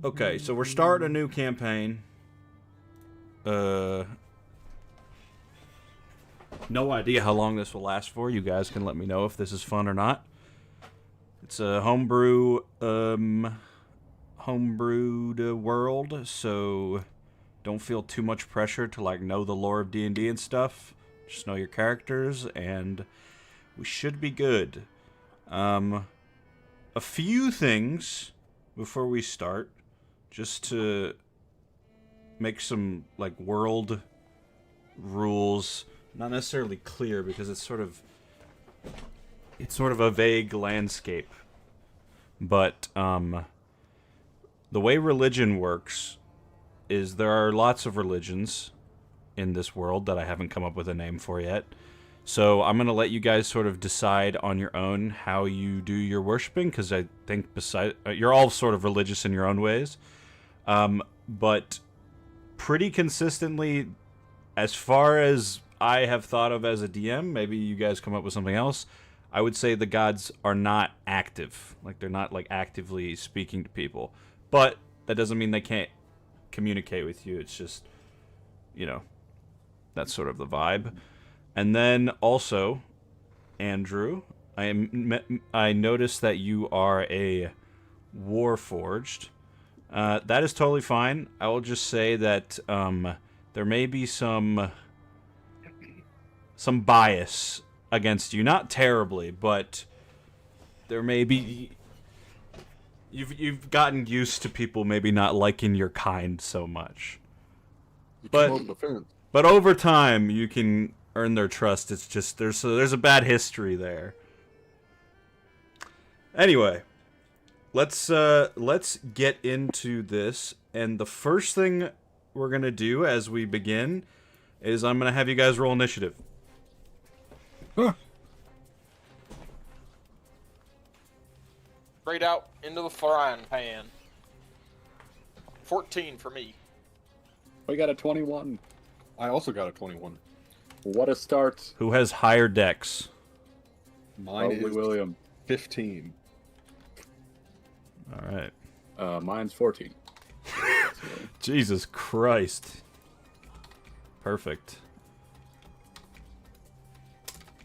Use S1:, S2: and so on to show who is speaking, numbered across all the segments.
S1: Okay, so we're starting a new campaign. No idea how long this will last for. You guys can let me know if this is fun or not. It's a homebrewed world, so don't feel too much pressure to like know the lore of D&D and stuff. Just know your characters, and we should be good. A few things before we start, just to make some like world rules not necessarily clear, because it's sort of a vague landscape. But the way religion works is there are lots of religions in this world that I haven't come up with a name for yet. So I'm going to let you guys sort of decide on your own how you do your worshiping, because I think you're all sort of religious in your own ways. But pretty consistently, as far as I have thought of as a DM, maybe you guys come up with something else, I would say the gods are not active. Like, they're not like actively speaking to people. But that doesn't mean they can't communicate with you. It's just, you know, that's sort of the vibe. And then also, Andrew, I noticed that you are a Warforged. That is totally fine. I will just say that there may be some bias against you. Not terribly, but there may be... You've gotten used to people maybe not liking your kind so much. But over time, you can earn their trust. It's just there's a bad history there. Anyway, let's get into this. And the first thing we're gonna do as we begin is I'm gonna have you guys roll initiative.
S2: Huh.
S3: Straight out into the frying pan. 14 for me.
S2: We got a 21.
S4: I also got a 21.
S2: What a start.
S1: Who has higher dex?
S4: Mine
S2: Probably
S4: is
S2: William.
S4: 15.
S1: All right.
S2: Mine's 14.
S1: Jesus Christ. Perfect.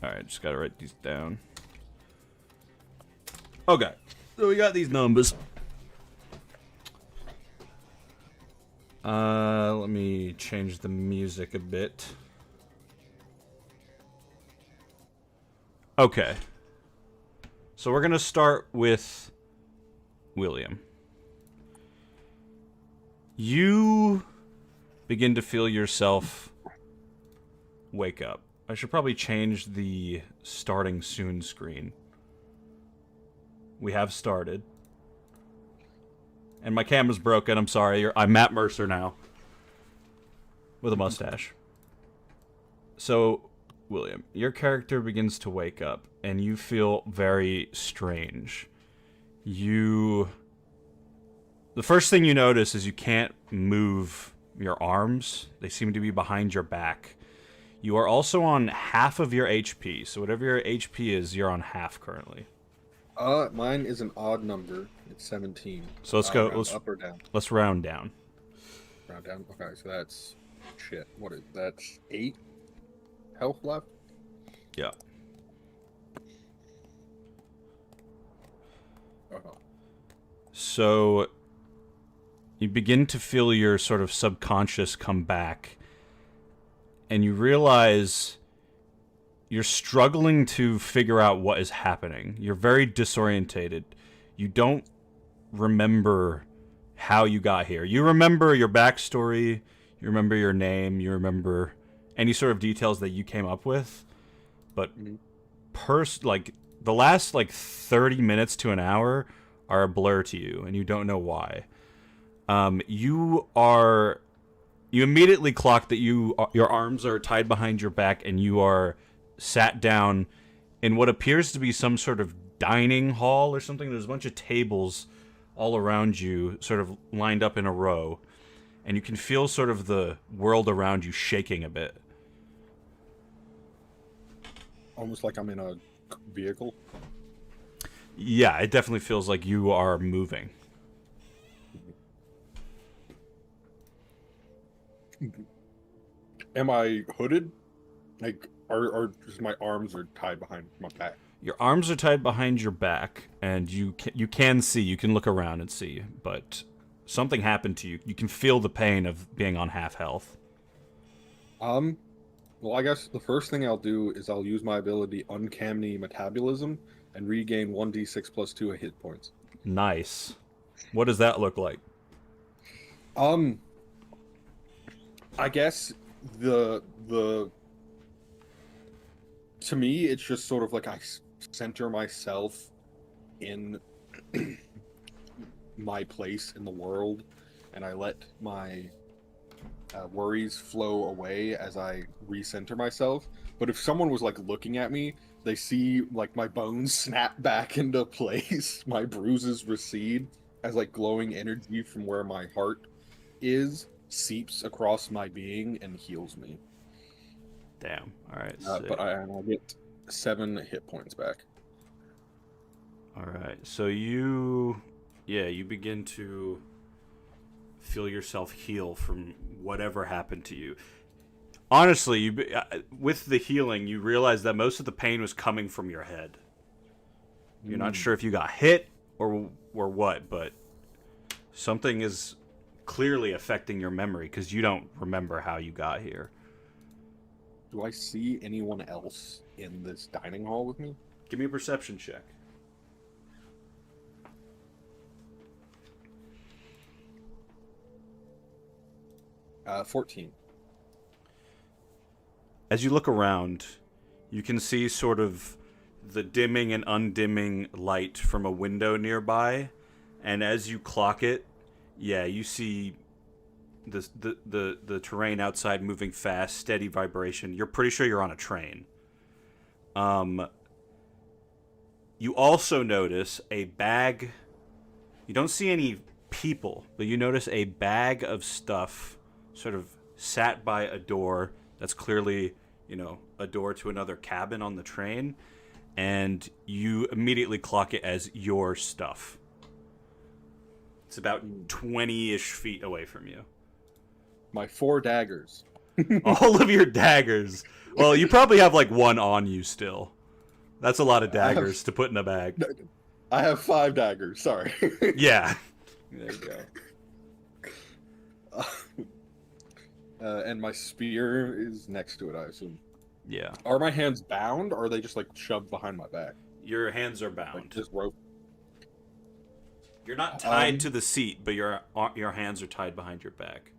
S1: Alright, just gotta write these down. Okay, so we got these numbers. Let me change the music a bit. Okay. So we're gonna start with William. You begin to feel yourself wake up. I should probably change the starting soon screen. We have started. And my camera's broken, I'm sorry. I'm Matt Mercer now. With a mustache. So, William, your character begins to wake up, and you feel very strange. The first thing you notice is you can't move your arms. They seem to be behind your back. You are also on half of your HP, so whatever your HP is, you're on half currently.
S4: Mine is an odd number. It's 17.
S1: So let's go.
S4: Up or down?
S1: Let's round down.
S4: Round down? Okay, so that's... Shit. That's 8 health left?
S1: Yeah.
S4: Uh-huh.
S1: So you begin to feel your sort of subconscious come back, and you realize you're struggling to figure out what is happening. You're very disorientated. You don't remember how you got here. You remember your backstory, you remember your name, you remember any sort of details that you came up with, but the last 30 minutes to an hour are a blur to you, and you don't know why. You immediately clock that your arms are tied behind your back, and you are sat down in what appears to be some sort of dining hall or something. There's a bunch of tables all around you, sort of lined up in a row, and you can feel sort of the world around you shaking a bit.
S4: Almost like I'm in a vehicle.
S1: Yeah, it definitely feels like you are moving.
S4: Am I hooded? Like, or just my arms are tied behind my back?
S1: Your arms are tied behind your back, and you can see. You can look around and see, but something happened to you. You can feel the pain of being on half health.
S4: Well, I guess the first thing I'll do is I'll use my ability Uncanny Metabolism and regain 1d6 plus 2 hit points.
S1: Nice. What does that look like?
S4: I guess the to me it's just sort of like I center myself in my place in the world, and I let my worries flow away as I recenter myself. But if someone was like looking at me, they see like my bones snap back into place, my bruises recede as like glowing energy from where my heart is seeps across my being and heals me.
S1: Damn. All right.
S4: But I'll get 7 hit points back.
S1: All right. So you begin to feel yourself heal from whatever happened to you. Honestly, with the healing, you realize that most of the pain was coming from your head. You're not sure if you got hit or what, but something is clearly affecting your memory because you don't remember how you got here.
S4: Do I see anyone else in this dining hall with me?
S1: Give me a perception check.
S4: 14.
S1: As you look around, you can see sort of the dimming and undimming light from a window nearby, and as you clock it, you see the terrain outside moving fast, steady vibration. You're pretty sure you're on a train. You also notice a bag. You don't see any people, but you notice a bag of stuff sort of sat by a door that's clearly, a door to another cabin on the train, and you immediately clock it as your stuff. It's about 20-ish feet away from you.
S4: My 4 daggers.
S1: All of your daggers. Well, you probably have like one on you still. That's a lot of daggers to put in a bag.
S4: I have 5 daggers, sorry.
S1: Yeah. There you go.
S4: And my spear is next to it, I assume.
S1: Yeah.
S4: Are my hands bound, or are they just like shoved behind my back?
S1: Your hands are bound.
S4: Like just rope.
S1: You're not tied to the seat, but your hands are tied behind your back.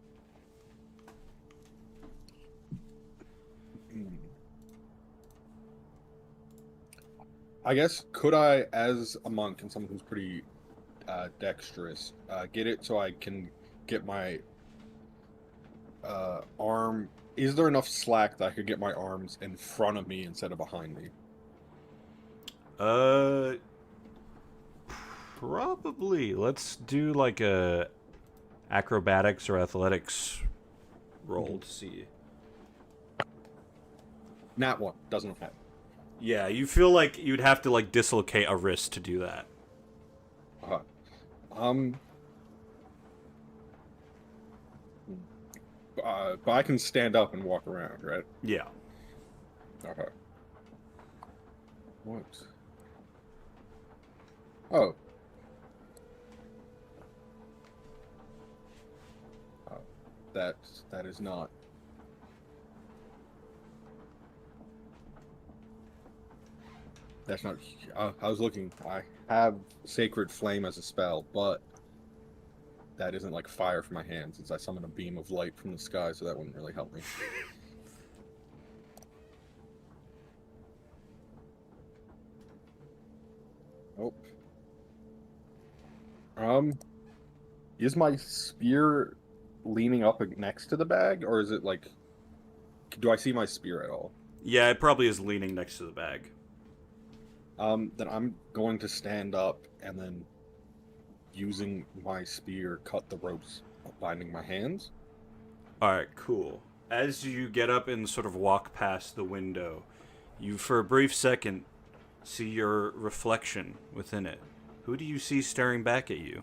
S4: I guess, could I, as a monk and someone who's pretty dexterous, get it so I can get my arm... Is there enough slack that I could get my arms in front of me instead of behind me?
S1: Probably. Let's do like a acrobatics or athletics roll to see.
S4: Nat 1. Doesn't have.
S1: Yeah, you feel like you'd have to like dislocate a wrist to do that.
S4: But I can stand up and walk around, right?
S1: Yeah.
S4: Okay. What? Oh. That is not. That's not. I was looking. I have Sacred Flame as a spell, but that isn't like fire from my hands, since I summon a beam of light from the sky, so that wouldn't really help me. Nope. Is my spear leaning up next to the bag, or is it like... Do I see my spear at all?
S1: Yeah, it probably is leaning next to the bag.
S4: Then I'm going to stand up and then, using my spear, cut the ropes binding my hands.
S1: Alright, cool. As you get up and sort of walk past the window, you, for a brief second, see your reflection within it. Who do you see staring back at you?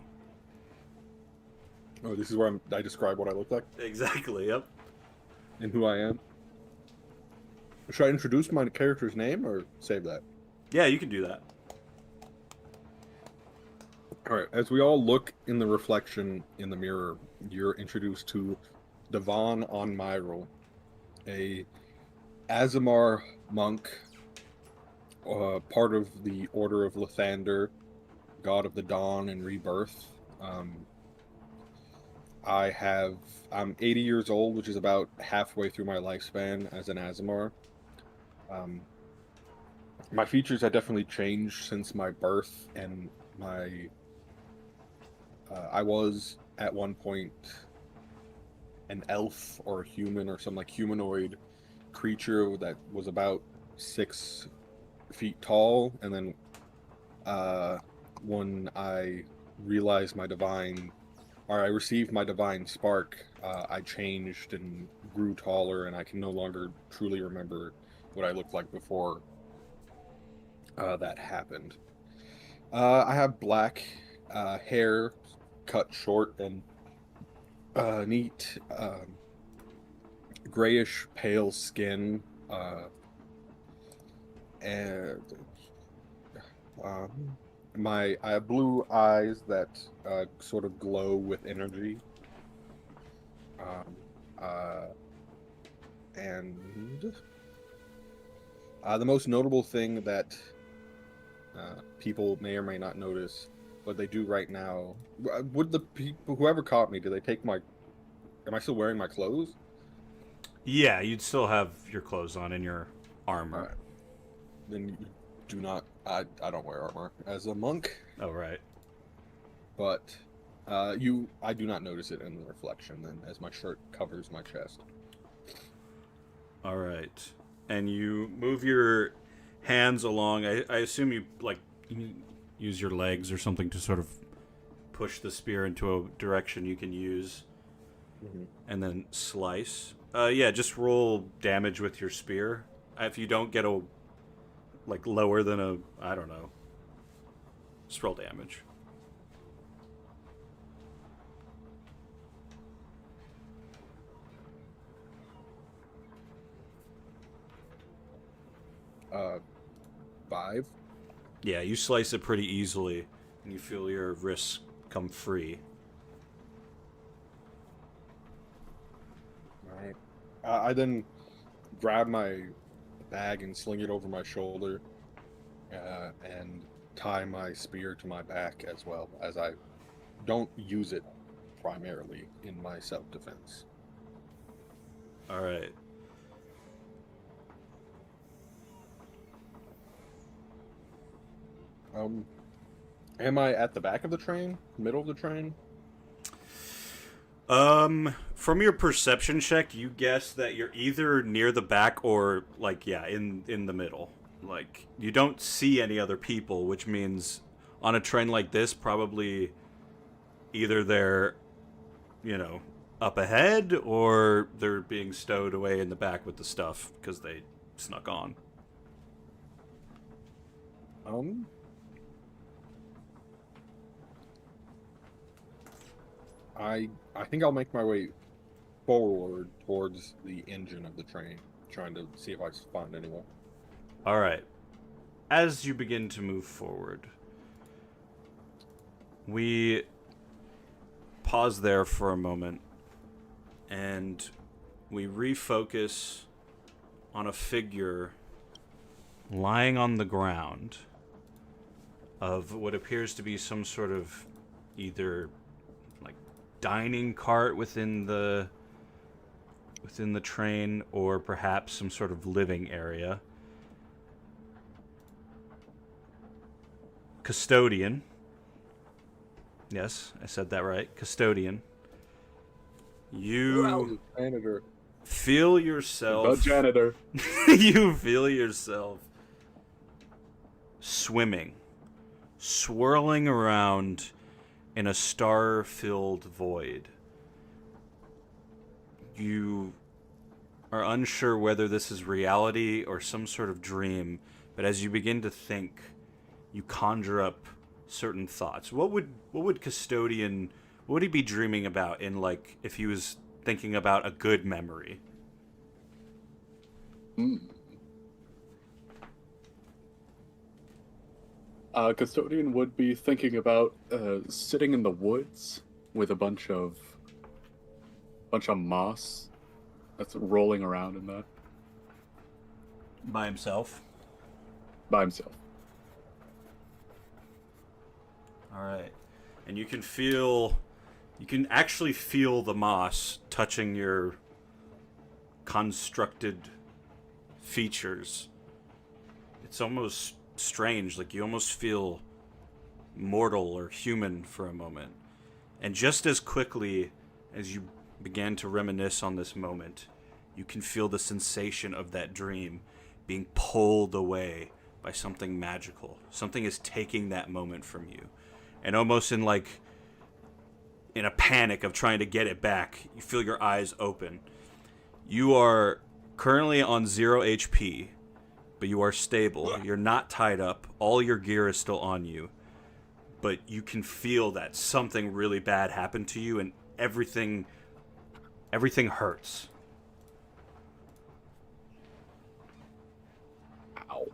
S4: Oh, this is where I describe what I look like?
S1: Exactly, yep.
S4: in who I am. Should I introduce my character's name or save that?
S1: Yeah, you can do that.
S4: All right. As we all look in the reflection in the mirror, you're introduced to Deval on Myril, a Azamar monk, part of the Order of Lathander, god of the dawn and rebirth. I'm 80 years old, which is about halfway through my lifespan as an Azamar. My features have definitely changed since my birth, and I was at one point an elf or a human or some like humanoid creature that was about 6 feet tall, and then when I received my divine spark, I changed and grew taller, and I can no longer truly remember what I looked like before that happened. I have black hair, cut short and neat, grayish pale skin, and I have blue eyes that sort of glow with energy. And the most notable thing that people may or may not notice, but they do right now, would the people, whoever caught me, do they take my, am I still wearing my clothes?
S1: Yeah, you'd still have your clothes on and your armor.
S4: Right. Then you do not, I don't wear armor as a monk.
S1: Oh, right.
S4: But I do not notice it in the reflection then, as my shirt covers my chest.
S1: All right. And you move your hands along. I assume you use your legs or something to sort of push the spear into a direction you can use, and then slice. Yeah, just roll damage with your spear. If you don't get a lower than a, I don't know, just roll damage.
S4: Uh, 5.
S1: Yeah, you slice it pretty easily, and you feel your wrists come free.
S4: Right. I then grab my bag and sling it over my shoulder, and tie my spear to my back as well, as I don't use it primarily in my self-defense.
S1: All right.
S4: Am I at the back of the train? Middle of the train?
S1: From your perception check, you guess that you're either near the back or, in the middle. You don't see any other people, which means on a train like this, probably either they're, up ahead, or they're being stowed away in the back with the stuff because they snuck on.
S4: I think I'll make my way forward towards the engine of the train, trying to see if I find anyone.
S1: All right. As you begin to move forward, we pause there for a moment, and we refocus on a figure lying on the ground of what appears to be some sort of either dining cart within the train, or perhaps some sort of living area. Custodian. Yes, I said that right. Custodian. You
S2: Janitor.
S1: feel yourself...
S2: The janitor.
S1: You feel yourself swimming, swirling around in a star-filled void. You are unsure whether this is reality or some sort of dream, but as you begin to think, you conjure up certain thoughts. What would Custodian, what would he be dreaming about in, if he was thinking about a good memory?
S2: Hmm. Custodian would be thinking about sitting in the woods with a bunch of moss that's rolling around in that
S1: By himself.
S2: by himself.
S1: All right. And you can actually feel the moss touching your constructed features. It's almost strange, like you almost feel mortal or human for a moment. And just as quickly as you began to reminisce on this moment, you can feel the sensation of that dream being pulled away by something magical. Something is taking that moment from you. And almost in a panic of trying to get it back, you feel your eyes open. You are currently on 0 HP, but you are stable. You're not tied up. All your gear is still on you. But you can feel that something really bad happened to you, and everything hurts.
S2: Ow.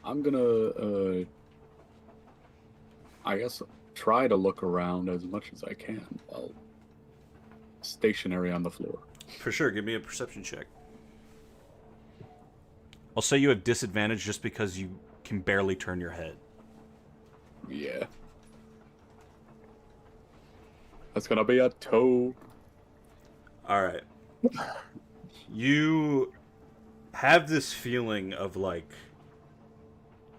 S2: I'm gonna, I guess, try to look around as much as I can while stationary on the floor.
S1: For sure, give me a perception check. I'll say you have disadvantage just because you can barely turn your head.
S2: Yeah. That's gonna be a toe.
S1: Alright. You have this feeling of like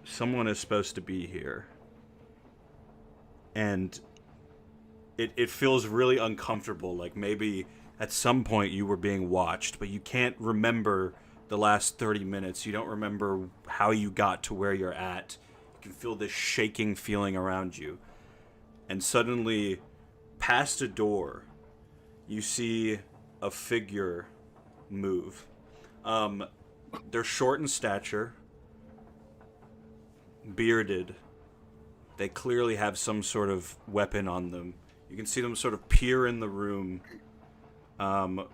S1: someone is supposed to be here. And it feels really uncomfortable, like maybe at some point you were being watched, but you can't remember the last 30 minutes. You don't remember how you got to where you're at. You can feel this shaking feeling around you. And suddenly, past a door, you see a figure move. They're short in stature, bearded. They clearly have some sort of weapon on them. You can see them sort of peer in the room. What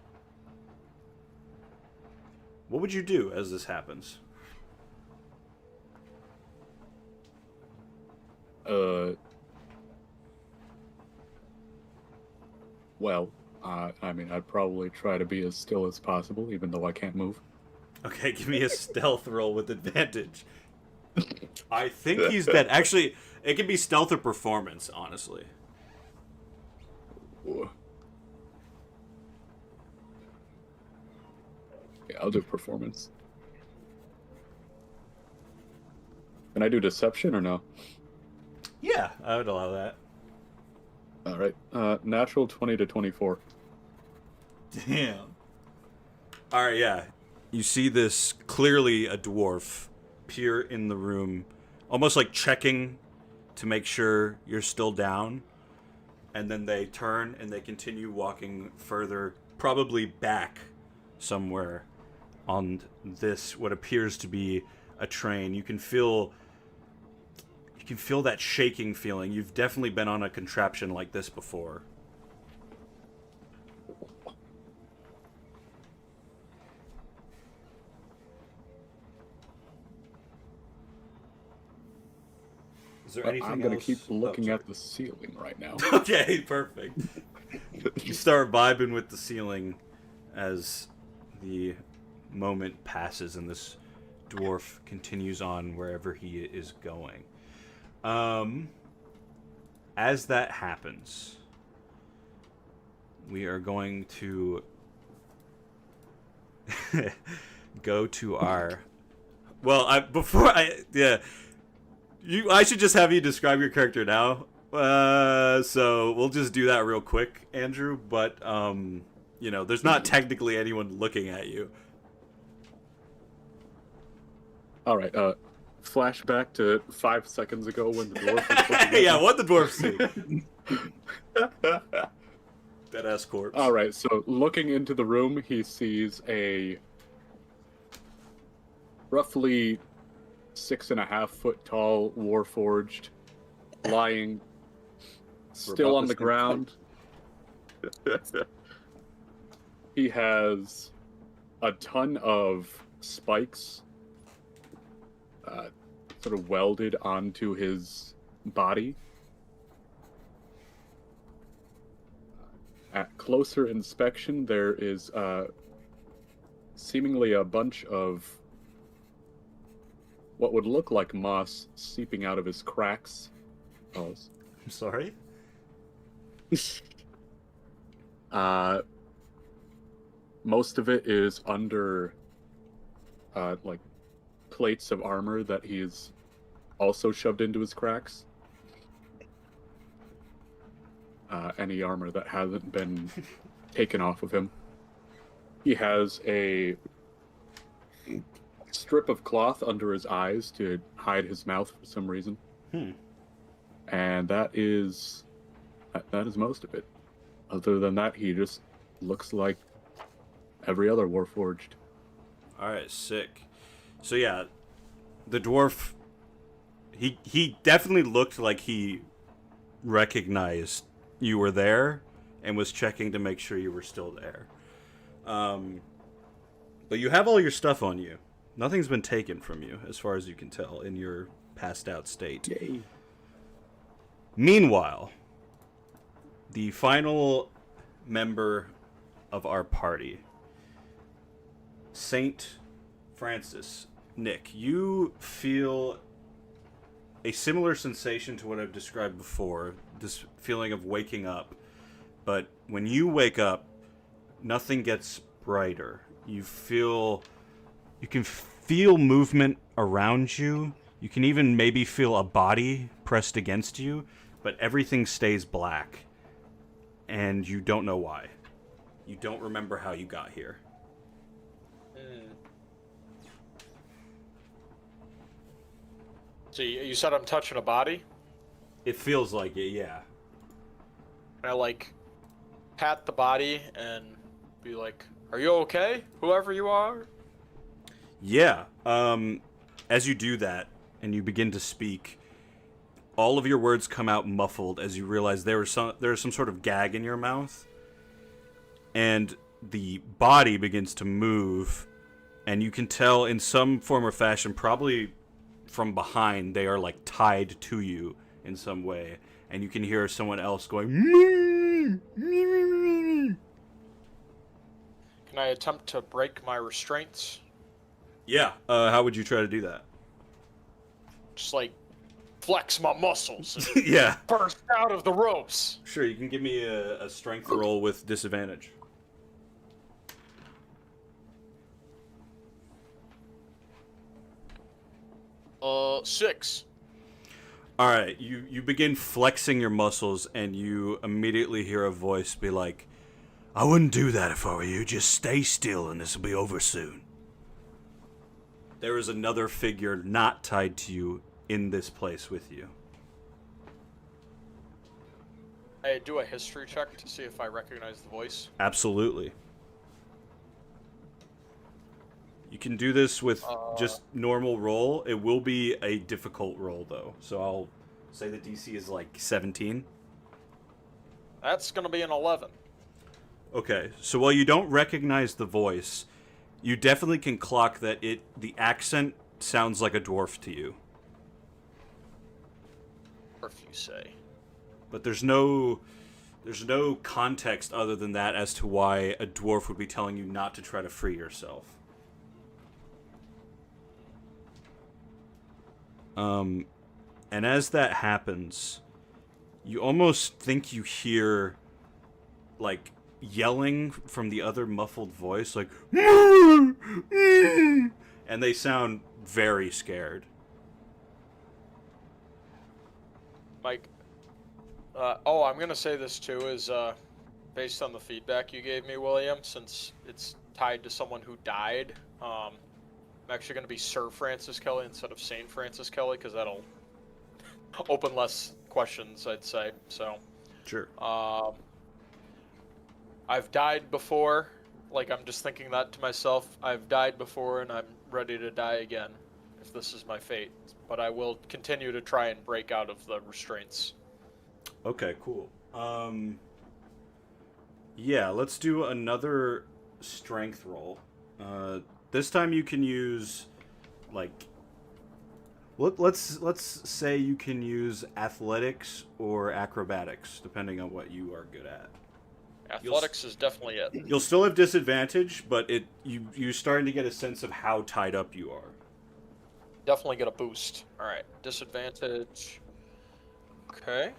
S1: would you do as this happens?
S2: Well, I mean, I'd probably try to be as still as possible, even though I can't move.
S1: Okay, give me a stealth roll with advantage. I think he's dead. Actually, it can be stealth or performance, honestly.
S2: Ooh. Yeah, I'll do performance. Can I do deception or no?
S1: Yeah, I would allow that.
S2: All right. Natural 20 to 24.
S1: Damn. Alright, yeah. You see this, clearly a dwarf, peer in the room, almost like checking to make sure you're still down. And then they turn and they continue walking further, probably back somewhere on this, what appears to be a train. You can feel that shaking feeling. You've definitely been on a contraption like this before. Is there anything
S2: I'm gonna
S1: else?
S2: keep looking
S1: Oh,
S2: at the ceiling right now.
S1: okay, perfect. You start vibing with the ceiling as the moment passes and this dwarf continues on wherever he is going. As that happens, we are going to go to our... Well, I should just have you describe your character now. So we'll just do that real quick, Andrew. But there's not technically anyone looking at you.
S2: All right. Flashback to 5 seconds ago when the dwarf was looking at
S1: Yeah,
S2: me.
S1: what the dwarf see? Dead-ass corpse.
S2: All right. So looking into the room, he sees a roughly 6.5 foot tall warforged lying still
S4: about
S2: on
S4: the
S2: the
S4: same
S2: ground. He has a ton of spikes sort of welded onto his body. At closer inspection, there is seemingly a bunch of what would look like moss seeping out of his cracks. Pause.
S1: I'm sorry?
S2: Most of it is under like plates of armor that he's also shoved into his cracks. Any armor that hasn't been taken off of him. He has a strip of cloth under his eyes to hide his mouth for some reason. And that is most of it. Other than that, he just looks like every other Warforged.
S1: Alright, sick. So yeah, the dwarf, he definitely looked like he recognized you were there and was checking to make sure you were still there. But you have all your stuff on you. Nothing's been taken from you, as far as you can tell, in your passed out state.
S2: Yay.
S1: Meanwhile, the final member of our party, Saint Francis. Nick, you feel a similar sensation to what I've described before, this feeling of waking up. But when you wake up, nothing gets brighter. You can feel movement around you. You can even maybe feel a body pressed against you, but everything stays black. And you don't know why. You don't remember how you got here.
S3: So you said I'm touching a body?
S1: It feels like it, yeah.
S3: And I, like, pat the body and be like, are you okay? Whoever you are?
S1: Yeah. As you do that, and you begin to speak, all of your words come out muffled as you realize there is some sort of gag in your mouth. And the body begins to move, and you can tell in some form or fashion, probably from behind, they are like tied to you in some way, and you can hear someone else going.
S3: Can I attempt to break my restraints?
S1: Yeah. How would you try to do that?
S3: Just like flex my muscles.
S1: Yeah.
S3: Burst out of the ropes.
S1: Sure. You can give me a strength roll with disadvantage.
S3: 6.
S1: All right, you begin flexing your muscles, and you immediately hear a voice be like, I wouldn't do that if I were you. Just stay still, and this will be over soon. There is another figure not tied to you in this place with you.
S3: I do a history check to see if I recognize the voice.
S1: Absolutely. You can do this with just normal roll. It will be a difficult roll, though. So I'll say the DC is like 17.
S3: That's going to be an 11.
S1: Okay, so while you don't recognize the voice, you definitely can clock that the accent sounds like a dwarf to you.
S3: Or if you say.
S1: But there's no context other than that as to why a dwarf would be telling you not to try to free yourself. And as that happens, you almost think you hear, like, yelling from the other muffled voice, like, and they sound very scared.
S3: Mike, I'm going to say this too, is based on the feedback you gave me, William, since it's tied to someone who died, I'm actually going to be Sir Francis Kelly instead of Saint Francis Kelly, because that'll open less questions, I'd say. So,
S1: Sure.
S3: I've died before. Like, I'm just thinking that to myself. I've died before, and I'm ready to die again, if this is my fate. But I will continue to try and break out of the restraints.
S1: Okay, cool. Yeah, let's do another strength roll. This time you can use, like, let's say you can use athletics or acrobatics, depending on what you are good at.
S3: Athletics is definitely it.
S1: You'll still have disadvantage, but you're starting to get a sense of how tied up you are.
S3: Definitely get a boost. All right, disadvantage. Okay.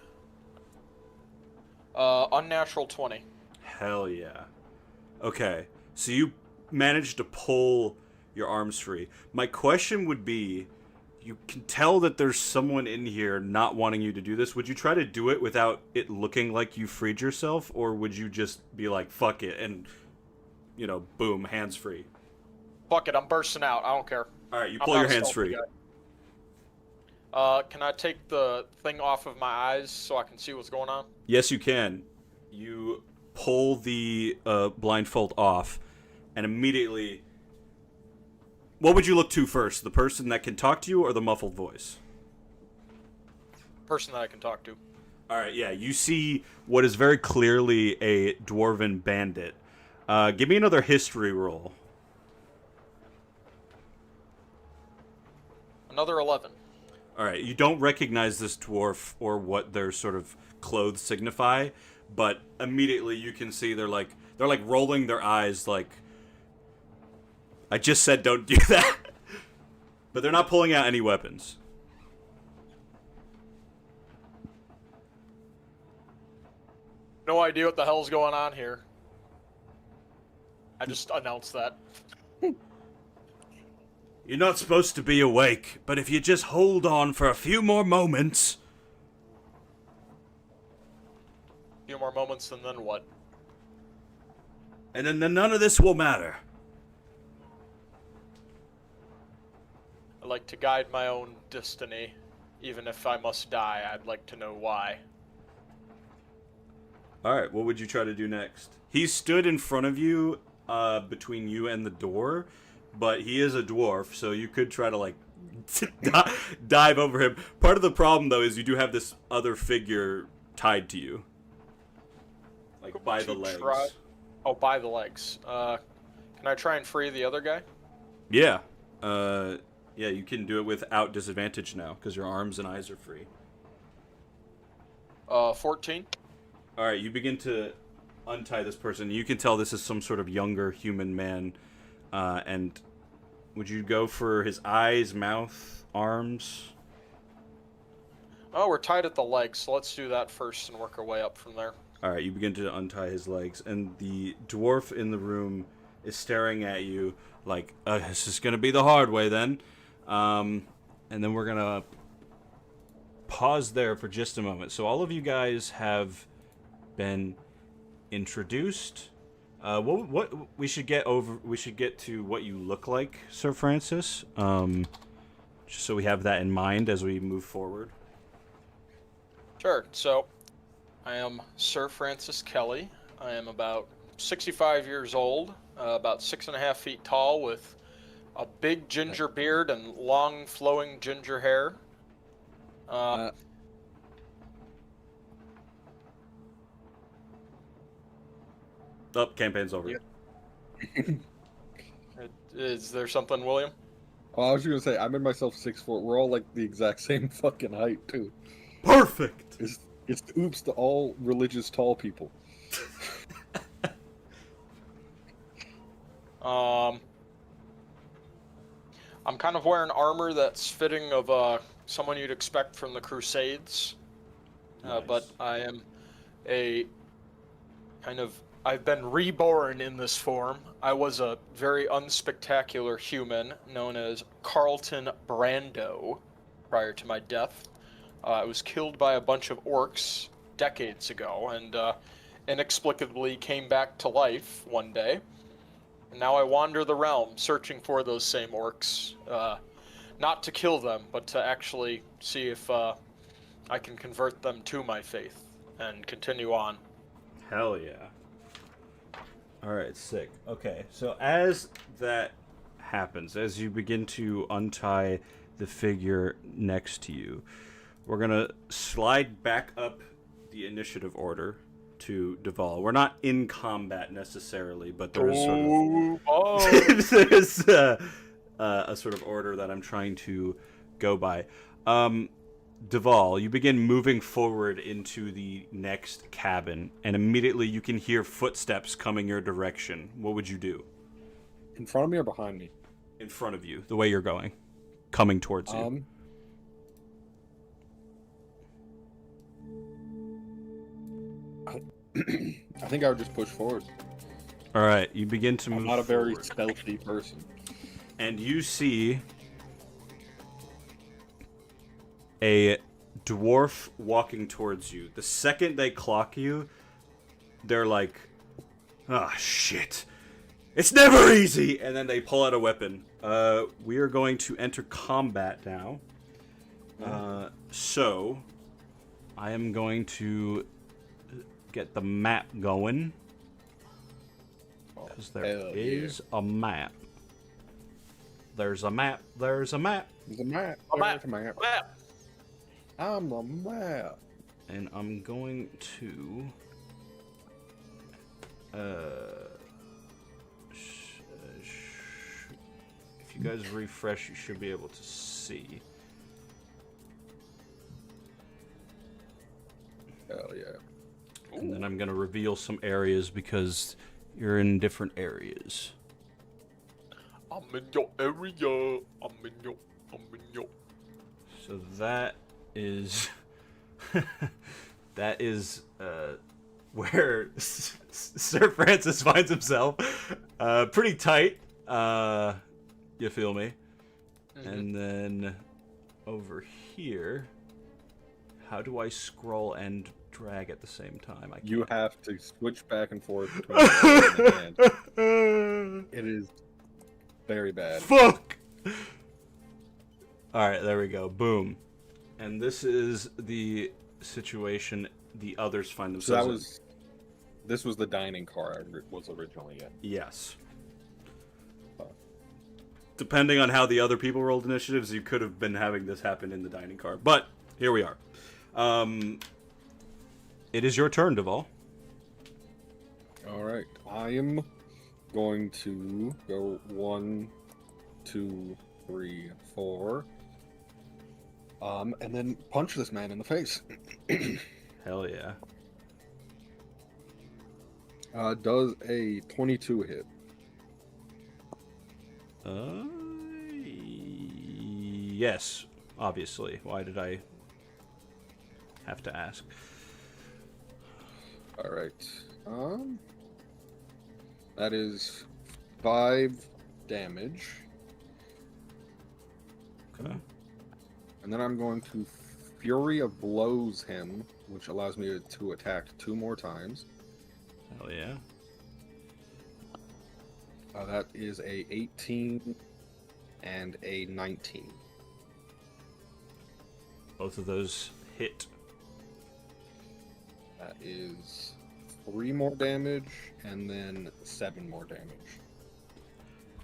S3: Unnatural 20.
S1: Hell yeah. Okay, so you managed to pull your arms free. My question would be, you can tell that there's someone in here not wanting you to do this. Would you try to do it without it looking like you freed yourself, or would you just be like, fuck it, and, boom, hands free?
S3: Fuck it, I'm bursting out. I don't care.
S1: All right, you pull your hands free.
S3: Can I take the thing off of my eyes so I can see what's going on?
S1: Yes, you can. You pull the blindfold off, and immediately... What would you look to first? The person that can talk to you or the muffled voice?
S3: Person that I can talk to.
S1: Alright, yeah. You see what is very clearly a dwarven bandit. Give me another history roll.
S3: Another 11.
S1: Alright, you don't recognize this dwarf or what their sort of clothes signify, but immediately you can see they're like rolling their eyes like... I just said don't do that. But they're not pulling out any weapons.
S3: No idea what the hell's going on here. I just announced that.
S1: You're not supposed to be awake, but if you just hold on for a few more moments...
S3: A few more moments and then what?
S1: And then none of this will matter.
S3: I like to guide my own destiny. Even if I must die, I'd like to know why.
S1: Alright, what would you try to do next? He stood in front of you, between you and the door, but he is a dwarf, so you could try to, like, dive over him. Part of the problem, though, is you do have this other figure tied to you. Like, by the legs.
S3: Oh, by the legs. Can I try and free the other guy?
S1: Yeah. Yeah, you can do it without disadvantage now, because your arms and eyes are free.
S3: 14.
S1: Alright, you begin to untie this person. You can tell this is some sort of younger human man. And would you go for his eyes, mouth, arms?
S3: Oh, we're tied at the legs, so let's do that first and work our way up from there.
S1: Alright, you begin to untie his legs, and the dwarf in the room is staring at you like, this is going to be the hard way then. And then we're going to pause there for just a moment. So all of you guys have been introduced. What we should get to what you look like, Sir Francis. Just so we have that in mind as we move forward.
S3: Sure. So, I am Sir Francis Kelly. I am about 65 years old, about 6.5 feet tall, with a big ginger beard and long flowing ginger hair.
S1: Oh, campaign's over.
S4: Yeah.
S3: Is there something, William?
S4: Oh, I was just gonna say, I made myself 6'4". We're all like the exact same fucking height too.
S1: Perfect.
S4: It's oops to all religious tall people.
S3: I'm kind of wearing armor that's fitting of someone you'd expect from the Crusades.
S1: Nice.
S3: But I am a kind of... I've been reborn in this form. I was a very unspectacular human known as Carlton Brando prior to my death. I was killed by a bunch of orcs decades ago and inexplicably came back to life one day. And now I wander the realm searching for those same orcs. Not to kill them, but to actually see if I can convert them to my faith and continue on.
S1: Hell yeah. Alright, sick. Okay, so as that happens, as you begin to untie the figure next to you, we're going to slide back up the initiative order. to Deval. We're not in combat necessarily, but there is sort of there's a sort of order that I'm trying to go by. Deval, you begin moving forward into the next cabin, and immediately you can hear footsteps coming your direction. What would you do?
S4: In front of me or behind me?
S1: In front of you, the way you're going, coming towards you.
S4: I think I would just push forward.
S1: All right, you begin to move.
S4: I'm not a very
S1: forward.
S4: stealthy person.
S1: And you see a dwarf walking towards you. The second they clock you, they're like, "Ah, shit. It's never easy!" And then they pull out a weapon. We are going to enter combat now. So, I am going to get the map going. Because there is a map. There's a map. There's a map.
S4: There's a map.
S3: A map.
S4: There's a map.
S3: Map.
S4: I'm a map.
S1: And I'm going to... if you guys refresh, you should be able to see.
S4: Hell yeah.
S1: And then I'm going to reveal some areas because you're in different areas.
S3: I'm in your area. I'm in your.
S1: So that is... that is where Sir Francis finds himself. Pretty tight. You feel me?
S3: Mm-hmm.
S1: And then over here... How do I scroll and drag at the same time?
S4: You have to switch back and forth between the hand. It is very bad.
S1: Fuck! Alright, there we go. Boom. And this is the situation the others find
S4: So
S1: themselves
S4: this was the dining car I was originally in.
S1: Yes. Depending on how the other people rolled initiatives, you could have been having this happen in the dining car. But here we are. It is your turn, Deval.
S4: Alright. I am going to go 1, 2, 3, 4. And then punch this man in the face.
S1: Hell yeah.
S4: Does a 22 hit?
S1: Yes, obviously. Why did I have to ask?
S4: All right. That is 5 damage.
S1: Okay.
S4: And then I'm going to Fury of Blows him, which allows me to attack 2 more times.
S1: Hell yeah.
S4: That is a 18 and a 19.
S1: Both of those hit.
S4: That is 3 more damage and then 7 more damage.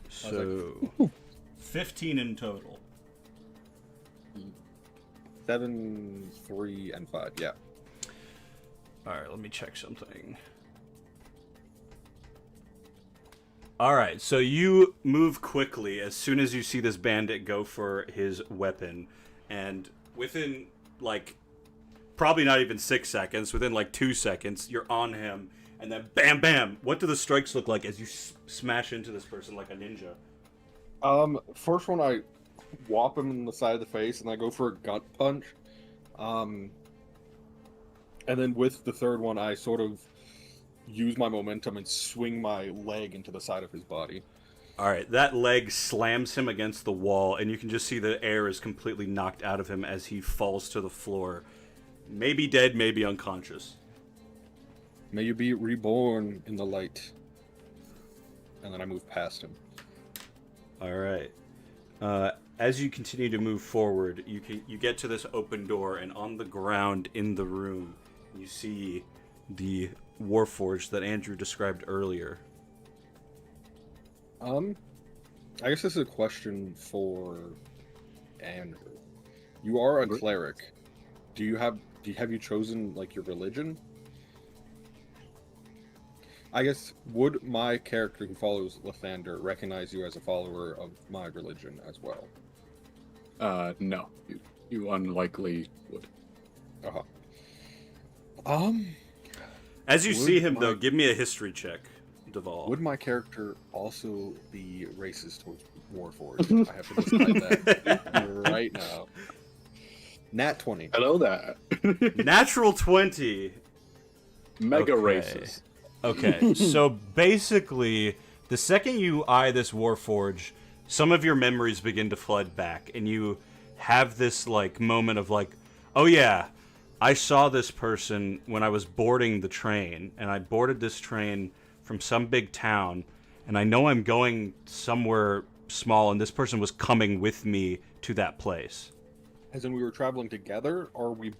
S1: So, 15 in total.
S4: 7, 3, and 5, yeah.
S1: Alright, let me check something. Alright, so you move quickly as soon as you see this bandit go for his weapon. And within, like, probably not even 6 seconds, within like 2 seconds, you're on him. And then bam, bam! What do the strikes look like as you smash into this person like a ninja?
S4: First one, I whop him in the side of the face, and I go for a gut punch. And then with the third one, I sort of use my momentum and swing my leg into the side of his body.
S1: Alright, that leg slams him against the wall, and you can just see the air is completely knocked out of him as he falls to the floor. Maybe dead, maybe unconscious.
S4: May you be reborn in the light. And then I move past him.
S1: Alright. As you continue to move forward, you get to this open door, and on the ground in the room, you see the Warforged that Andrew described earlier.
S4: I guess this is a question for Andrew. You are a cleric. Have you chosen like your religion? I guess, would my character who follows Lathander recognize you as a follower of my religion as well?
S2: No. You unlikely would.
S4: Uh-huh.
S1: As you see him,
S4: my-
S1: though, give me a history check, Deval.
S4: Would my character also be racist towards Warforged? I have to decide that right now. Nat 20.
S2: Hello there.
S1: Natural 20.
S2: Mega
S1: Okay.
S2: racist.
S1: Okay, so basically, the second you eye this Warforge, some of your memories begin to flood back, and you have this, like, moment of, like, oh yeah, I saw this person when I was boarding the train, and I boarded this train from some big town, and I know I'm going somewhere small, and this person was coming with me to that place.
S4: As in we were traveling together, or we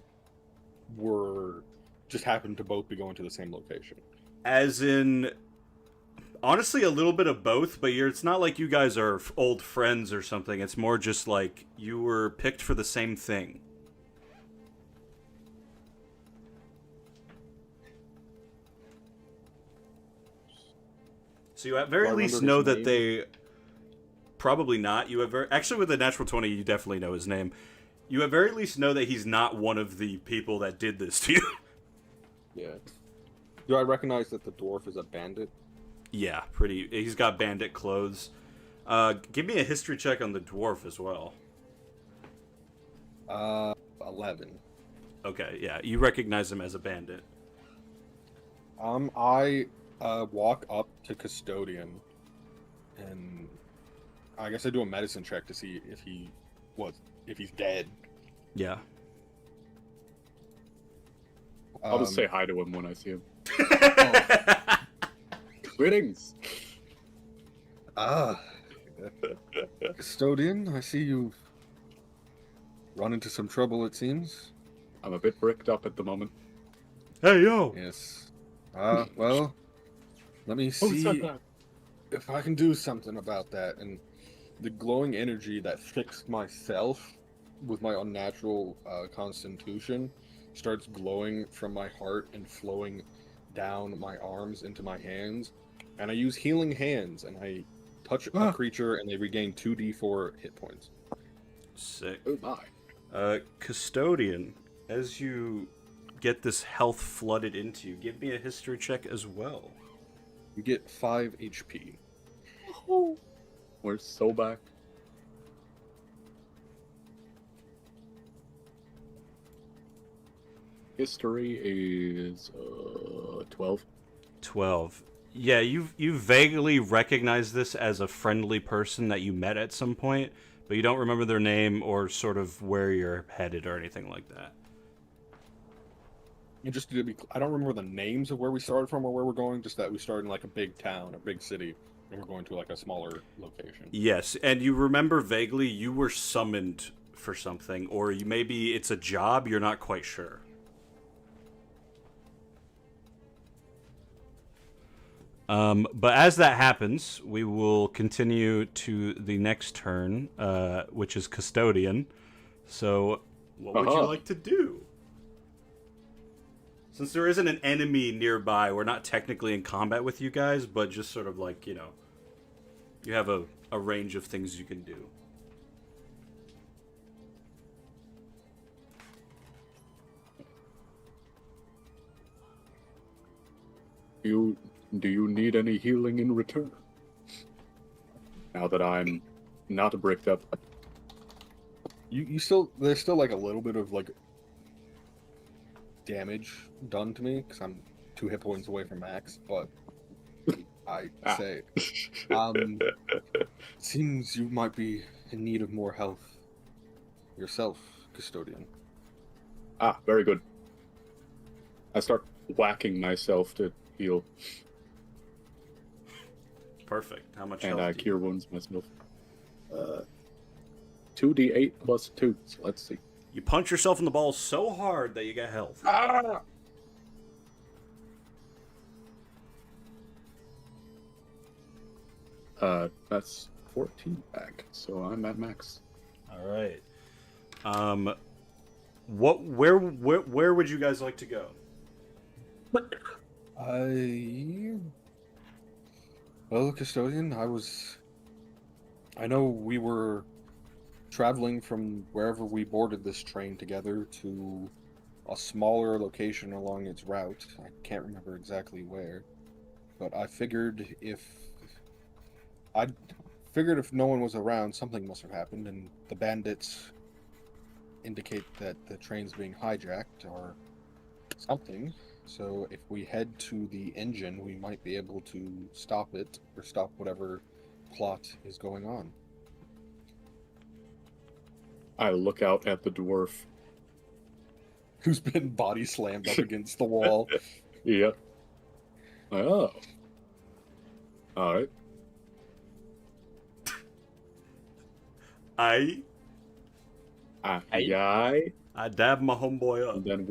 S4: were just happened to both be going to the same location?
S1: As in, honestly, a little bit of both, but it's not like you guys are old friends or something. It's more just like you were picked for the same thing. So you at very
S4: Do I
S1: least
S4: remember
S1: know
S4: his
S1: that
S4: name?
S1: they... Probably not. You have actually, with the natural 20, you definitely know his name. You at very least know that he's not one of the people that did this to you.
S4: Yeah. Do I recognize that the dwarf is a bandit?
S1: Yeah, pretty. He's got bandit clothes. Give me a history check on the dwarf as well.
S4: 11.
S1: Okay, yeah, you recognize him as a bandit.
S4: I walk up to Custodian, and I guess I do a medicine check to see if he's dead.
S1: Yeah.
S2: I'll just say hi to him when I see him.
S4: Oh.
S2: Greetings.
S4: Custodian, I see you've run into some trouble, it seems.
S2: I'm a bit bricked up at the moment.
S1: Hey, yo!
S4: Yes. Well, let me see if I can do something about that. And the glowing energy that fixed myself with my unnatural constitution starts glowing from my heart and flowing down my arms into my hands. And I use healing hands, and I touch a creature, and they regain 2d4 hit points.
S1: Sick.
S2: Oh my.
S1: Custodian, as you get this health flooded into you, give me a history check as well.
S4: You get 5 HP.
S2: We're so back. History is 12.
S1: 12. Yeah, you vaguely recognize this as a friendly person that you met at some point, but you don't remember their name or sort of where you're headed or anything like that.
S4: And just to be, I don't remember the names of where we started from or where we're going. Just that we started in like a big town, a big city, and we're going to like a smaller location.
S1: Yes, and you remember vaguely you were summoned for something, or maybe it's a job, you're not quite sure. But as that happens, we will continue to the next turn, which is Custodian. So, what would you like to do? Since there isn't an enemy nearby, we're not technically in combat with you guys, but just sort of like, you have a range of things you can do.
S2: Do you need any healing in return? Now that I'm not bricked up.
S4: You still, there's still like a little bit of like damage done to me because I'm 2 hit points away from max, but I say, seems you might be in need of more health yourself, Custodian.
S2: Very good. I start whacking myself to heal.
S1: Perfect. How much
S2: And
S1: health
S2: I
S1: do you-
S2: cure wounds myself. 2d8 plus 2. So let's see.
S1: You punch yourself in the balls so hard that you get health.
S2: That's 14 back, so I'm at max.
S1: All right. Where would you guys like to go?
S4: Well, Custodian, I know we were traveling from wherever we boarded this train together to a smaller location along its route. I can't remember exactly where, but I figured if no one was around, something must have happened, and the bandits indicate that the train's being hijacked or something. So if we head to the engine, we might be able to stop it or stop whatever plot is going on.
S2: I look out at the dwarf.
S4: Who's been body slammed up against the wall.
S2: Yeah. Oh. Alright.
S1: I dab my homeboy up.
S2: And then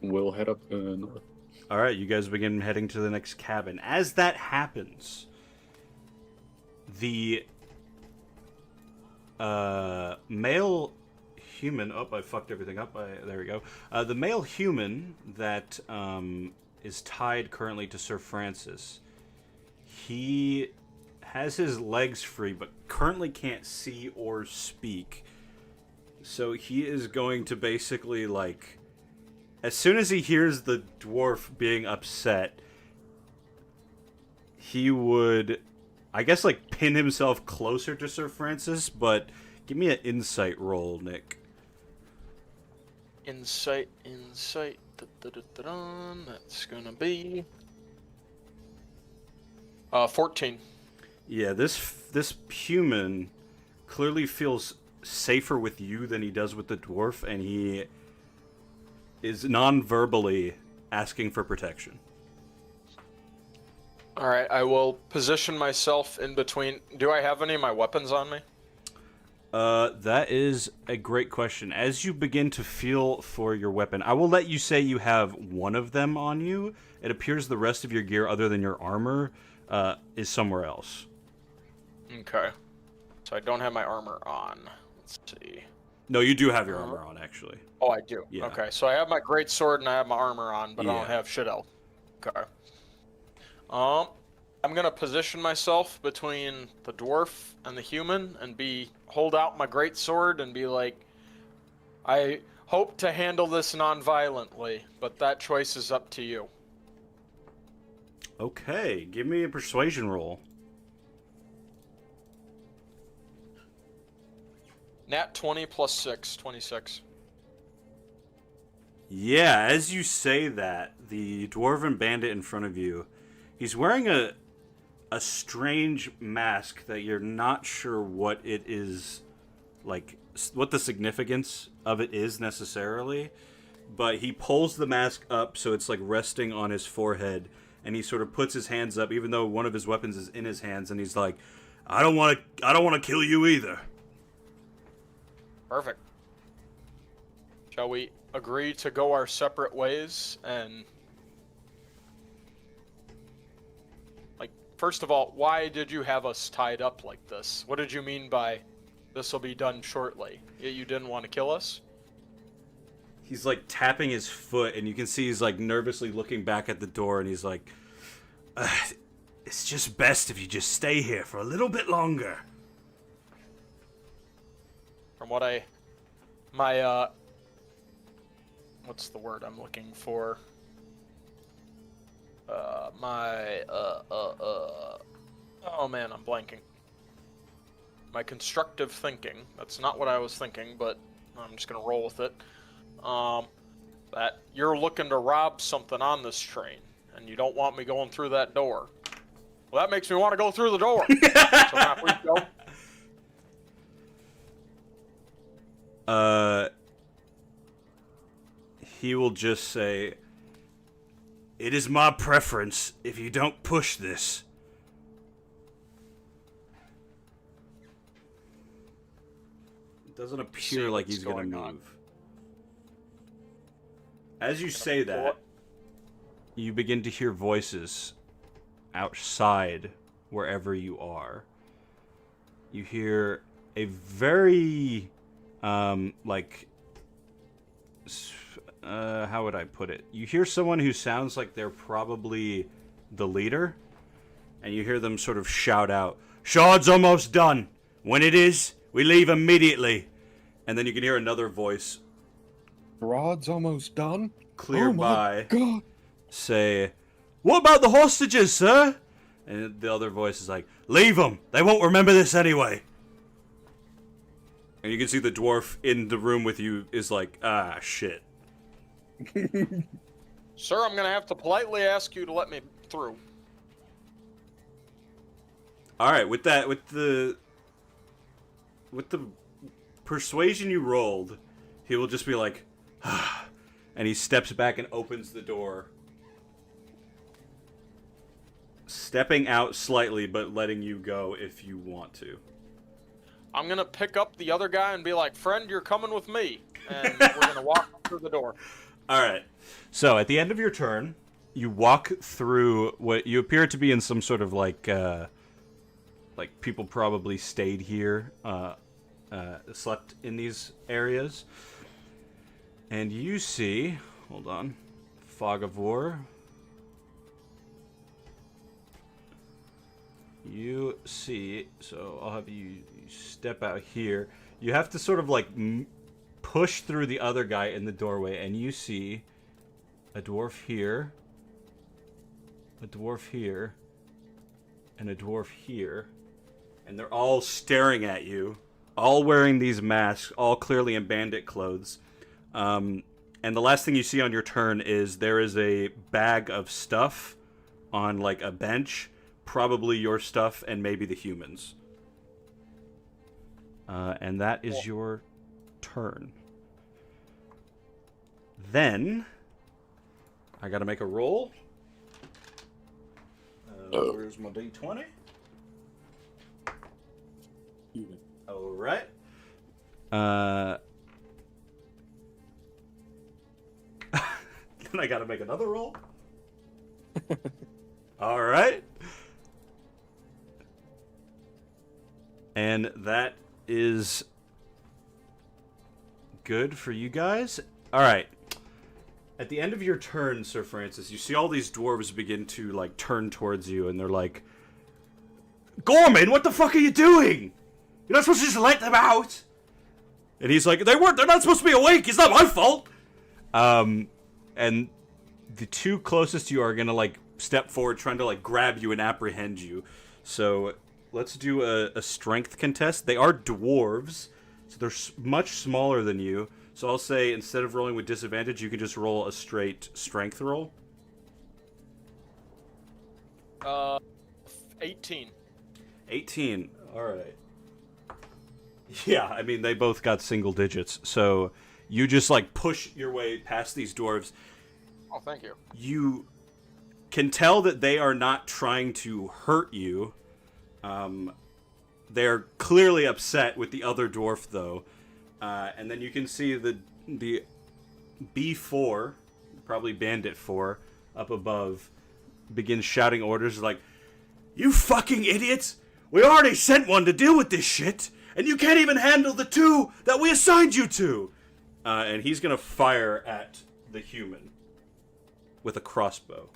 S2: we'll head up north.
S1: All right, you guys begin heading to the next cabin. As that happens, the male human... Oh, I fucked everything up. There we go. The male human that is tied currently to Sir Francis, he has his legs free, but currently can't see or speak. So he is going to basically, like... As soon as he hears the dwarf being upset, he would, I guess, like, pin himself closer to Sir Francis, but give me an insight roll, Nick.
S3: Insight. Da-da-da-da-da. That's gonna be 14.
S1: Yeah, this human clearly feels safer with you than he does with the dwarf, and he is non-verbally asking for protection.
S3: Alright, I will position myself in between. Do I have any of my weapons on me?
S1: That is a great question. As you begin to feel for your weapon, I will let you say you have one of them on you. It appears the rest of your gear, other than your armor, is somewhere else.
S3: Okay. So I don't have my armor on. Let's see.
S1: No, you do have your armor on, actually.
S3: Oh, I do?
S1: Yeah.
S3: Okay, so I have my great sword and I have my armor on, but I don't have shit else. Okay. I'm gonna position myself between the dwarf and the human and hold out my great sword and be like, I hope to handle this non-violently, but that choice is up to you.
S1: Okay, give me a persuasion roll.
S3: Nat 20 plus 6, 26.
S1: Yeah, as you say that, the dwarven bandit in front of you, he's wearing a strange mask that you're not sure what it is, like, what the significance of it is necessarily, but he pulls the mask up so it's, like, resting on his forehead, and he sort of puts his hands up, even though one of his weapons is in his hands, and he's like, I don't want to kill you either.
S3: Perfect. Shall we agree to go our separate ways and... Like, first of all, why did you have us tied up like this? What did you mean by this will be done shortly? You didn't want to kill us?
S1: He's, like, tapping his foot, and you can see he's, like, nervously looking back at the door, and he's like, it's just best if you just stay here for a little bit longer.
S3: From what what's the word I'm looking for? Oh man, I'm blanking. My constructive thinking. That's not what I was thinking, but I'm just gonna roll with it. That you're looking to rob something on this train, and you don't want me going through that door. Well, that makes me want to go through the door. So now we go.
S1: He will just say, it is my preference if you don't push this. It doesn't appear like he's going to move. As you say that, you begin to hear voices outside wherever you are. You hear a very, how would I put it? You hear someone who sounds like they're probably the leader, and you hear them sort of shout out, "Shard's almost done. When it is, we leave immediately." And then you can hear another voice,
S4: Rod's almost done?
S1: clear
S4: Oh my
S1: by,
S4: God.
S1: say, "What about the hostages, sir?" And the other voice is like, "Leave them. They won't remember this anyway." And you can see the dwarf in the room with you is like, "Ah, shit."
S3: Sir, I'm gonna have to politely ask you to let me through.
S1: All right, with the persuasion you rolled, he will just be like, and he steps back and opens the door, stepping out slightly, but letting you go if you want to.
S3: I'm gonna pick up the other guy and be like, "Friend, you're coming with me," and we're gonna walk through the door.
S1: All right. So at the end of your turn, you walk through what you appear to be in some sort of like people probably stayed here, slept in these areas, and you see, hold on, Fog of War. You see, so I'll have you step out here. You have to sort of like push through the other guy in the doorway, and you see a dwarf here, a dwarf here, and a dwarf here, and they're all staring at you, all wearing these masks, all clearly in bandit clothes. And the last thing you see on your turn is there is a bag of stuff on like a bench, probably your stuff and maybe the humans. And that is your turn. Then I gotta make a roll. Where's my D20? All right. Then I gotta make another roll. All right. And that is good for you guys. All right. At the end of your turn, Sir Francis, you see all these dwarves begin to like turn towards you, and they're like, "Gorman, what the fuck are you doing? You're not supposed to just let them out." And he's like, They're not supposed to be awake. It's not my fault." And the two closest to you are gonna like step forward, trying to like grab you and apprehend you. So let's do a strength contest. They are dwarves, so they're much smaller than you. So I'll say instead of rolling with disadvantage, you can just roll a straight strength roll.
S3: 18.
S1: 18. All right. Yeah, I mean, they both got single digits. So you just like push your way past these dwarves.
S3: Oh, thank you.
S1: You can tell that they are not trying to hurt you. They're clearly upset with the other dwarf, though. And then you can see the B4, probably Bandit 4, up above, begins shouting orders like, "You fucking idiots! We already sent one to deal with this shit, and you can't even handle the two that we assigned you to!" And he's gonna fire at the human with a crossbow.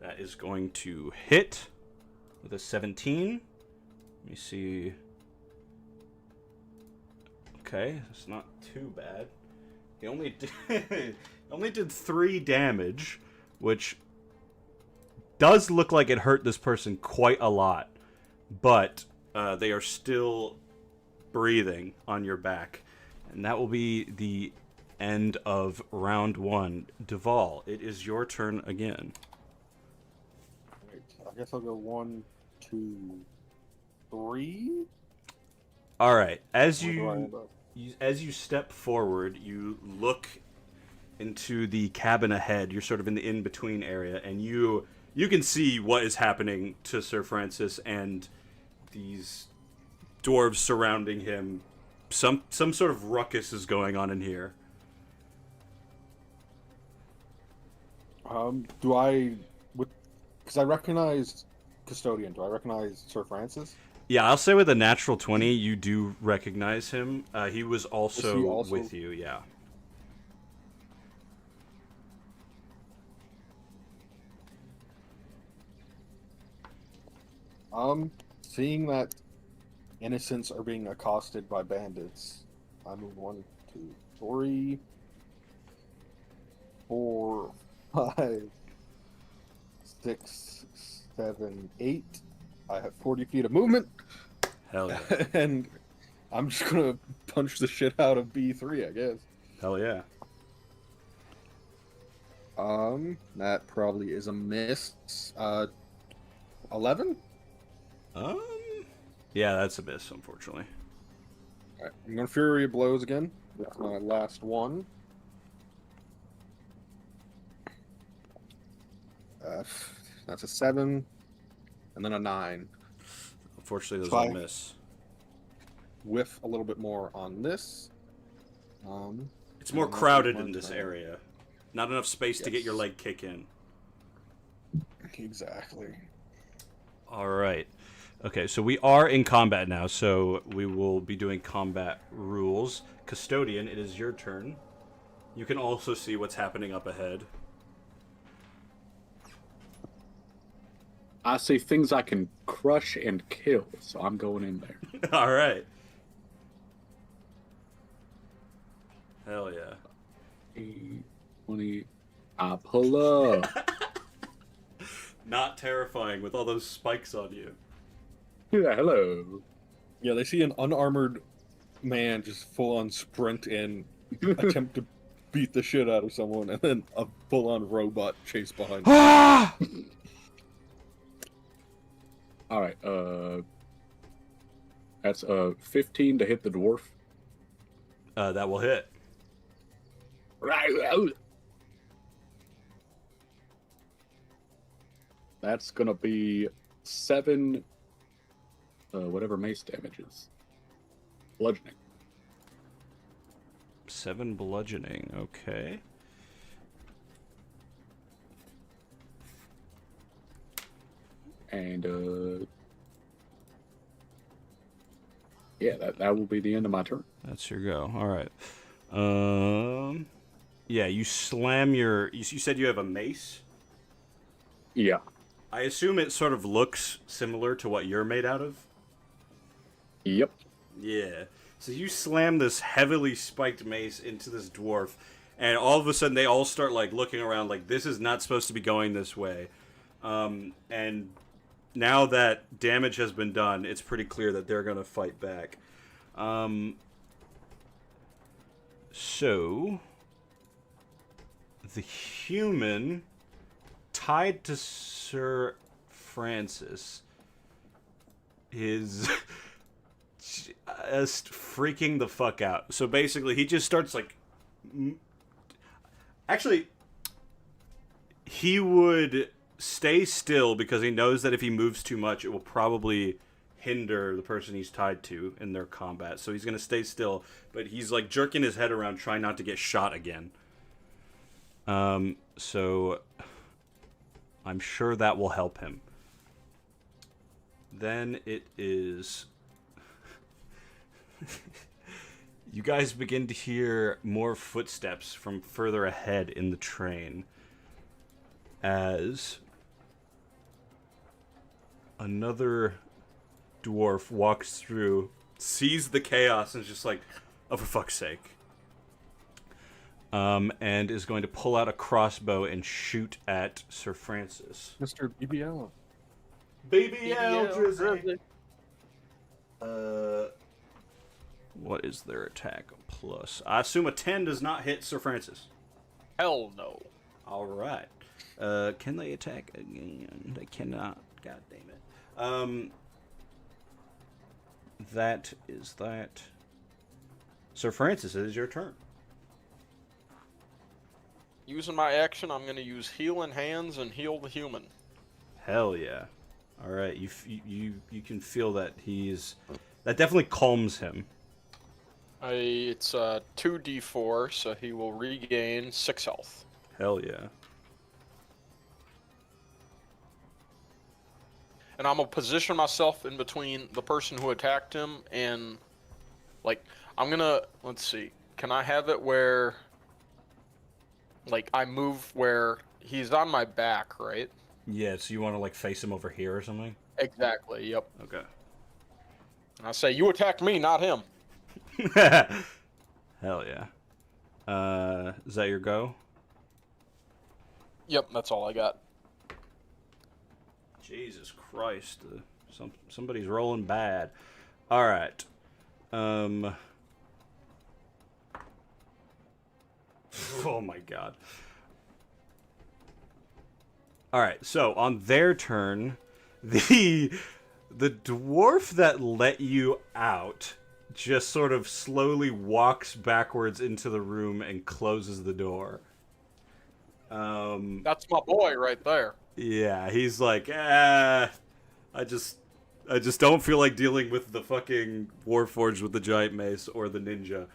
S1: That is going to hit with a 17. Let me see. Okay, that's not too bad. He only did 3 damage, which does look like it hurt this person quite a lot, but they are still breathing on your back. And that will be the end of round 1. Deval, it is your turn again.
S4: Right, I guess I'll go 1, 2, 3.
S1: All right, as
S4: Where do I
S1: you
S4: end up?
S1: as you step forward, you look into the cabin ahead. You're sort of in the in-between area, and you can see what is happening to Sir Francis and these dwarves surrounding him. Some sort of ruckus is going on in here.
S4: Do I, because I recognize Custodian. Do I recognize Sir Francis?
S1: Yeah, I'll say with a natural 20, you do recognize him. He was also with you, yeah.
S4: Seeing that innocents are being accosted by bandits, I move 1, 2, 3, 4, 5, 6, 7, 8. I have 40 feet of movement.
S1: Hell yeah.
S4: And I'm just gonna punch the shit out of B3, I guess.
S1: Hell yeah.
S4: That probably is a miss. 11?
S1: Yeah, that's a miss, unfortunately.
S4: Alright, I'm gonna Fury of Blows again. That's my last one. That's a 7, and then a 9.
S1: Unfortunately, those
S4: Try.
S1: all miss.
S4: Whiff a little bit more on this.
S1: It's more
S4: and that's
S1: crowded
S4: my
S1: in this
S4: turn.
S1: area. Not enough space to get your
S4: Yes.
S1: leg kick in.
S4: Exactly.
S1: All right. Okay, so we are in combat now, so we will be doing combat rules. Custodian, it is your turn. You can also see what's happening up ahead.
S2: I see things I can crush and kill, so I'm going in there.
S1: All right. Hell yeah.
S2: 20. I pull up.
S1: Not terrifying with all those spikes on you.
S2: Yeah, hello.
S4: Yeah, they see an unarmored man just full on sprint in, attempt to beat the shit out of someone, and then a full on robot chase behind them.
S1: Ah!
S2: All right. That's 15 to hit the dwarf.
S1: That will hit.
S2: That's gonna be 7. Whatever mace damage is. Bludgeoning.
S1: 7 bludgeoning. Okay.
S2: And yeah, that will be the end of my turn.
S1: That's your go. All right. Yeah, you slam your. You said you have a mace.
S2: Yeah.
S1: I assume it sort of looks similar to what you're made out of.
S2: Yep.
S1: Yeah. So you slam this heavily spiked mace into this dwarf, and all of a sudden they all start like looking around, like this is not supposed to be going this way. And now that damage has been done, it's pretty clear that they're gonna fight back. So the human tied to Sir Francis is just freaking the fuck out. So basically, he just starts like. Actually, he would stay still because he knows that if he moves too much, it will probably hinder the person he's tied to in their combat. So he's gonna stay still, but he's like jerking his head around, trying not to get shot again. So I'm sure that will help him. Then it is. You guys begin to hear more footsteps from further ahead in the train as another dwarf walks through, sees the chaos, and is just like, oh, for fuck's sake. And is going to pull out a crossbow and shoot at Sir Francis.
S4: Mr. BBL.
S1: BBL Drizzy. What is their attack plus? I assume a 10 does not hit Sir Francis.
S3: Hell no.
S1: All right. Can they attack again? They cannot. God damn it. That is that. Sir Francis, it is your turn.
S3: Using my action, I'm going to use Healing Hands and heal the human.
S1: Hell yeah. All right. You can feel that he's. That definitely calms him.
S3: It's 2d4, so he will regain 6 health.
S1: Hell yeah.
S3: And I'm going to position myself in between the person who attacked him and, like, I'm going to, let's see, can I have it where, like, I move where he's on my back, right?
S1: Yeah, so you want to, like, face him over here or something?
S3: Exactly. Yep.
S1: Okay.
S3: And I say, you attacked me, not him.
S1: Hell yeah. Is that your go?
S3: Yep, that's all I got.
S1: Jesus Christ. Somebody's rolling bad. All right. Oh my god. All right. So on their turn, the dwarf that let you out just sort of slowly walks backwards into the room and closes the door.
S3: That's my boy right there.
S1: Yeah, he's like, I just don't feel like dealing with the fucking Warforged with the giant mace or the ninja.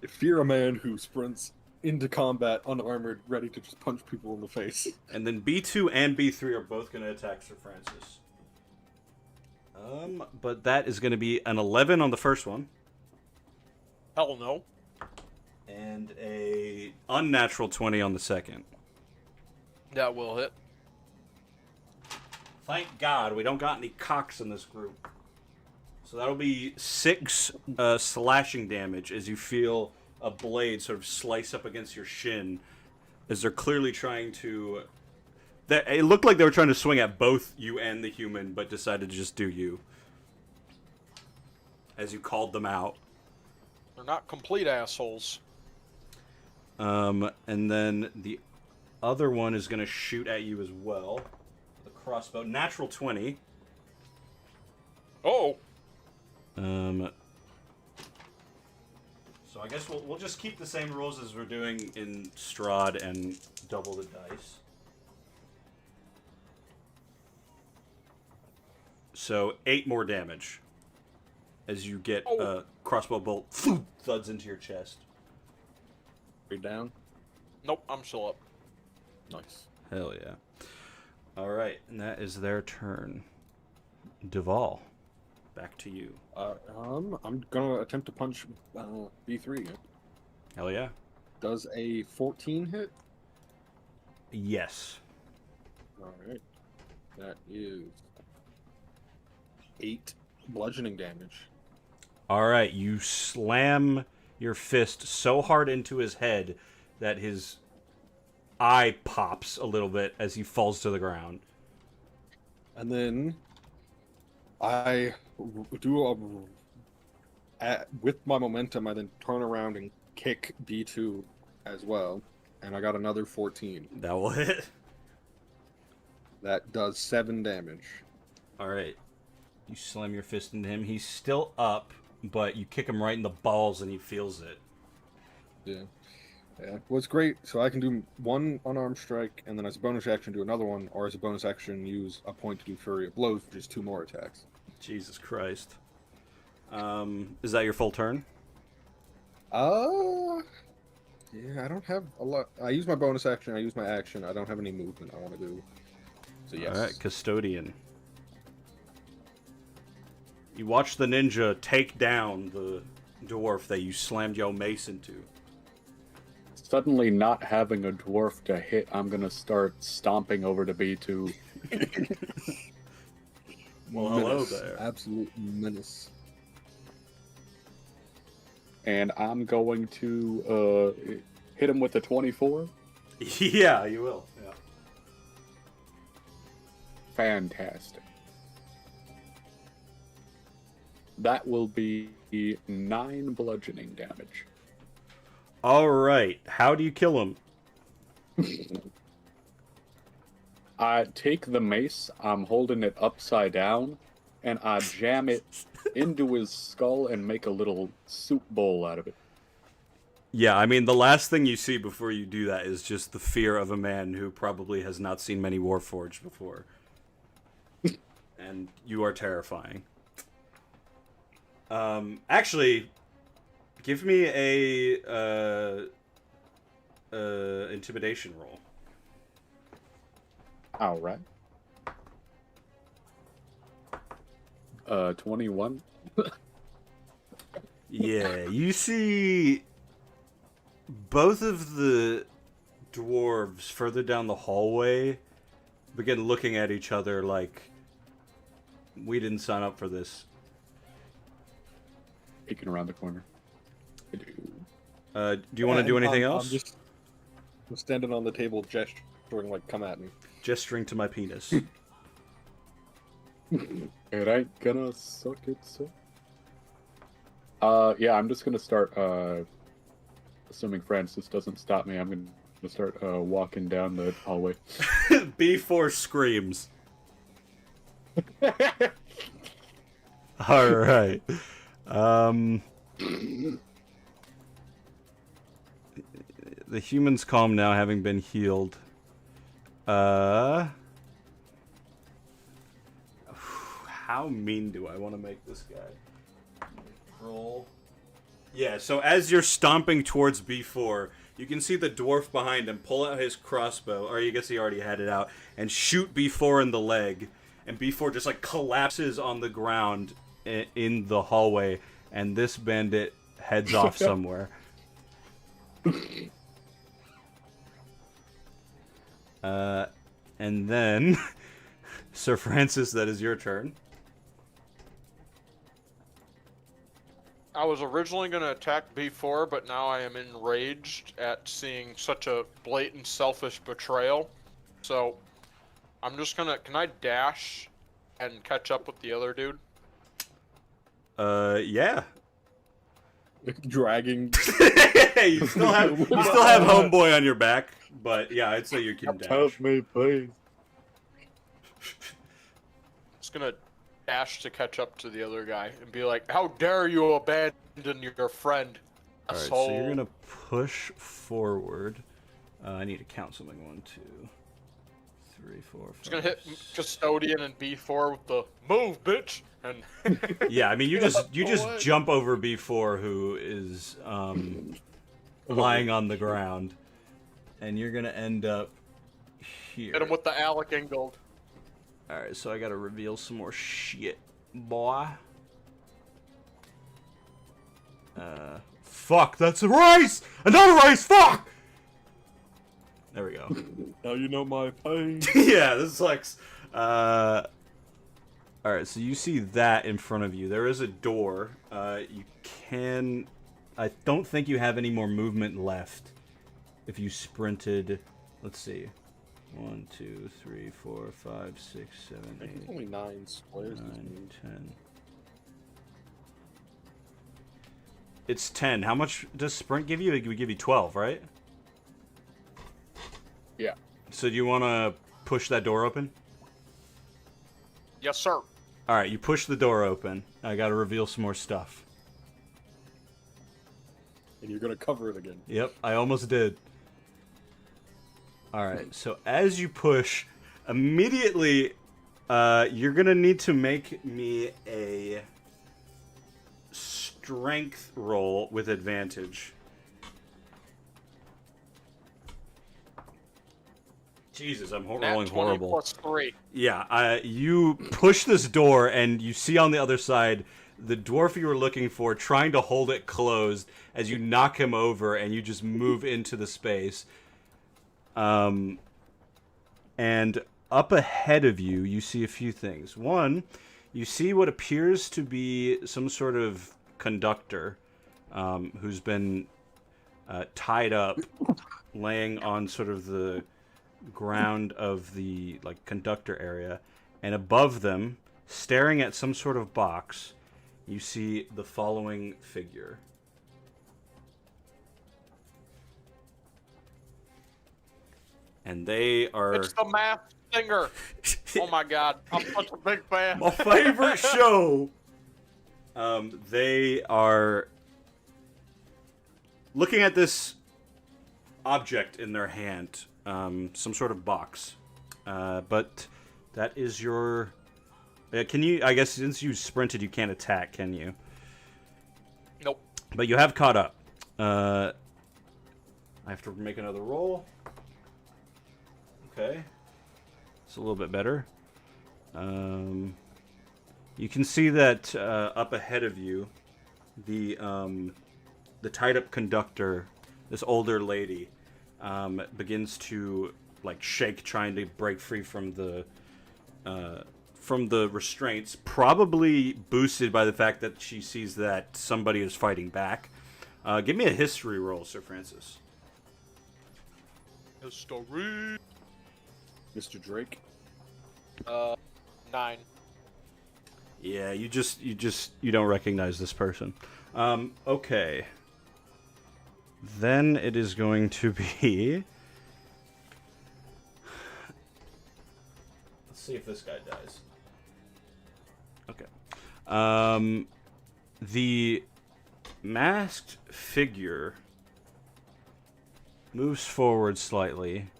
S4: Fear a man who sprints into combat unarmored, ready to just punch people in the face.
S1: And then B2 and B3 are both going to attack Sir Francis. But that is going to be an 11 on the first one.
S3: Hell no.
S1: And a unnatural 20 on the second.
S3: That will hit.
S1: Thank God we don't got any cocks in this group. So that'll be 6 slashing damage as you feel a blade sort of slice up against your shin as they're clearly trying to... It looked like they were trying to swing at both you and the human, but decided to just do you. As you called them out.
S3: They're not complete assholes.
S1: And then the other one is going to shoot at you as well. The crossbow. Natural 20.
S3: Oh!
S1: So I guess we'll just keep the same rules as we're doing in Strahd and double the dice. So 8 more damage as you get a crossbow bolt thuds into your chest.
S4: Are you down?
S3: Nope, I'm still up.
S4: Nice.
S1: Hell yeah. All right, and that is their turn. Deval, back to you.
S4: I'm gonna attempt to punch B3.
S1: Hell yeah.
S4: Does a 14 hit?
S1: Yes.
S4: All right. That is 8 bludgeoning damage.
S1: All right, you slam your fist so hard into his head that his eye pops a little bit as he falls to the ground.
S4: And then I do with my momentum, I then turn around and kick B2 as well. And I got another 14.
S1: That will hit.
S4: That does 7 damage.
S1: All right. You slam your fist into him. He's still up, but you kick him right in the balls and he feels it.
S4: Yeah. Yeah. What's great, so I can do 1 unarmed strike, and then as a bonus action do another one, or as a bonus action use a point to do Fury of Blows, which is 2 more attacks.
S1: Jesus Christ. Is that your full turn?
S4: Yeah, I don't have a lot. I use my bonus action, I use my action. I don't have any movement I want to do. So yes.
S1: All right, Custodian. You watch the ninja take down the dwarf that you slammed your mace into.
S2: Suddenly not having a dwarf to hit, I'm gonna start stomping over to B2.
S1: Well, hello
S4: Menace.
S1: there.
S4: Absolute menace.
S2: And I'm going to hit him with a 24.
S1: Yeah, you will. Yeah.
S2: Fantastic. That will be 9 bludgeoning damage.
S1: All right. How do you kill him?
S2: I take the mace, I'm holding it upside down, and I jam it into his skull and make a little soup bowl out of it.
S1: Yeah, I mean, the last thing you see before you do that is just the fear of a man who probably has not seen many Warforged before. And you are terrifying. Actually, give me a intimidation roll.
S2: All right. 21.
S1: Yeah, you see both of the dwarves further down the hallway begin looking at each other like we didn't sign up for this.
S2: Peeking around the corner.
S1: Do you want to do anything else?
S4: I'm standing on the table gesturing like, come at me.
S1: Gesturing to my penis.
S2: It ain't gonna suck it, so. Yeah, I'm just gonna start, assuming Francis doesn't stop me, I'm gonna start, walking down the hallway.
S1: B4 screams. Alright. The humans calm now, having been healed. How mean do I want to make this guy? Roll. Yeah, so as you're stomping towards B4, you can see the dwarf behind him pull out his crossbow, or I guess he already had it out, and shoot B4 in the leg. And B4 just like collapses on the ground in the hallway, and this bandit heads off somewhere. And then, Sir Francis, that is your turn.
S3: I was originally going to attack B4, but now I am enraged at seeing such a blatant selfish betrayal. So, I'm just going to... Can I dash and catch up with the other dude?
S1: Yeah.
S4: Dragging.
S1: you still have Homeboy on your back, but yeah, I'd say you can dash.
S2: Help me, please.
S3: Just going to dash to catch up to the other guy and be like, how dare you abandon your friend,
S1: Alright,
S3: asshole.
S1: so you're gonna push forward. I need to count something. 1, 2, 3, 4, 5.
S3: Just gonna hit Custodian and B4 with the move, bitch, and
S1: Yeah, I mean you just jump over B4, who is lying on the ground, and you're gonna end up here.
S3: hit him with the Alec Ingold.
S1: Alright, so I gotta reveal some more shit, boy. Fuck, that's a rice! Another rice, fuck! There we go.
S4: Now you know my pain.
S1: Yeah, this sucks. Alright, so you see that in front of you. There is a door. You can... I don't think you have any more movement left. If you sprinted... Let's see. 1, 2, 3, 4, 5, 6, 7,
S4: I think
S1: 8,
S4: it's only 9 squares.
S1: 9, 10. It's 10. How much does sprint give you? It would give you 12, right?
S2: Yeah.
S1: So do you want to push that door open?
S3: Yes, sir.
S1: Alright, you push the door open. I gotta reveal some more stuff.
S4: And you're gonna cover it again.
S1: Yep, I almost did. Alright, so as you push, immediately, you're gonna need to make me a strength roll with advantage. Jesus, I'm rolling horrible.
S3: Plus 3.
S1: Yeah, you push this door, and you see on the other side the dwarf you were looking for trying to hold it closed as you knock him over, and you just move into the space. And up ahead of you, you see a few things. One, you see what appears to be some sort of conductor who's been tied up, laying on sort of the ground of the conductor area, and above them, staring at some sort of box, you see the following figure. And they are...
S3: It's the Masked Singer. Oh my god, I'm such a big fan.
S1: My favorite show. They are looking at this object in their hand, some sort of box. But that is your... can you... I guess since you sprinted, you can't attack, can you?
S3: Nope.
S1: But you have caught up. I have to make another roll. Okay. It's a little bit better. You can see that up ahead of you, the tied-up conductor, this older lady, begins to like shake, trying to break free from the restraints, probably boosted by the fact that she sees that somebody is fighting back. Give me a history roll, Sir Francis.
S3: History.
S4: Mr. Drake.
S3: 9.
S1: Yeah, you don't recognize this person. Okay. Then it is going to be. Let's see if this guy dies. Okay. The masked figure moves forward slightly.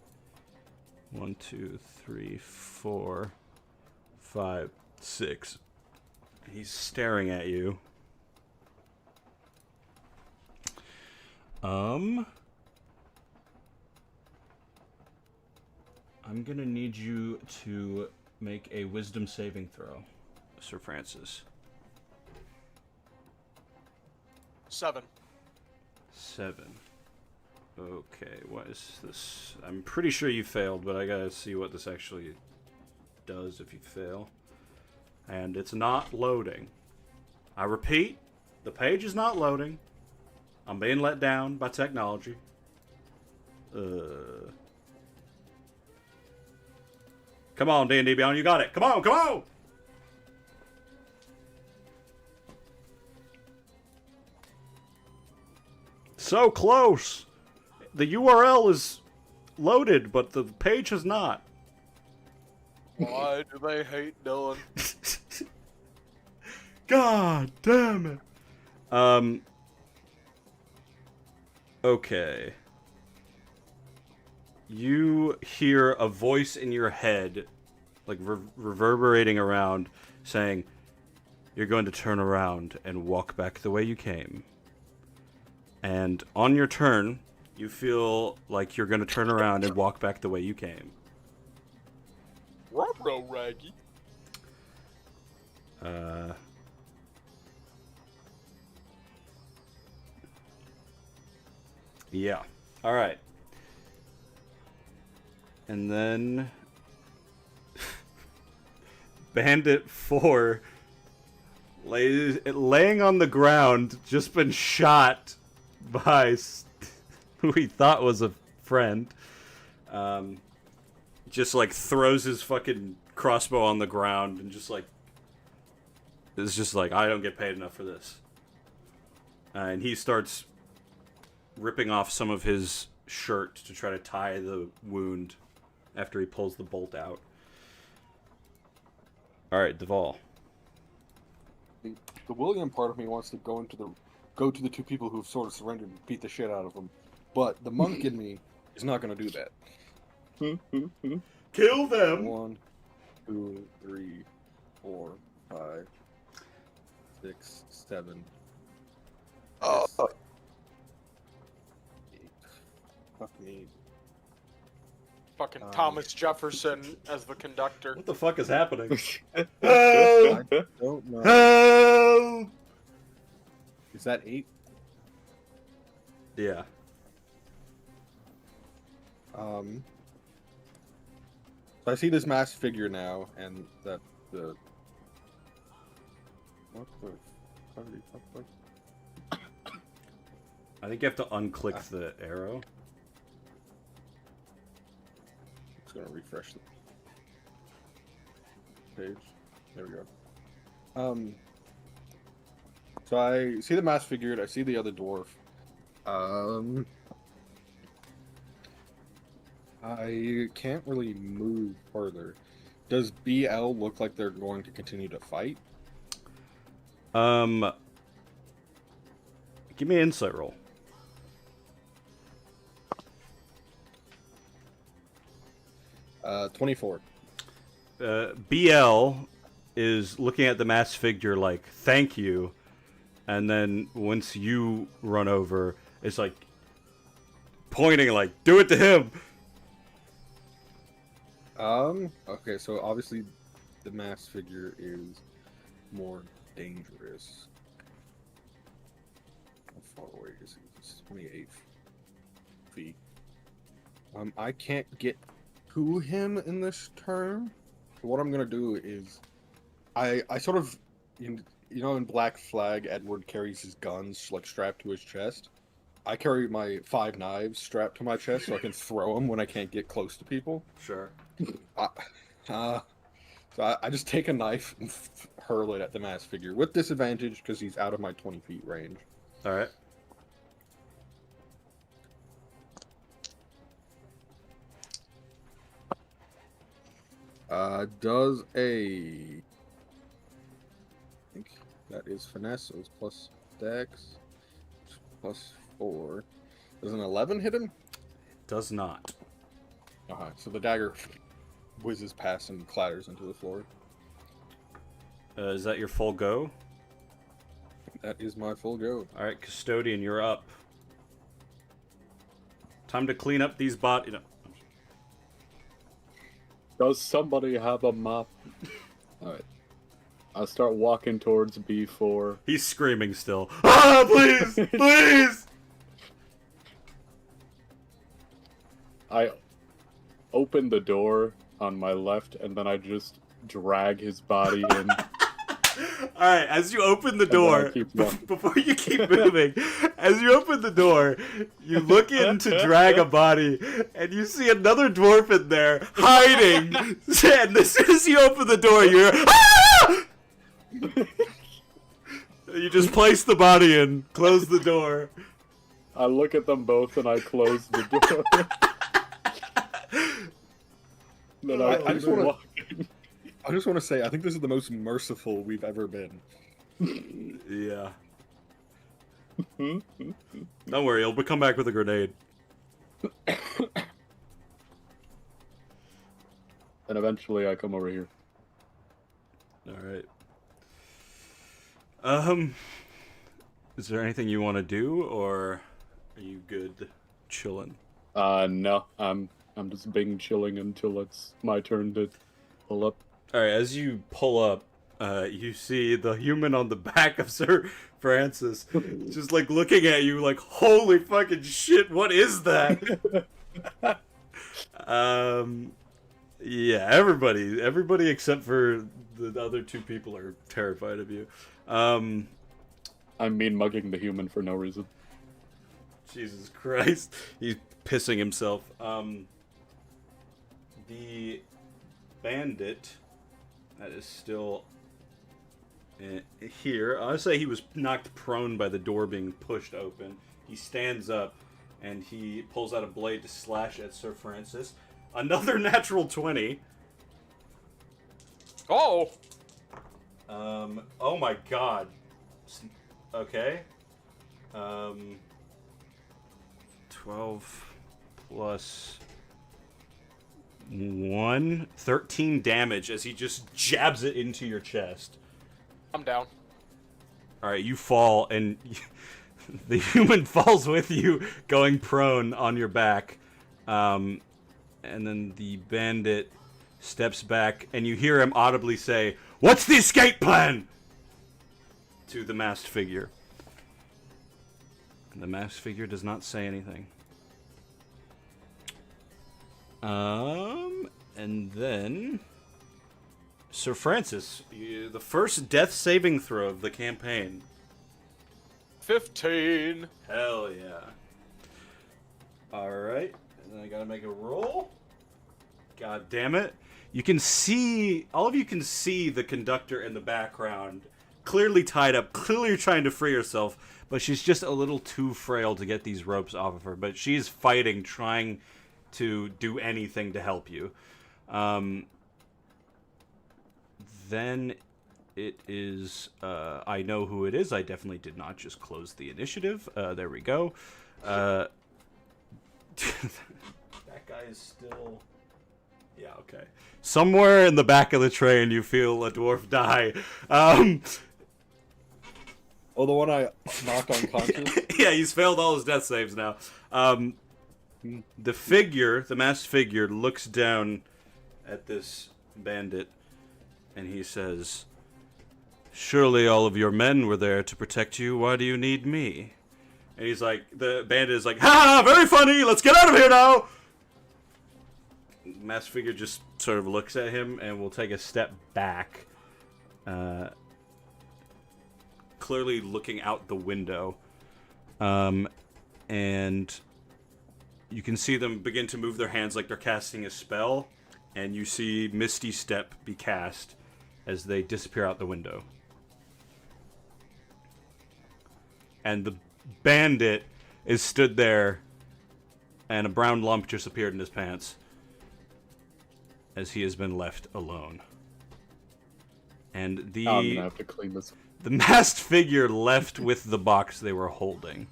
S1: 1, 2, 3, 4, 5, 6. He's staring at you. I'm gonna need you to make a wisdom saving throw, Sir Francis.
S3: 7.
S1: 7. Okay, what is this? I'm pretty sure you failed, but I gotta see what this actually does if you fail. And it's not loading. I repeat, the page is not loading. I'm being let down by technology. Come on, D&D Beyond, you got it. Come on, come on! So close! The URL is loaded, but the page has not.
S3: Why do they hate Dylan?
S1: God damn it. Okay. You hear a voice in your head, like reverberating around, saying, "You're going to turn around and walk back the way you came." And on your turn, you feel like you're going to turn around and walk back the way you came.
S3: Ruh-roh, Raggy.
S1: Yeah. All right. And then Bandit 4 laying on the ground, just been shot by who he thought was a friend. Just like throws his fucking crossbow on the ground and just like is just like, I don't get paid enough for this. And he starts ripping off some of his shirt to try to tie the wound after he pulls the bolt out. Alright, Deval.
S4: The William part of me wants to go to the two people who've sort of surrendered and beat the shit out of them. But the monk in me is not going to do that.
S1: Kill them!
S4: 1, 2, 3, 4, 5, 6, 7.
S3: Oh.
S4: 8. Fuck me.
S3: Fucking Thomas Jefferson as the conductor.
S1: What the fuck is happening?
S4: I
S1: Help!
S4: don't know.
S1: Help!
S4: Is that 8?
S1: Yeah.
S4: So I see this masked figure now, and that the what the
S1: I think you have to unclick the arrow.
S4: Just gonna refresh the page. There we go. So I see the masked figure. I see the other dwarf. I can't really move further. Does BL look like they're going to continue to fight?
S1: Give me an insight roll.
S4: 24.
S1: BL is looking at the masked figure like, thank you. And then once you run over, it's like pointing like, do it to him.
S4: Okay, so obviously the masked figure is more dangerous. How far away is he? It's 28 feet. I can't get to him in this turn. What I'm gonna do is, I sort of, in Black Flag, Edward carries his guns like strapped to his chest. I carry my 5 knives strapped to my chest so I can throw them when I can't get close to people.
S1: Sure.
S4: So I just take a knife and hurl it at the masked figure with disadvantage because he's out of my 20 feet range.
S1: All right.
S4: Does I think that is finesse, so it's plus dex, plus 4. Does an 11 hit him?
S1: Does not.
S4: Alright, so the dagger whizzes past and clatters into the floor.
S1: Is that your full go?
S4: That is my full go.
S1: All right, Custodian, you're up. Time to clean up these bodies.
S2: Does somebody have a mop? Alright. I'll start walking towards B4.
S1: He's screaming still. Ah, please! Please!
S2: I open the door on my left, and then I just drag his body in.
S1: Alright, as you open the door, before you keep moving, as you open the door, you look in to drag a body, and you see another dwarf in there, hiding. And as soon as you open the door, you're... Ah! You just place the body in, close the door.
S2: I look at them both, and I close the door. Then
S4: I just want to say, I think this is the most merciful we've ever been.
S1: Yeah. Don't worry, he'll come back with a grenade.
S2: And eventually I come over here.
S1: Alright. Is there anything you want to do, or are you good chilling?
S2: No, I'm just being chilling until it's my turn to pull up.
S1: Alright, as you pull up, you see the human on the back of Sir Francis just like looking at you like, holy fucking shit, what is that? Yeah, everybody except for the other 2 people are terrified of you.
S2: I'm mean mugging the human for no reason.
S1: Jesus Christ. He's pissing himself. The bandit that is still here. I'll say he was knocked prone by the door being pushed open. He stands up and he pulls out a blade to slash at Sir Francis. Another natural 20.
S3: Oh!
S1: Oh my god. Okay. 12 plus 1. 13 damage as he just jabs it into your chest.
S3: I'm down.
S1: Alright, you fall, and the human falls with you, going prone on your back. And then the bandit steps back, and you hear him audibly say, "What's the escape plan?" to the masked figure. And the masked figure does not say anything. And then Sir Francis, the first death saving throw of the campaign.
S3: 15.
S1: Hell yeah. Alright, and then I gotta make a roll. God damn it. You can see, all of you can see the conductor in the background, clearly tied up, clearly trying to free herself, but she's just a little too frail to get these ropes off of her. But she's fighting, trying to do anything to help you. Then it is, I know who it is. I definitely did not just close the initiative. There we go. That guy is still... Yeah, okay. Somewhere in the back of the train, you feel a dwarf die.
S4: Oh, the one I knocked unconscious?
S1: Yeah, he's failed all his death saves now. The figure, the masked figure, looks down at this bandit, and he says, "Surely all of your men were there to protect you. Why do you need me?" And he's like, the bandit is like, "Ha! Very funny! Let's get out of here now!" masked figure just sort of looks at him and will take a step back, clearly looking out the window. And you can see them begin to move their hands like they're casting a spell, and you see Misty Step be cast as they disappear out the window. And the bandit is stood there, and a brown lump just appeared in his pants as he has been left alone. And
S2: I'm gonna have to clean this.
S1: the masked figure left with the box they were holding.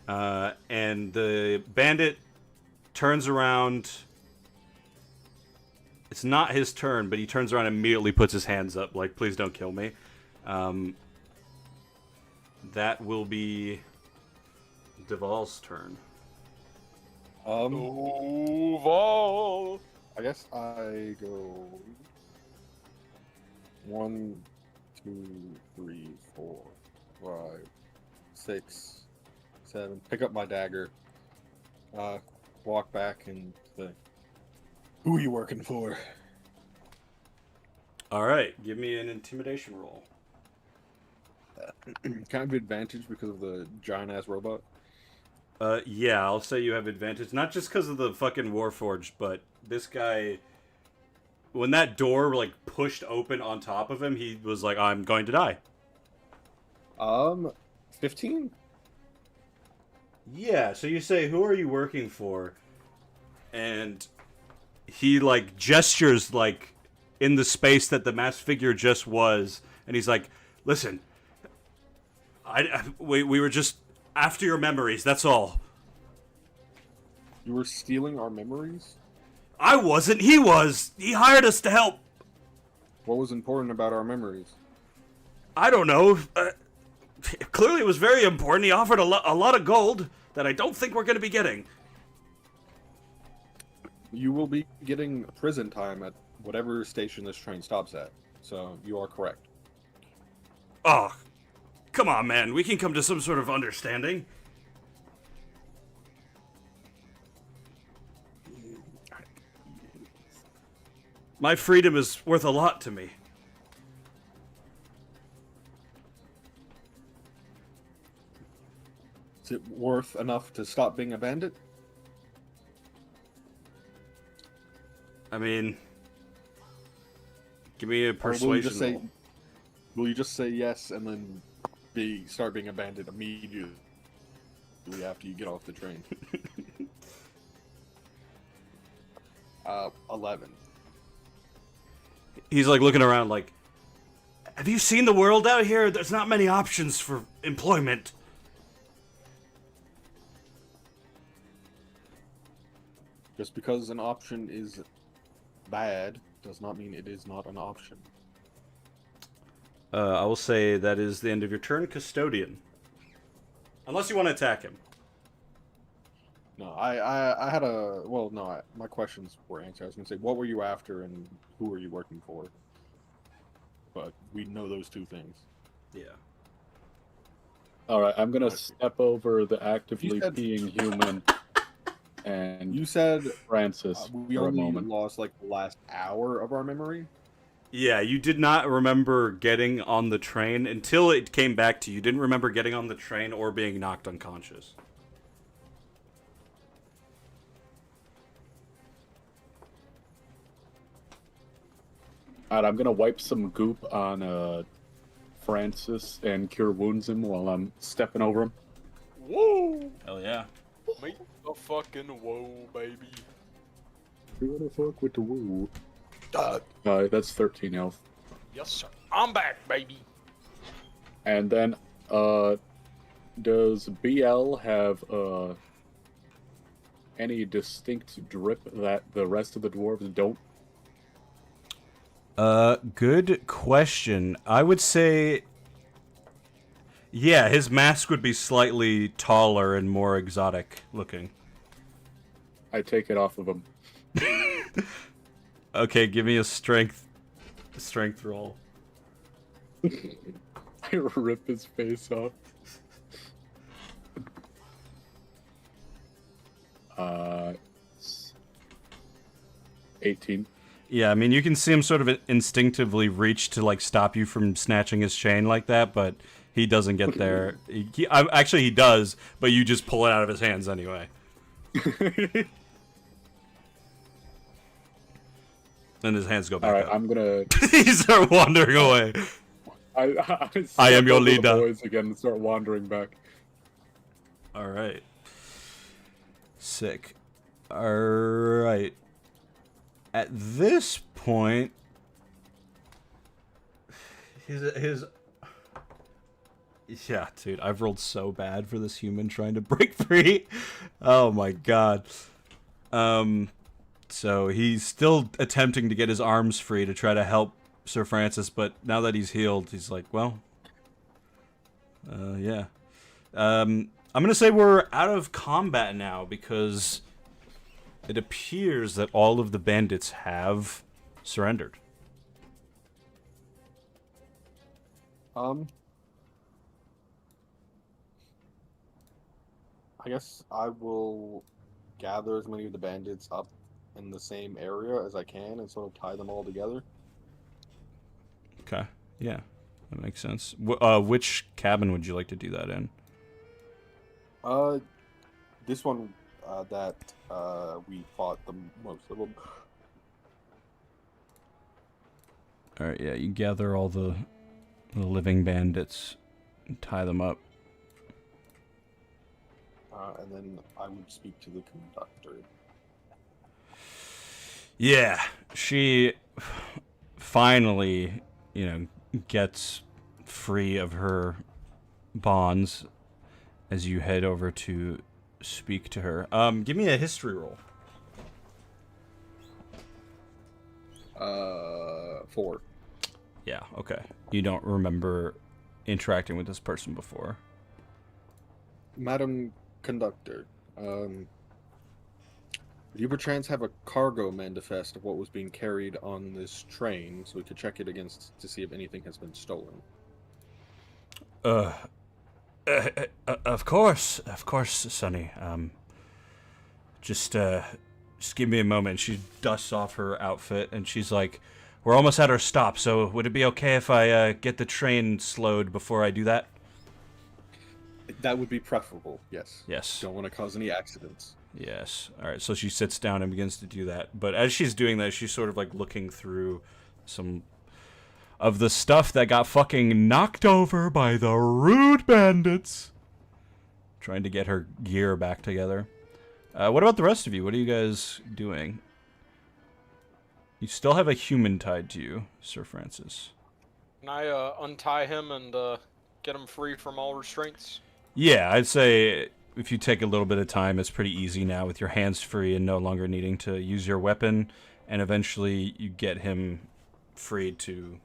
S1: And the bandit turns around. It's not his turn, but he turns around and immediately puts his hands up, like, please don't kill me. That will be Deval's turn.
S3: Deval.
S4: I guess I go 1, 2, 3, 4, 5, 6, 7. Pick up my dagger. Walk back and say, "Who are you working for?"
S1: All right, give me an intimidation roll.
S4: Can I have advantage because of the giant ass robot?
S1: Yeah, I'll say you have advantage. Not just because of the fucking Warforged, but this guy, when that door, like, pushed open on top of him, he was like, I'm going to die.
S4: 15?
S1: Yeah, so you say, who are you working for? And he, like, gestures, like, in the space that the masked figure just was, and he's like, listen, we were just after your memories, that's all.
S4: You were stealing our memories?
S1: I wasn't, he was. He hired us to help.
S4: What was important about our memories?
S1: I don't know. Clearly it was very important. He offered a lot of gold that I don't think we're going to be getting.
S4: You will be getting prison time at whatever station this train stops at. So you are correct.
S1: Oh, come on, man. We can come to some sort of understanding. My freedom is worth a lot to me.
S4: Is it worth enough to stop being a bandit?
S1: I mean, give me a
S4: Or
S1: persuasion roll.
S4: will you just say yes and then start being a bandit immediately after you get off the train? 11.
S1: He's like looking around like, have you seen the world out here? There's not many options for employment.
S4: Just because an option is bad does not mean it is not an option.
S1: I will say that is the end of your turn, Custodian. Unless you want to attack him.
S4: No, I had a... Well, no, my questions were answered. I was going to say, what were you after and who were you working for? But we know those two things.
S1: Yeah.
S2: Alright, I'm gonna step over the actively
S4: said-
S2: peeing human and
S4: You said
S2: Francis
S4: we
S2: for a
S4: only
S2: moment.
S4: lost like the last hour of our memory?
S1: Yeah, you did not remember getting on the train until it came back to you. You didn't remember getting on the train or being knocked unconscious.
S2: Alright, I'm gonna wipe some goop on Francis and cure wounds him while I'm stepping over him.
S3: Whoa!
S1: Hell yeah.
S3: Make the fucking whoa, baby.
S2: You wanna fuck with the woo? That's 13 health.
S3: Yes, sir. I'm back, baby.
S2: And then, does BL have any distinct drip that the rest of the dwarves don't?
S1: Good question. I would say, yeah, his mask would be slightly taller and more exotic looking.
S2: I take it off of him.
S1: Okay, give me a strength roll.
S2: I rip his face off. 18.
S1: Yeah, I mean, you can see him sort of instinctively reach to, like, stop you from snatching his chain like that, but he doesn't get there. Actually, he does, but you just pull it out of his hands anyway. And his hands go back
S2: Alright,
S1: up.
S2: I'm gonna...
S1: He start wandering away.
S2: I
S1: am your
S2: over the
S1: leader.
S2: boys again and start wandering back.
S1: Alright. Sick. Alright. At this point, his yeah, dude, I've rolled so bad for this human trying to break free. Oh my god. So he's still attempting to get his arms free to try to help Sir Francis, but now that he's healed, he's like, well, yeah. I'm gonna say we're out of combat now because it appears that all of the bandits have surrendered.
S4: I guess I will gather as many of the bandits up in the same area as I can and sort of tie them all together.
S1: Okay, yeah, that makes sense. Which cabin would you like to do that in?
S4: This one that we fought the most of them.
S1: Alright, yeah, you gather all the living bandits and tie them up.
S4: And then I would speak to the conductor.
S1: Yeah, she finally, gets free of her bonds as you head over to speak to her. Give me a history roll.
S4: 4.
S1: Yeah, okay. You don't remember interacting with this person before.
S4: Madam Conductor, do you perchance have a cargo manifest of what was being carried on this train so we could check it against to see if anything has been stolen?
S1: Of course, Sonny. Just give me a moment. She dusts off her outfit and she's like, we're almost at our stop, so would it be okay if I get the train slowed before I do that?
S4: That would be preferable, yes.
S1: Yes.
S4: Don't want to cause any accidents.
S1: Yes. Alright, so she sits down and begins to do that. But as she's doing that, she's sort of like looking through some of the stuff that got fucking knocked over by the rude bandits. Trying to get her gear back together. What about the rest of you? What are you guys doing? You still have a human tied to you, Sir Francis.
S3: Can I untie him and get him free from all restraints?
S1: Yeah, I'd say if you take a little bit of time, it's pretty easy now with your hands free and no longer needing to use your weapon. And eventually you get him free to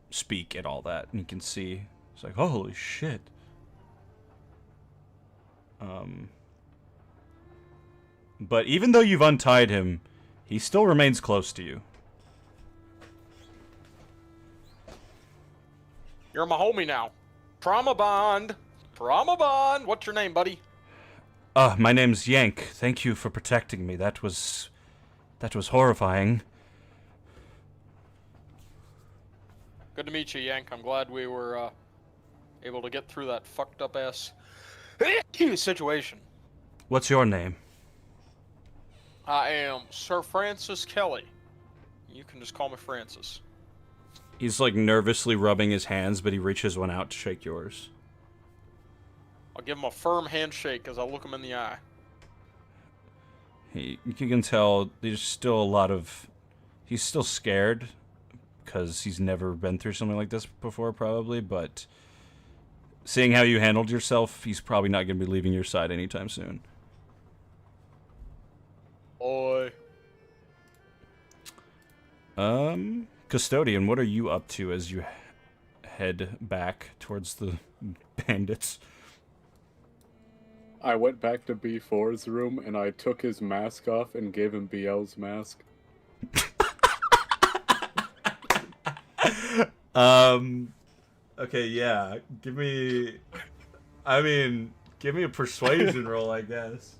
S1: speak and all that. And you can see, it's like, holy shit. But even though you've untied him, he still remains close to you.
S3: You're my homie now. Trauma bond. Trauma bond. What's your name, buddy?
S1: My name's Yank. Thank you for protecting me. That was horrifying.
S3: Good to meet you, Yank. I'm glad we were able to get through that fucked up ass situation.
S1: What's your name?
S3: I am Sir Francis Kelly. You can just call me Francis.
S1: He's like nervously rubbing his hands, but he reaches one out to shake yours.
S3: I'll give him a firm handshake as I look him in the eye.
S1: You can tell there's still a lot of... He's still scared, because he's never been through something like this before, probably, but... Seeing how you handled yourself, he's probably not going to be leaving your side anytime soon.
S3: Oi.
S1: Custodian, what are you up to as you head back towards the bandits?
S2: I went back to B4's room and I took his mask off and gave him BL's mask.
S1: Okay, yeah. Give me a persuasion roll, I guess.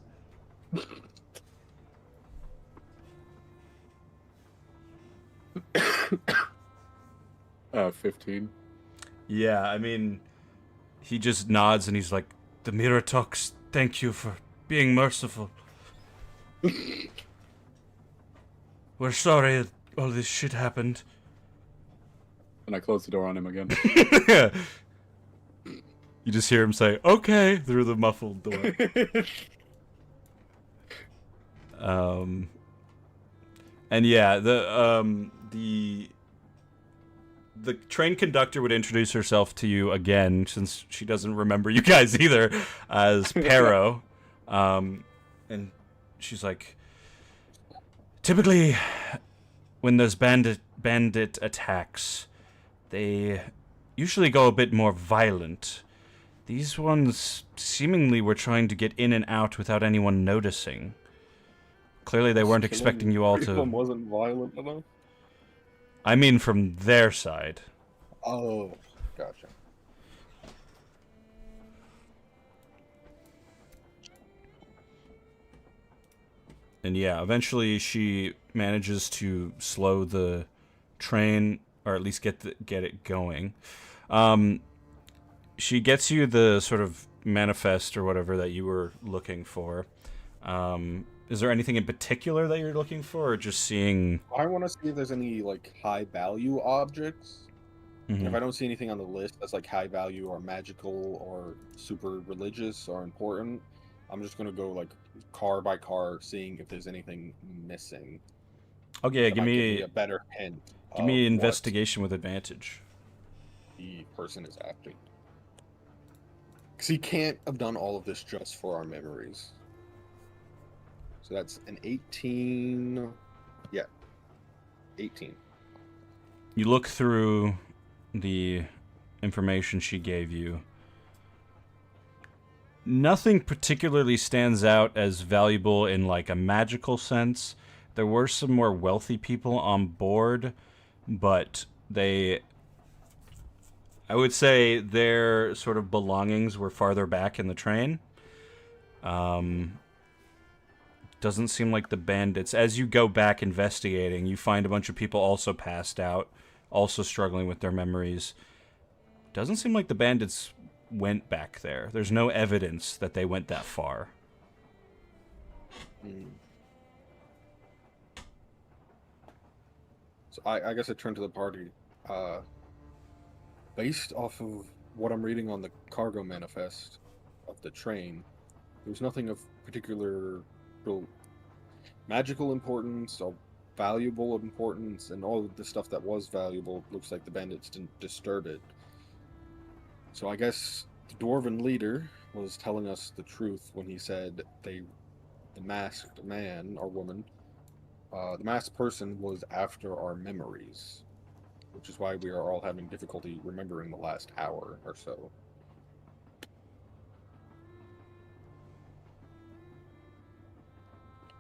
S2: 15.
S1: Yeah, I mean, he just nods and he's like, "The mirror talks. Thank you for being merciful. We're sorry that all this shit happened."
S2: And I close the door on him again.
S1: You just hear him say, "Okay," through the muffled door. And yeah, the train conductor would introduce herself to you again, since she doesn't remember you guys either, as Pero. And she's like, "Typically, when there's bandit attacks, they usually go a bit more violent. These ones seemingly were trying to get in and out without anyone noticing. Clearly they weren't expecting you all to..."
S4: One wasn't violent enough?
S1: I mean from their side.
S4: Oh, gotcha.
S1: And yeah, eventually she manages to slow the train, or at least get it going. She gets you the sort of manifest or whatever that you were looking for. Is there anything in particular that you're looking for, or just seeing...
S4: I want to see if there's any, like, high-value objects.
S1: Mhm.
S4: If I don't see anything on the list that's, like, high-value or magical or super religious or important, I'm just going to go, like, car by car, seeing if there's anything missing.
S1: Okay,
S4: That
S1: give
S4: might
S1: me
S4: a better hint.
S1: give me
S4: of what
S1: investigation with advantage.
S4: the person is after. Because he can't have done all of this just for our memories. So that's an 18. Yeah. 18.
S1: You look through the information she gave you. Nothing particularly stands out as valuable in like a magical sense. There were some more wealthy people on board, but I would say their sort of belongings were farther back in the train. Doesn't seem like the bandits. As you go back investigating, you find a bunch of people also passed out, also struggling with their memories. Doesn't seem like the bandits went back there. There's no evidence that they went that far.
S4: So I guess I turn to the party. Based off of what I'm reading on the cargo manifest of the train, there's nothing of particular real magical importance or valuable importance, and all of the stuff that was valuable looks like the bandits didn't disturb it. So I guess the dwarven leader was telling us the truth when he said the masked man or woman, the masked person was after our memories, which is why we are all having difficulty remembering the last hour or so.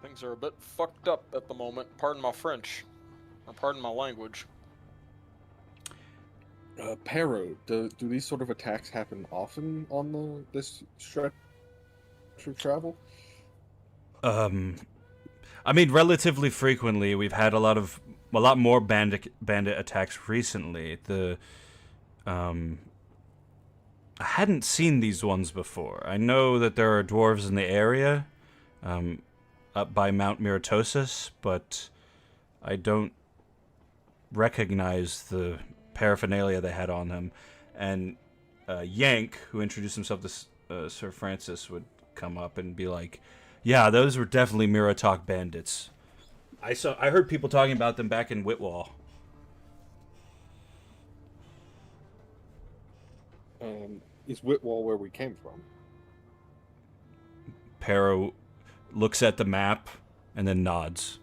S3: Things are a bit fucked up at the moment. Pardon my French. Or pardon my language.
S4: Pero, do these sort of attacks happen often on this stretch of travel?
S1: I mean, relatively frequently. We've had a lot more bandit attacks recently. I hadn't seen these ones before. I know that there are dwarves in the area, up by Mount Miratosis, but I don't recognize the paraphernalia they had on them. And Yank, who introduced himself to Sir Francis, would come up and be like, "Yeah, those were definitely Miratok bandits. I heard people talking about them back in Whitwall."
S4: Is Whitwall where we came from?
S1: Pero looks at the map and then nods.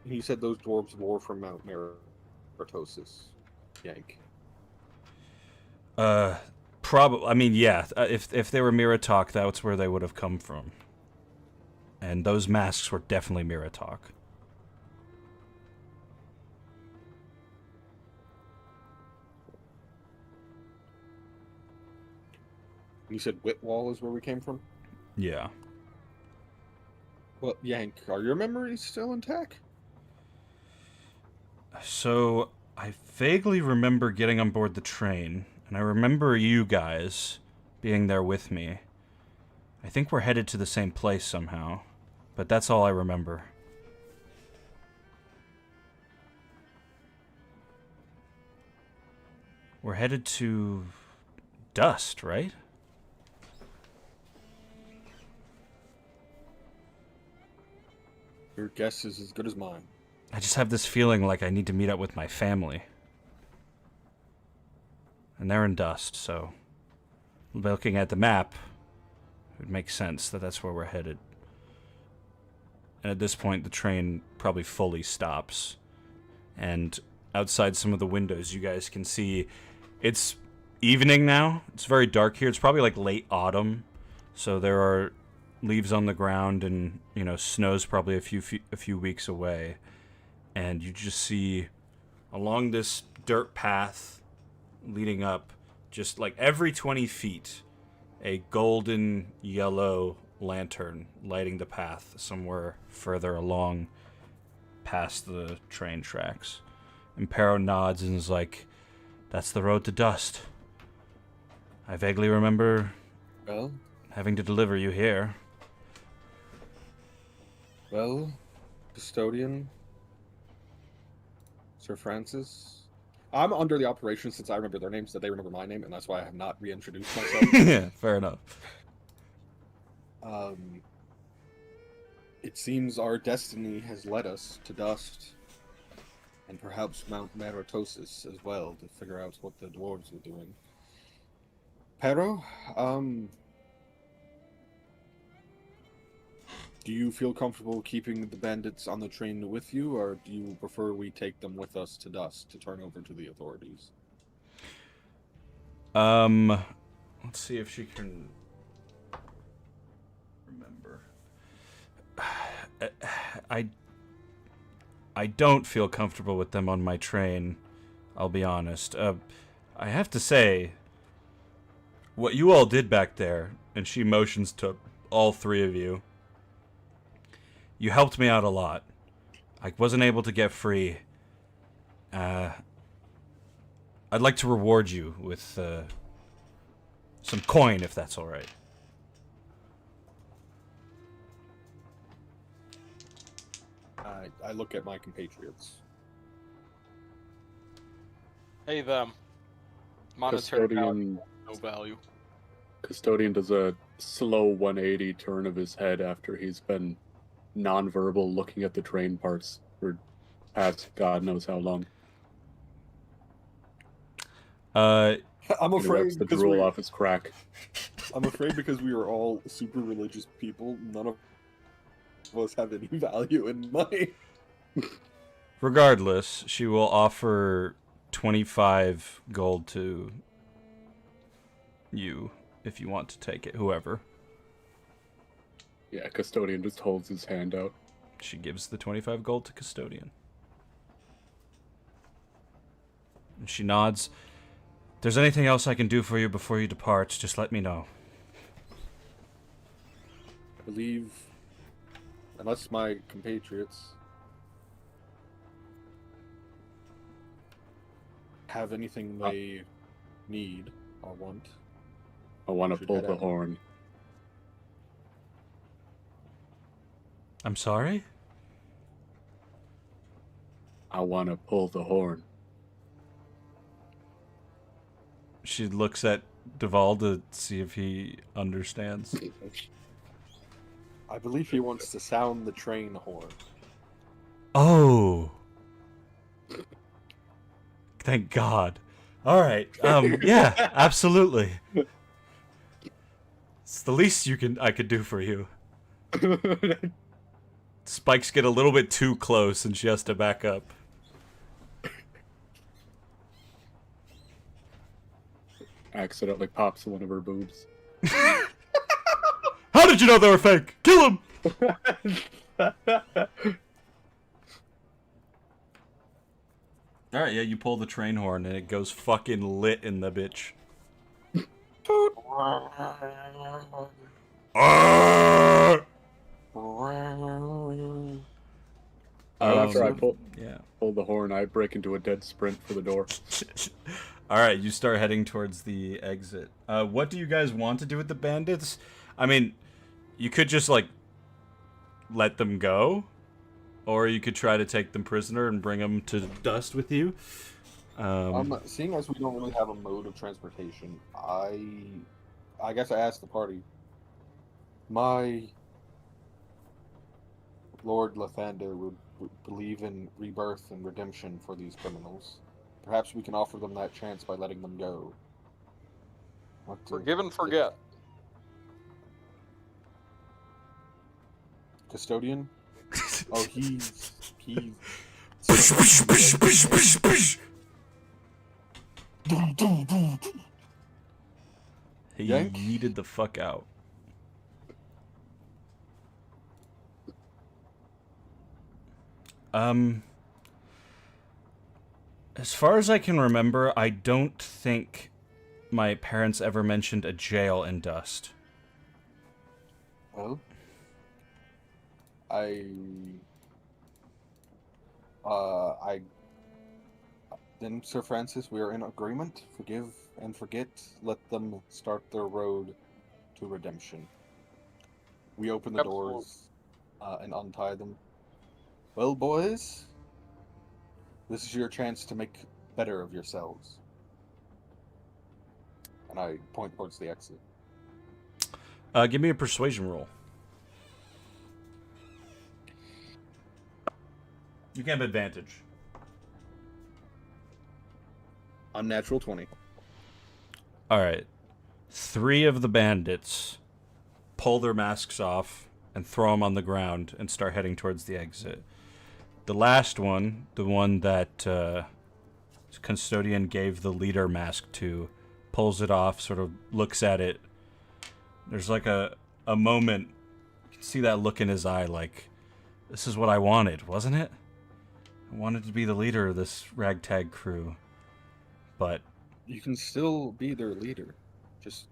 S4: You said those dwarves were from Mount Miratosis, Yank.
S1: Probably. I mean, yeah. If they were Miratok, that's where they would have come from. And those masks were definitely Miratok.
S4: You said Whitwall is where we came from?
S1: Yeah.
S4: Well, Yank, are your memories still intact?
S1: So, I vaguely remember getting on board the train, and I remember you guys being there with me. I think we're headed to the same place somehow, but that's all I remember. We're headed to Dust, right?
S4: Your guess is as good as mine.
S1: I just have this feeling like I need to meet up with my family. And they're in Dust, so looking at the map, it would make sense that that's where we're headed. And at this point, the train probably fully stops. And outside some of the windows, you guys can see it's evening now. It's very dark here. It's probably like late autumn. So there are leaves on the ground and, you know, snow's probably a few weeks away. And you just see along this dirt path leading up, just like every 20 feet, a golden yellow lantern lighting the path somewhere further along past the train tracks. And Pero nods and is like, "That's the road to Dust. I vaguely remember having to deliver you here."
S4: Well, Custodian, Sir Francis. I'm under the operation, since I remember their names, that they remember my name, and that's why I have not reintroduced myself.
S1: Yeah, fair enough.
S4: It seems our destiny has led us to Dust, and perhaps Mount Maritosis as well, to figure out what the dwarves were doing. Pero, do you feel comfortable keeping the bandits on the train with you, or do you prefer we take them with us to Dust to turn over to the authorities?
S1: Let's see if she can remember. I don't feel comfortable with them on my train, I'll be honest. I have to say, what you all did back there, and she motions to all three of you, you helped me out a lot. I wasn't able to get free. I'd like to reward you with some coin, if that's all right.
S4: I look at my compatriots.
S3: Hey, them. Monetary value,
S2: Custodian,
S3: no value.
S2: Custodian does a slow 180 turn of his head after he's been nonverbal looking at the train parts for past God knows how long.
S4: I'm
S2: He
S4: afraid
S2: wipes the
S4: because
S2: drool off his crack.
S4: I'm afraid because we are all super religious people, none of us have any value in money.
S1: Regardless, she will offer 25 gold to you if you want to take it, whoever.
S2: Yeah, Custodian just holds his hand out.
S1: She gives the 25 gold to Custodian. And she nods. If there's anything else I can do for you before you depart, just let me know.
S4: I believe, unless my compatriots have anything they need or want.
S2: I want to
S4: Should
S2: pull
S4: head
S2: the
S4: out.
S2: horn.
S1: I'm sorry?
S2: I want to pull the horn.
S1: She looks at Deval to see if he understands.
S4: I believe he wants to sound the train horn.
S1: Oh. Thank God. All right. Yeah, absolutely. It's the least I could do for you. Spikes get a little bit too close and she has to back up.
S2: Accidentally pops one of her boobs.
S1: How did you know they were fake? Kill him! Alright, yeah, you pull the train horn and it goes fucking lit in the bitch. Arrgh!
S2: After I
S1: Yeah.
S2: pull the horn, I break into a dead sprint for the door.
S1: All right, you start heading towards the exit. What do you guys want to do with the bandits? I mean, you could just like let them go, or you could try to take them prisoner and bring them to dust with you.
S4: Seeing as we don't really have a mode of transportation, I guess I asked the party. My Lord Lathander would believe in rebirth and redemption for these criminals. Perhaps we can offer them that chance by letting them go.
S3: Forgive and forget.
S4: Custodian? Oh, he's...
S1: He
S4: Yank?
S1: yeeted the fuck out. As far as I can remember, I don't think my parents ever mentioned a jail in Dust.
S4: Well, then, Sir Francis, we are in agreement. Forgive and forget. Let them start their road to redemption. We open the doors and untie them. Well, boys, this is your chance to make better of yourselves. And I point towards the exit.
S1: Give me a persuasion roll. You can have advantage.
S4: Unnatural 20.
S1: All right. 3 of the bandits pull their masks off and throw them on the ground and start heading towards the exit. The last one, the one that Custodian gave the leader mask to, pulls it off, sort of looks at it. There's like a moment, you can see that look in his eye like, this is what I wanted, wasn't it? I wanted to be the leader of this ragtag crew. But
S4: You can still be their leader. Just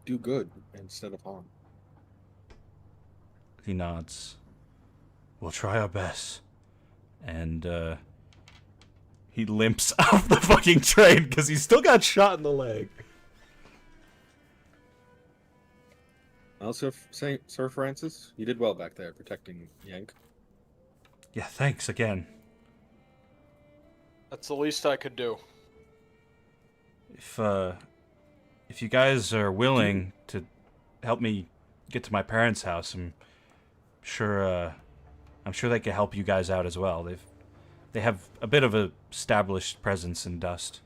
S4: do good instead of harm.
S1: he nods. We'll try our best. And he limps off the fucking train because he still got shot in the leg.
S4: Also, Sir Francis, you did well back there protecting Yank.
S1: Yeah, thanks again.
S3: That's the least I could do.
S1: If you guys are willing to help me get to my parents' house, I'm sure they can help you guys out as well. They have a bit of a established presence in Dust.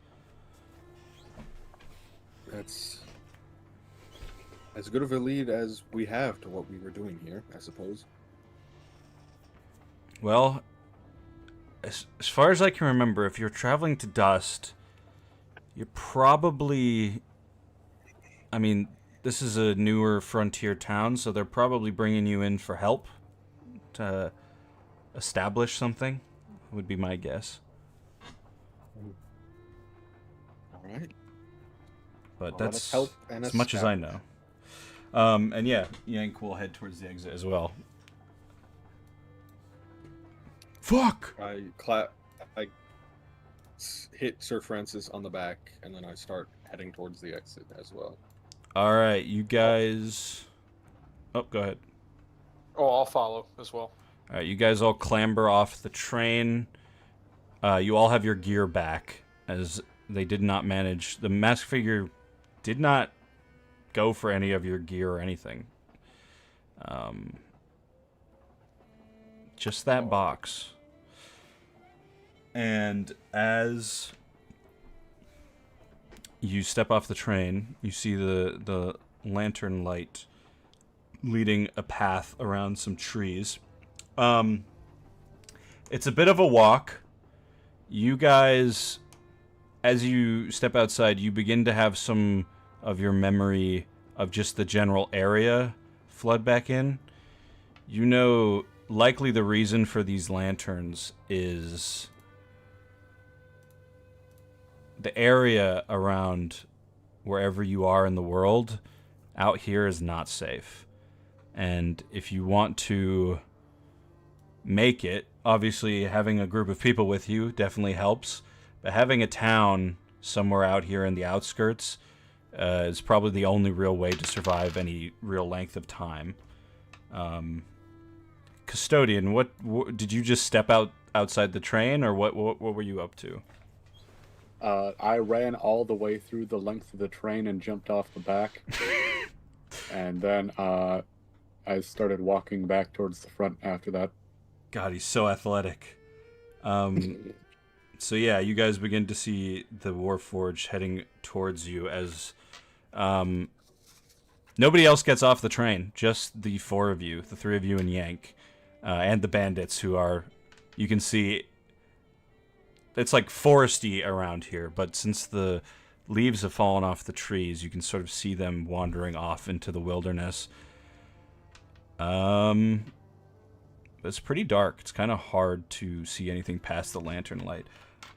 S4: That's as good of a lead as we have to what we were doing here, I suppose.
S1: Well, as far as I can remember, if you're traveling to Dust, you're probably... I mean, this is a newer frontier town, so they're probably bringing you in for help to establish something, would be my guess.
S4: All right.
S1: But
S4: Well,
S1: that's
S4: help and
S1: as much as I know. And yeah, Yank will head towards the exit as well. Fuck!
S4: I hit Sir Francis on the back, and then I start heading towards the exit as well.
S1: Alright, you guys... Oh, go ahead.
S3: Oh, I'll follow as well.
S1: Alright, you guys all clamber off the train. You all have your gear back, as they did not manage... The mask figure did not go for any of your gear or anything. Just that box. And as you step off the train, you see the lantern light leading a path around some trees. It's a bit of a walk. You guys, as you step outside, you begin to have some of your memory of just the general area flood back in. You know, likely the reason for these lanterns is the area around wherever you are in the world out here is not safe. And if you want to make it, obviously having a group of people with you definitely helps. But having a town somewhere out here in the outskirts is probably the only real way to survive any real length of time. Custodian, what did you just step outside the train, or what were you up to?
S2: I ran all the way through the length of the train and jumped off the back. And then I started walking back towards the front after that.
S1: God, he's so athletic. So yeah, you guys begin to see the Warforged heading towards you as nobody else gets off the train. Just the four of you, the three of you and Yank, and the bandits who are, you can see, it's like foresty around here, but since the leaves have fallen off the trees, you can sort of see them wandering off into the wilderness. It's pretty dark. It's kind of hard to see anything past the lantern light.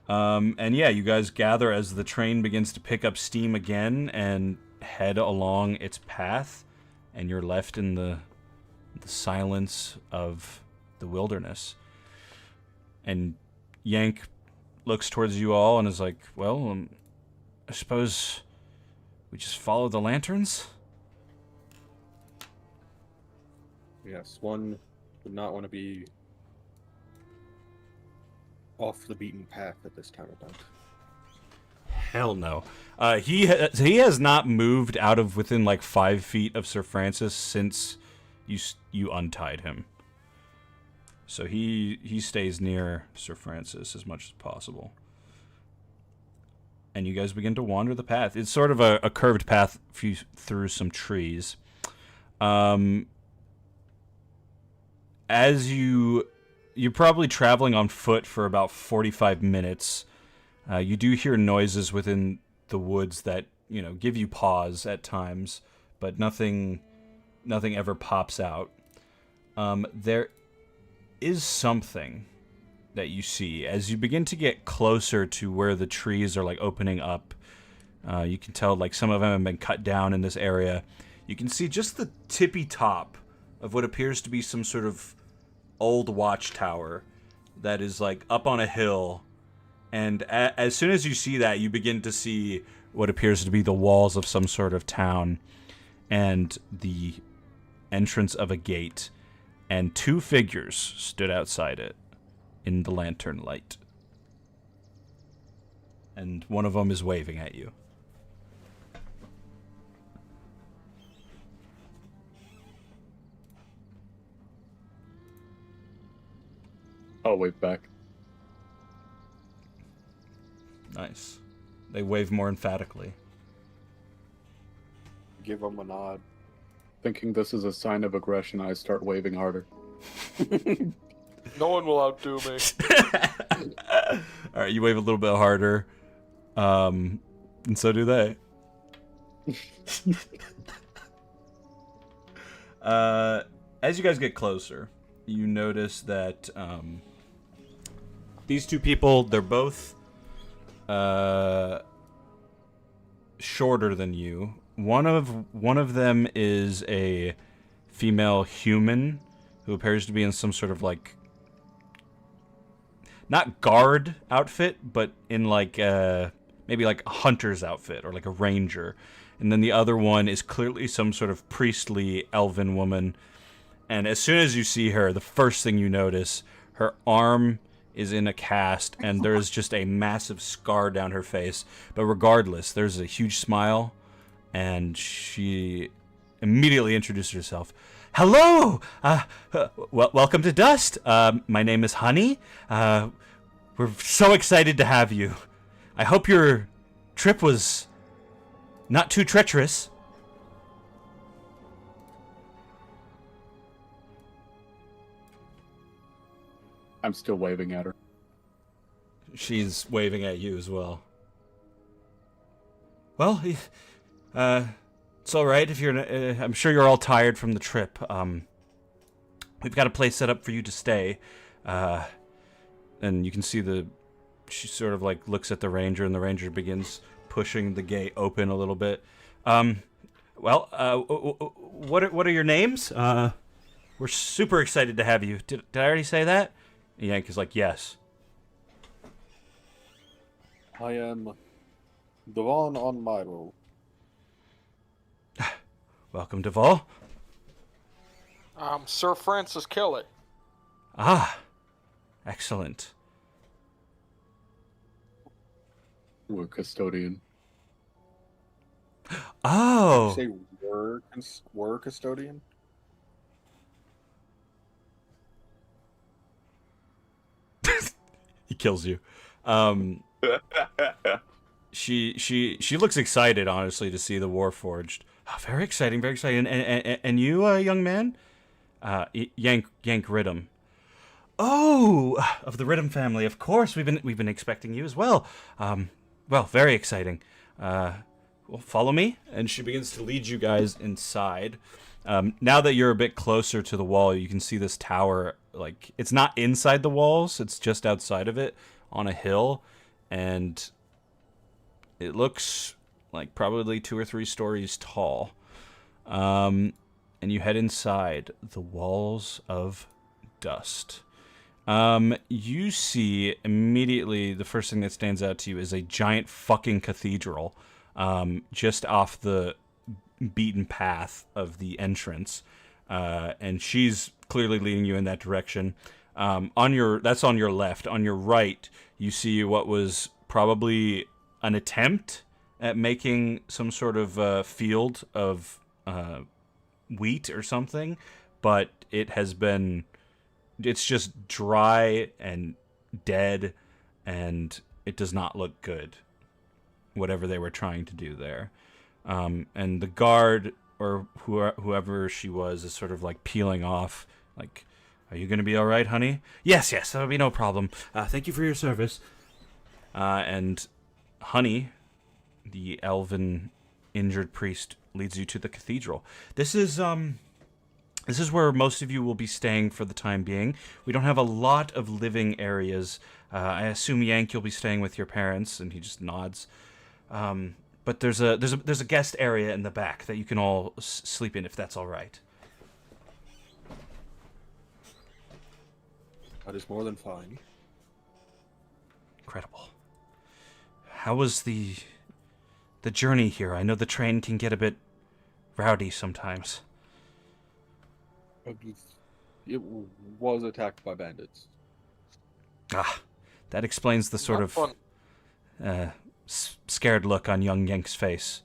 S1: And yeah, you guys gather as the train begins to pick up steam again and head along its path, and you're left in the silence of the wilderness. And Yank looks towards you all and is like, well, I suppose we just follow the lanterns?
S4: Yes, one would not want to be off the beaten path at this time of night.
S1: Hell no. He has not moved out of within like 5 feet of Sir Francis since you untied him. So he stays near Sir Francis as much as possible. And you guys begin to wander the path. It's sort of a curved path through some trees. As you're probably traveling on foot for about 45 minutes. You do hear noises within the woods that, give you pause at times, but nothing ever pops out. There is something that you see as you begin to get closer to where the trees are like opening up. You can tell like some of them have been cut down in this area. You can see just the tippy top of what appears to be some sort of old watchtower that is like up on a hill. And as soon as you see that, you begin to see what appears to be the walls of some sort of town and the entrance of a gate. And 2 figures stood outside it in the lantern light. And one of them is waving at you.
S2: I'll wave back.
S1: Nice. They wave more emphatically.
S4: Give them a nod.
S2: Thinking this is a sign of aggression, I start waving harder.
S3: No one will outdo me.
S1: Alright, you wave a little bit harder. And so do they. As you guys get closer, you notice that these 2 people, they're both shorter than you. One of them is a female human who appears to be in some sort of like not guard outfit, but in like maybe like a hunter's outfit or like a ranger. And then the other one is clearly some sort of priestly elven woman. And as soon as you see her, the first thing you notice, her arm is in a cast, and there's just a massive scar down her face. But regardless, there's a huge smile, and she immediately introduced herself. Hello! Welcome to Dust. My name is Honey. We're so excited to have you. I hope your trip was not too treacherous.
S2: I'm still waving at her.
S1: She's waving at you as well. Well, it's all right if you're. I'm sure you're all tired from the trip. We've got a place set up for you to stay. And you can see she sort of like looks at the ranger, and the ranger begins pushing the gate open a little bit. Well, what are your names? We're super excited to have you. Did I already say that? And Yank is like, yes.
S4: I am Deval on my roll.
S1: Welcome, Deval.
S3: Sir Francis Kelly.
S1: Ah, excellent.
S2: We're Custodian.
S1: Oh.
S4: Did you say were Custodian?
S1: He kills you. She looks excited, honestly, to see the Warforged. Oh, very exciting, very exciting. And you, young man, Yank Riddim. Oh, of the Riddim family, of course. We've been expecting you as well. Well, very exciting. Well, follow me, and she begins to lead you guys inside. Now that you're a bit closer to the wall, you can see this tower. Like, it's not inside the walls; it's just outside of it on a hill, and it looks like probably 2 or 3 stories tall. And you head inside the walls of dust. You see immediately the first thing that stands out to you is a giant fucking cathedral, just off the beaten path of the entrance. And she's clearly leading you in that direction. That's on your left. On your right, you see what was probably an attempt at making some sort of field of wheat or something, but it's just dry and dead, and it does not look good, whatever they were trying to do there. And the guard, or whoever she was, is sort of like peeling off, like, are you going to be all right, honey? Yes, that'll be no problem. Thank you for your service. And Honey, the elven injured priest, leads you to the cathedral. This is where most of you will be staying for the time being. We don't have a lot of living areas. I assume, Yank, you'll be staying with your parents, and he just nods. But there's a guest area in the back that you can all sleep in, if that's all right.
S4: That is more than fine.
S1: Incredible. How was the journey here? I know the train can get a bit rowdy sometimes.
S4: It was attacked by bandits.
S1: Ah, that explains the sort of scared look on young Yank's face.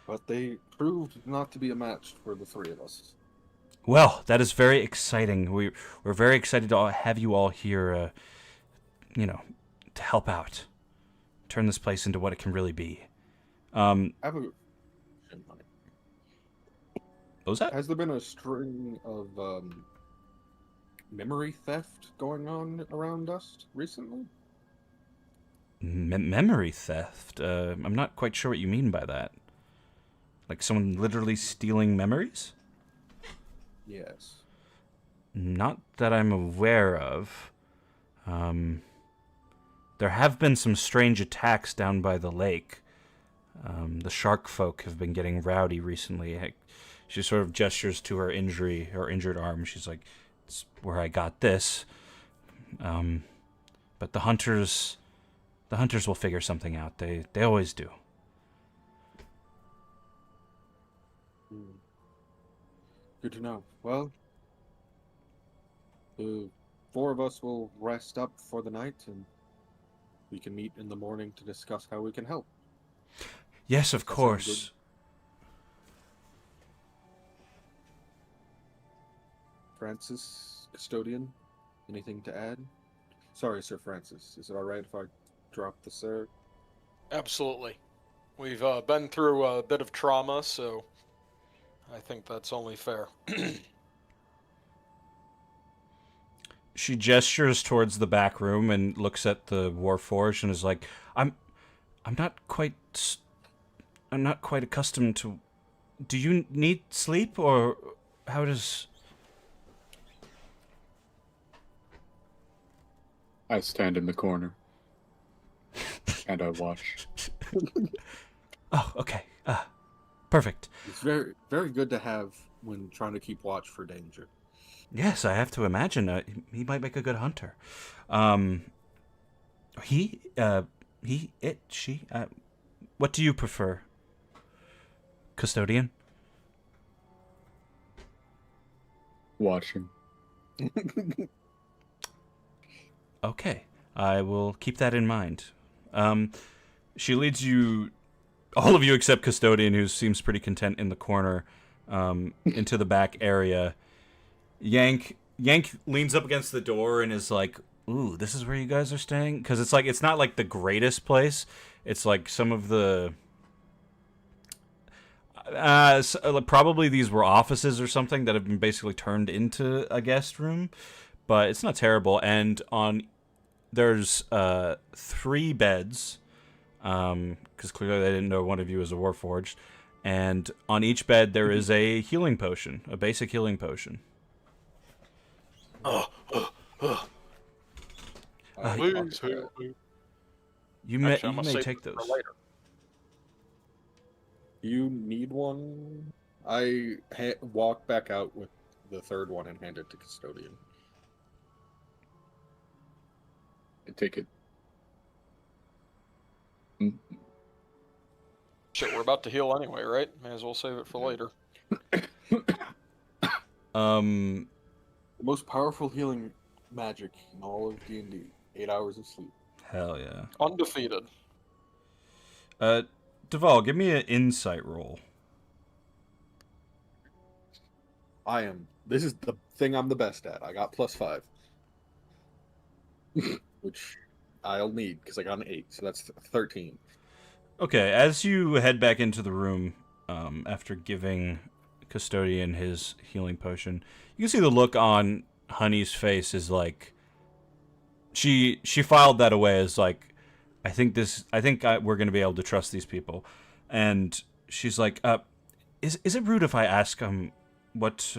S4: But they proved not to be a match for the 3 of us.
S1: Well, that is very exciting. We're very excited to have you all here, to help out. Turn this place into what it can really be.
S4: I have a...
S1: What was that?
S4: Has there been a string of memory theft going on around us recently?
S1: Memory theft? I'm not quite sure what you mean by that. Like someone literally stealing memories?
S4: Yes.
S1: Not that I'm aware of. There have been some strange attacks down by the lake. The shark folk have been getting rowdy recently. She sort of gestures to her injured arm. She's like, "It's where I got this." But the hunters will figure something out. They always do.
S4: Good to know. Well, the 4 of us will rest up for the night, and we can meet in the morning to discuss how we can help.
S1: Yes, of course.
S4: Francis, Custodian, anything to add? Sorry, Sir Francis. Is it alright if I drop the sir?
S3: Absolutely. We've been through a bit of trauma, so I think that's only fair.
S1: She gestures towards the back room and looks at the Warforged and is like, I'm not quite accustomed to... Do you need sleep, or how does...
S2: I stand in the corner. And I watch.
S1: Oh, okay. Perfect.
S4: It's very, very good to have when trying to keep watch for danger.
S1: Yes, I have to imagine he might make a good hunter. He, it, she. What do you prefer, Custodian?
S2: Watching.
S1: Okay, I will keep that in mind. She leads you, all of you except Custodian, who seems pretty content in the corner, into the back area. Yank leans up against the door and is like, "Ooh, this is where you guys are staying?" Because it's not like the greatest place. It's like some of the probably these were offices or something that have been basically turned into a guest room, but it's not terrible. And there's 3 beds, because clearly they didn't know one of you was a Warforged, and on each bed there is a healing potion, a basic healing potion.
S3: Please,
S1: You may
S3: Actually, I'm gonna save
S1: take
S3: it for
S1: those.
S3: later.
S4: You need one. I walk back out with the third one and hand it to Custodian.
S2: I take it.
S3: Shit, we're about to heal anyway, right? May as well save it for later.
S4: The most powerful healing magic in all of D&D. 8 hours of sleep.
S1: Hell yeah.
S3: Undefeated.
S1: Deval, give me an insight roll.
S4: This is the thing I'm the best at. I got +5. Which I'll need because I got an 8, so that's 13.
S1: Okay, as you head back into the room, after giving Custodian his healing potion, you can see the look on Honey's face is like, she filed that away as like, I think we're going to be able to trust these people. And she's like, is it rude if I ask what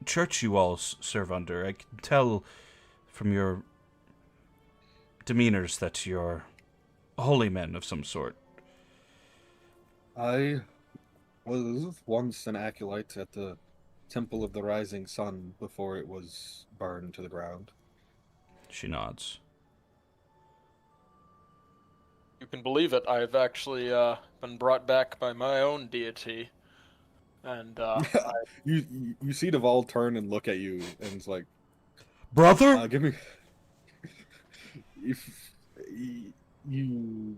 S1: church you all serve under? I can tell from your demeanors that you're holy men of some sort.
S4: I was once an acolyte at the Temple of the Rising Sun before it was burned to the ground.
S1: She nods.
S3: You can believe it. I've actually been brought back by my own deity, and
S4: You see Deval turn and look at you, and it's like,
S1: Brother?
S4: give me. If you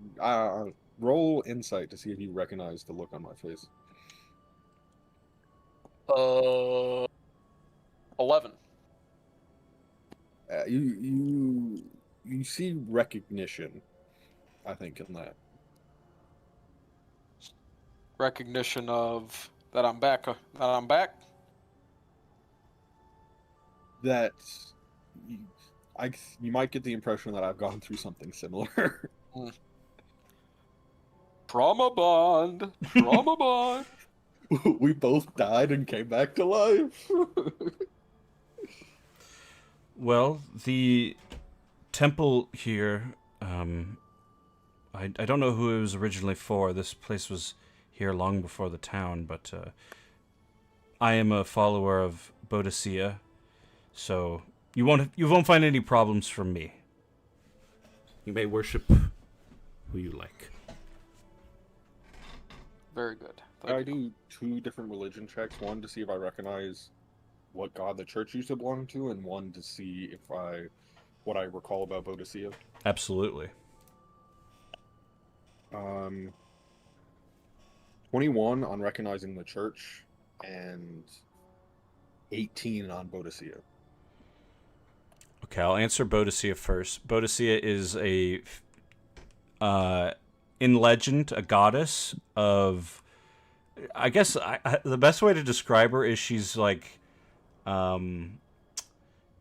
S4: roll insight to see if you recognize the look on my face.
S3: 11.
S4: You see recognition, I think, in that.
S3: Recognition of that I'm back.
S4: That you might get the impression that I've gone through something similar.
S3: Trauma bond. Trauma bond.
S4: We both died and came back to life.
S1: Well, the temple here, I don't know who it was originally for. This place was here long before the town, but I am a follower of Boadicea, so you won't find any problems from me. You may worship who you like.
S3: Very good.
S4: I do 2 different religion checks. One to see if I recognize what god the church used to belong to, and one to see if what I recall about Boadicea.
S1: Absolutely.
S4: 21 on recognizing the church, and 18 on Boadicea.
S1: Okay, I'll answer Boadicea first. Boadicea is in legend, a goddess of... I guess the best way to describe her is she's like...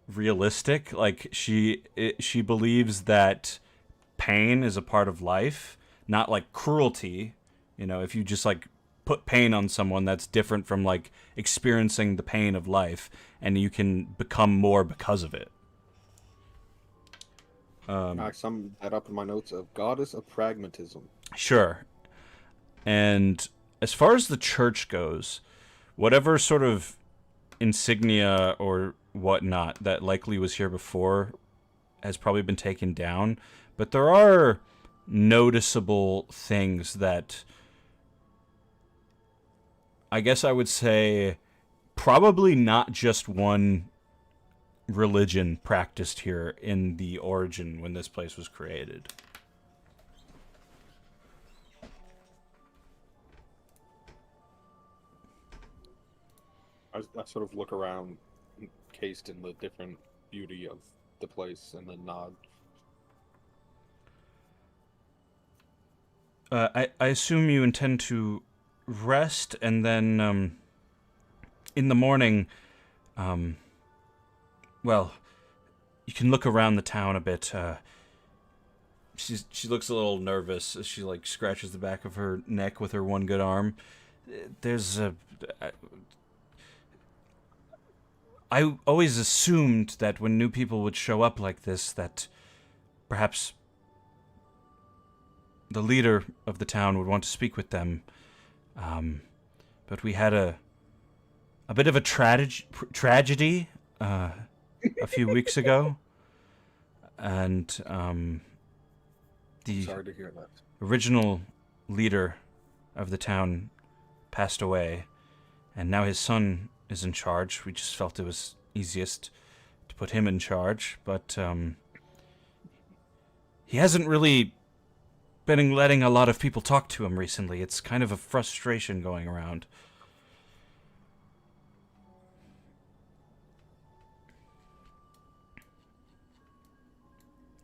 S1: realistic. Like, she believes that pain is a part of life, not like cruelty. You know, if you just like put pain on someone, that's different from like experiencing the pain of life, and you can become more because of it.
S4: I summed that up in my notes of goddess of pragmatism.
S1: Sure. And as far as the church goes, whatever sort of insignia or whatnot that likely was here before has probably been taken down. But there are noticeable things that I guess I would say probably not just one religion practiced here in the origin when this place was created.
S4: I sort of look around, cased in the different beauty of the place, and then nod.
S1: I assume you intend to rest, and then in the morning, well, you can look around the town a bit. She looks a little nervous as she like scratches the back of her neck with her one good arm. There's I always assumed that when new people would show up like this, that perhaps the leader of the town would want to speak with them. But we had a bit of a tragedy a few weeks ago, and the
S4: Sorry to hear that.
S1: original leader of the town passed away, and now his son is in charge. We just felt it was easiest to put him in charge, but he hasn't really been letting a lot of people talk to him recently. It's kind of a frustration going around.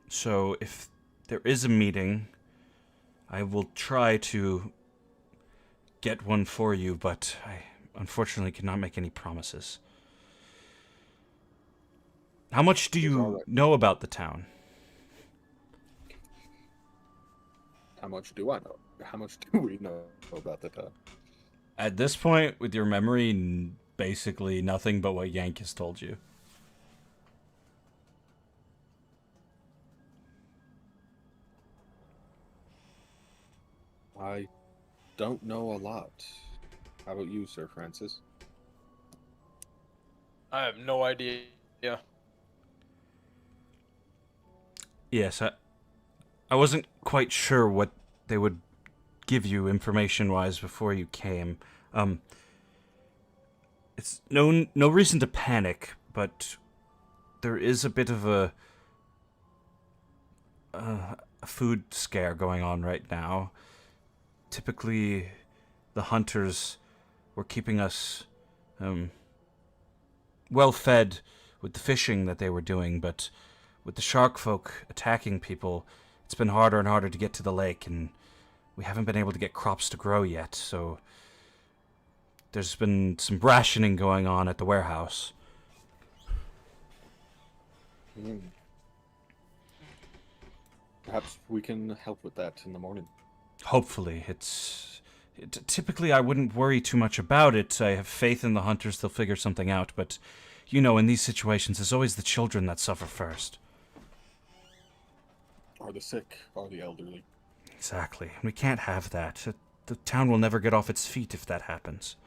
S1: So if there is a meeting, I will try to get one for you, but I unfortunately cannot make any promises. How much do you know about the town?
S4: How much do I know? How much do we know about the town?
S1: At this point, with your memory, basically nothing but what Yank has told you.
S4: I don't know a lot. How about you, Sir Francis?
S3: I have no idea. Yeah.
S1: Yes, I wasn't quite sure what they would give you information-wise before you came. It's no reason to panic, but there is a bit of a food scare going on right now. Typically, the hunters were keeping us well fed with the fishing that they were doing, but with the shark folk attacking people, it's been harder and harder to get to the lake, and we haven't been able to get crops to grow yet, so there's been some rationing going on at the warehouse.
S4: Perhaps we can help with that in the morning.
S1: Hopefully. Typically, I wouldn't worry too much about it. I have faith in the hunters. They'll figure something out. But, you know, in these situations, it's always the children that suffer first.
S4: Or the sick, or the elderly.
S1: Exactly. We can't have that. The town will never get off its feet if that happens.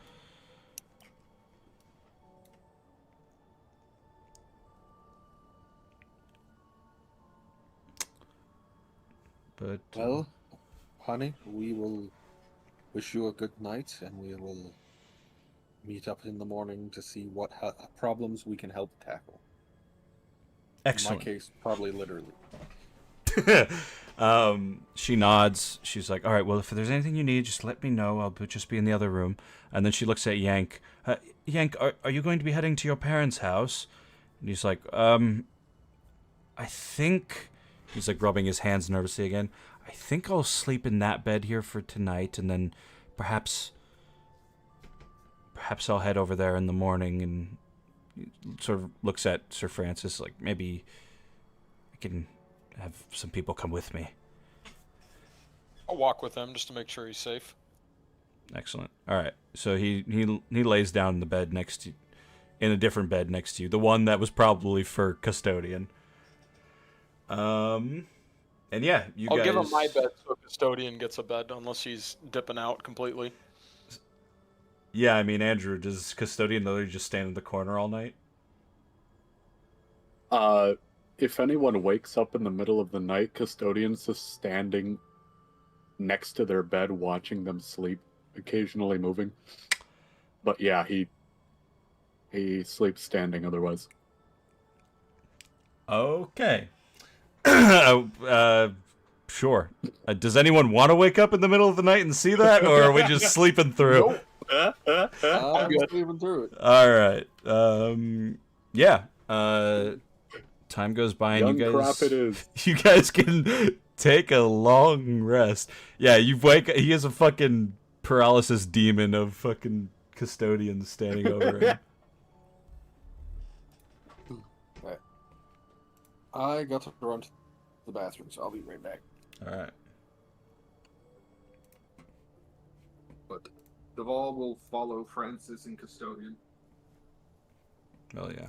S1: But...
S4: Well, honey, we will wish you a good night, and we will meet up in the morning to see what problems we can help tackle.
S1: Excellent.
S4: In my case, probably literally.
S1: She nods. She's like, all right, well, if there's anything you need, just let me know. I'll just be in the other room. And then she looks at Yank. Yank, are you going to be heading to your parents' house? And he's like, I think... He's like rubbing his hands nervously again. I think I'll sleep in that bed here for tonight, and then perhaps I'll head over there in the morning. And he sort of looks at Sir Francis like, maybe I can have some people come with me.
S3: I'll walk with him just to make sure he's safe.
S1: Excellent. All right. So he lays down in the bed next to, in a different bed next to you, the one that was probably for Custodian. And yeah,
S3: I'll give him my bed so Custodian gets a bed, unless he's dipping out completely.
S1: Yeah, I mean, Andrew, does Custodian literally just stand in the corner all night?
S2: If anyone wakes up in the middle of the night, Custodian's just standing next to their bed watching them sleep, occasionally moving. But yeah, he sleeps standing otherwise.
S1: Okay. Sure. Does anyone want to wake up in the middle of the night and see that, or are we just sleeping through?
S2: Nope.
S4: I'm sleeping through it.
S1: All right. Yeah. Time goes by and
S2: Young
S1: you guys.
S2: crap it is.
S1: You guys can take a long rest. Yeah, you wake. He has a fucking paralysis demon of fucking custodians standing over him.
S4: Right. I got to run to the bathroom, so I'll be right back.
S1: All right.
S4: But Deval will follow Francis and Custodian.
S1: Well, yeah.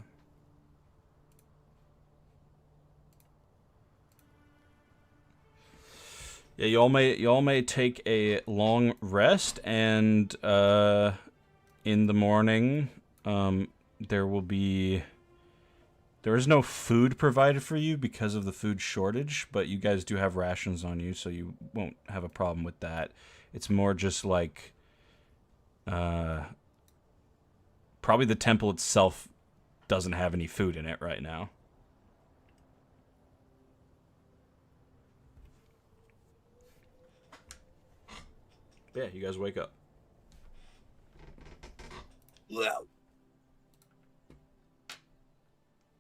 S1: Yeah, you all may take a long rest, and in the morning, there is no food provided for you because of the food shortage, but you guys do have rations on you, so you won't have a problem with that. It's more just like probably the temple itself doesn't have any food in it right now. Yeah, you guys wake up.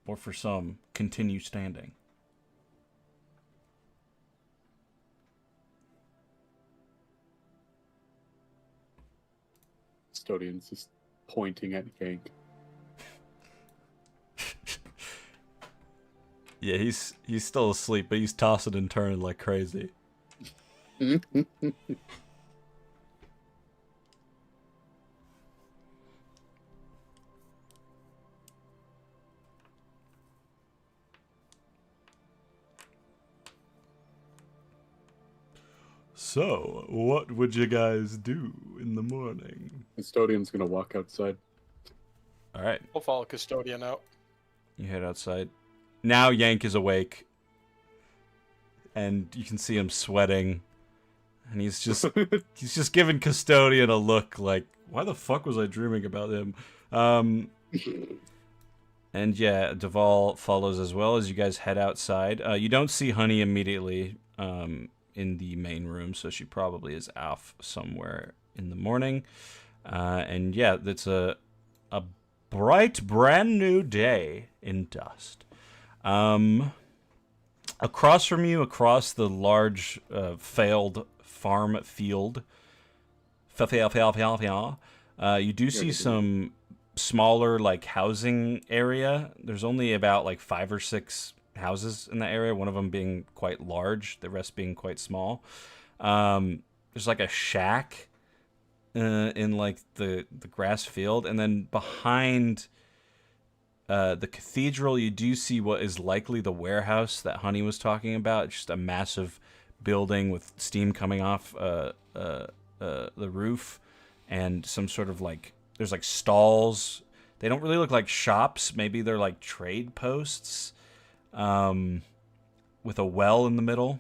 S1: Or for some, continue standing.
S2: Custodian's just pointing at Yank.
S1: Yeah, he's still asleep, but he's tossing and turning like crazy. So, what would you guys do in the morning?
S2: Custodian's gonna walk outside.
S1: All right,
S3: We'll follow Custodian out.
S1: you head outside. Now Yank is awake, and you can see him sweating, and he's just giving Custodian a look like, why the fuck was I dreaming about him? And yeah, Deval follows as well as you guys head outside. You don't see Honey immediately in the main room, so she probably is off somewhere in the morning. And yeah, it's a bright, brand new day in Dust. Across from you, across the large failed farm field, you do see some smaller like housing area. There's only about like 5 or 6 houses in the area, one of them being quite large, the rest being quite small. There's like a shack in like the grass field, and then behind the cathedral you do see what is likely the warehouse that Honey was talking about. It's just a massive building with steam coming off the roof, and some sort of like, there's like stalls. They don't really look like shops. Maybe they're like trade posts, with a well in the middle.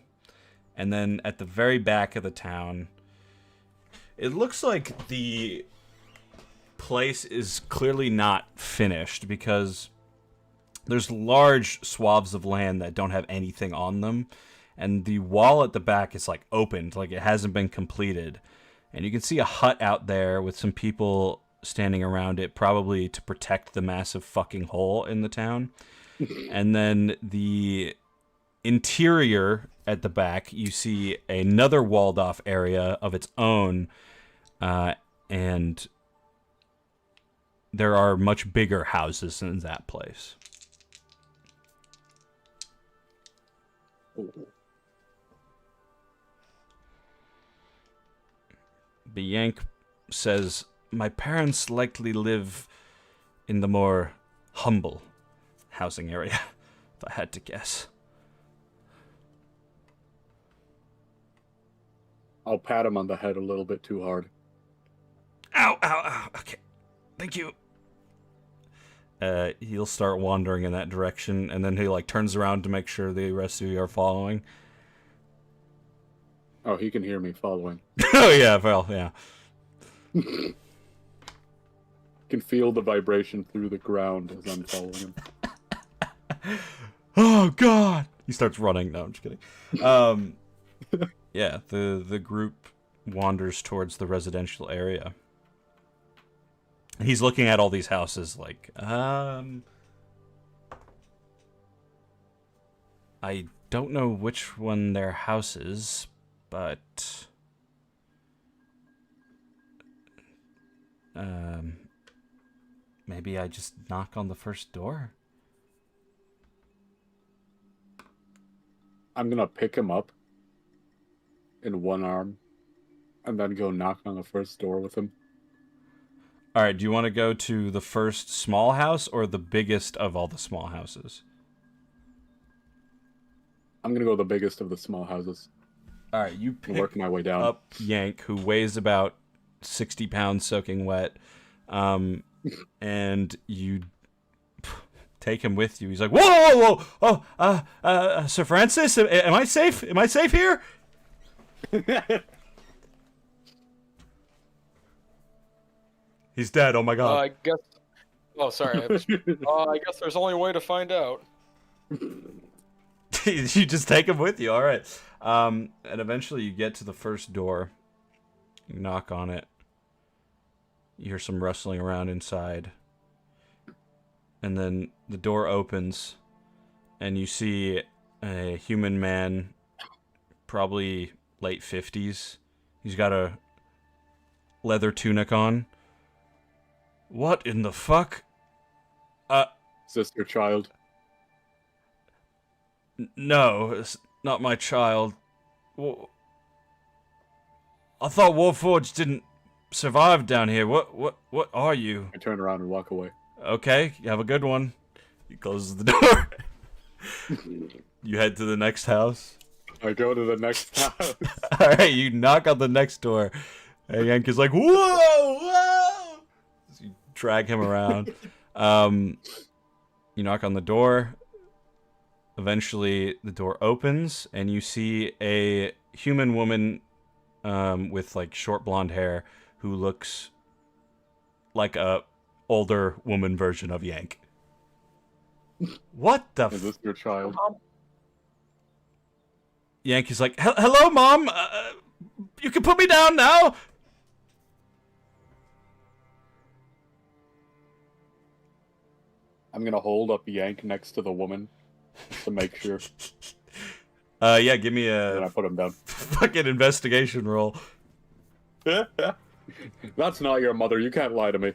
S1: And then at the very back of the town, it looks like the place is clearly not finished, because there's large swaths of land that don't have anything on them, and the wall at the back is like opened, like it hasn't been completed. And you can see a hut out there with some people standing around it, probably to protect the massive fucking hole in the town. And then the interior at the back, you see another walled off area of its own, and there are much bigger houses in that place. But Yank says, my parents likely live in the more humble housing area, if I had to guess.
S2: I'll pat him on the head a little bit too hard.
S1: Ow, ow, ow. Okay. Thank you. He'll start wandering in that direction, and then he, like, turns around to make sure the rest of you are following.
S2: Oh, he can hear me following.
S1: Oh, yeah, well, yeah.
S2: Can feel the vibration through the ground as I'm following him.
S1: Oh, God! He starts running. No, I'm just kidding. Yeah, the group wanders towards the residential area. He's looking at all these houses like, I don't know which one their house is, but maybe I just knock on the first door?
S2: I'm gonna pick him up in one arm and then go knock on the first door with him.
S1: Alright, do you want to go to the first small house or the biggest of all the small houses?
S2: I'm gonna go the biggest of the small houses.
S1: Alright, you
S2: and
S1: pick
S2: work my way down.
S1: up Yank, who weighs about 60 pounds soaking wet, and you take him with you. He's like, whoa, whoa, whoa! Oh, Sir Francis, am I safe? Am I safe here? He's dead, oh my god.
S3: I guess. Oh, sorry. I guess there's only a way to find out.
S1: You just take him with you, alright. And eventually you get to the first door. You knock on it. You hear some rustling around inside. And then the door opens, and you see a human man, probably late 50s. He's got a leather tunic on. What in the fuck?
S2: Sister, child.
S1: No, it's not my child. I thought Warforged didn't survive down here. What are you?
S2: I turn around and walk away.
S1: Okay, have a good one. He closes the door. You head to the next house.
S2: I go to the next house.
S1: Alright, you knock on the next door. And Yank is like, whoa, whoa! So you drag him around. You knock on the door. Eventually, the door opens, and you see a human woman with, like, short blonde hair who looks like a older woman version of Yank. What the
S2: Is this your child?
S1: Yank is like, hello, Mom! You can put me down now!
S2: I'm gonna hold up Yank next to the woman to make sure.
S1: Yeah, give me
S2: Then I
S1: a
S2: put him down.
S1: fucking investigation roll.
S2: That's not your mother. You can't lie to me.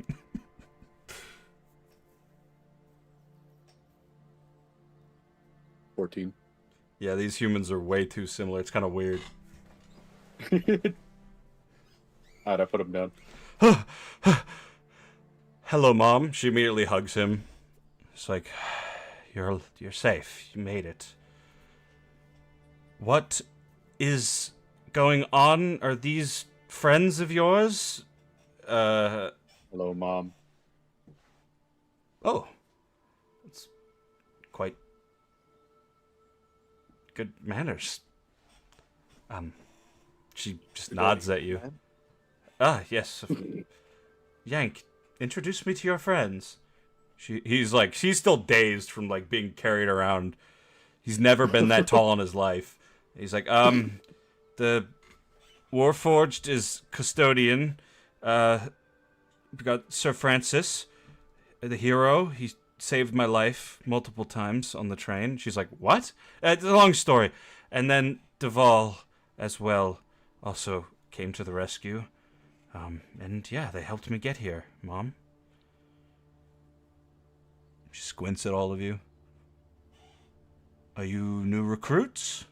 S2: $14.
S1: Yeah, these humans are way too similar. It's kind of weird.
S2: Alright, I put him down.
S1: Hello, Mom. She immediately hugs him. It's like, you're safe. You made it. What is going on? Are these friends of yours?
S2: Hello, Mom.
S1: Oh. That's quite good manners. She just nods at you. Ah, yes. Yank, introduce me to your friends. He's like, she's still dazed from, like, being carried around. He's never been that tall in his life. He's like, the Warforged is Custodian. We got Sir Francis, the hero. He saved my life multiple times on the train. She's like, what? It's a long story. And then Deval, as well, also came to the rescue. And yeah, they helped me get here, Mom. She squints at all of you. Are you new recruits?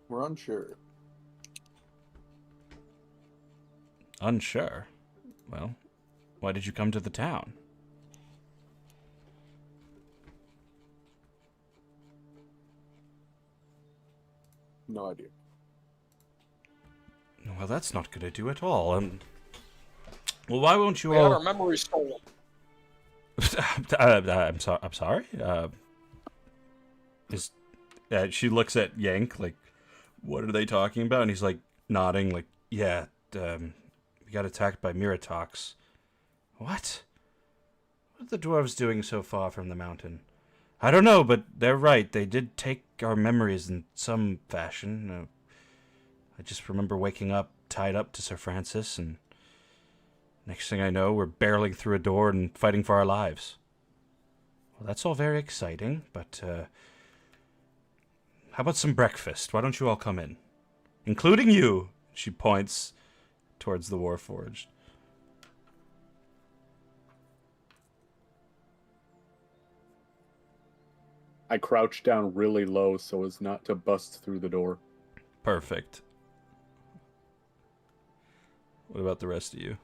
S4: We're unsure.
S1: Unsure? Well, why did you come to the town?
S4: No idea.
S1: Well, that's not going to do at all. Well, why won't you
S3: We
S1: all...
S3: had our memories stolen.
S1: I'm sorry. She looks at Yank like, what are they talking about? And he's like nodding, like, yeah. We got attacked by Miratox. What? What are the dwarves doing so far from the mountain? I don't know, but they're right. They did take our memories in some fashion. I just remember waking up tied up to Sir Francis, and next thing I know, we're barreling through a door and fighting for our lives. Well, that's all very exciting, but how about some breakfast? Why don't you all come in? Including you! She points towards the Warforged.
S2: I crouch down really low so as not to bust through the door.
S1: Perfect. What about the rest of you?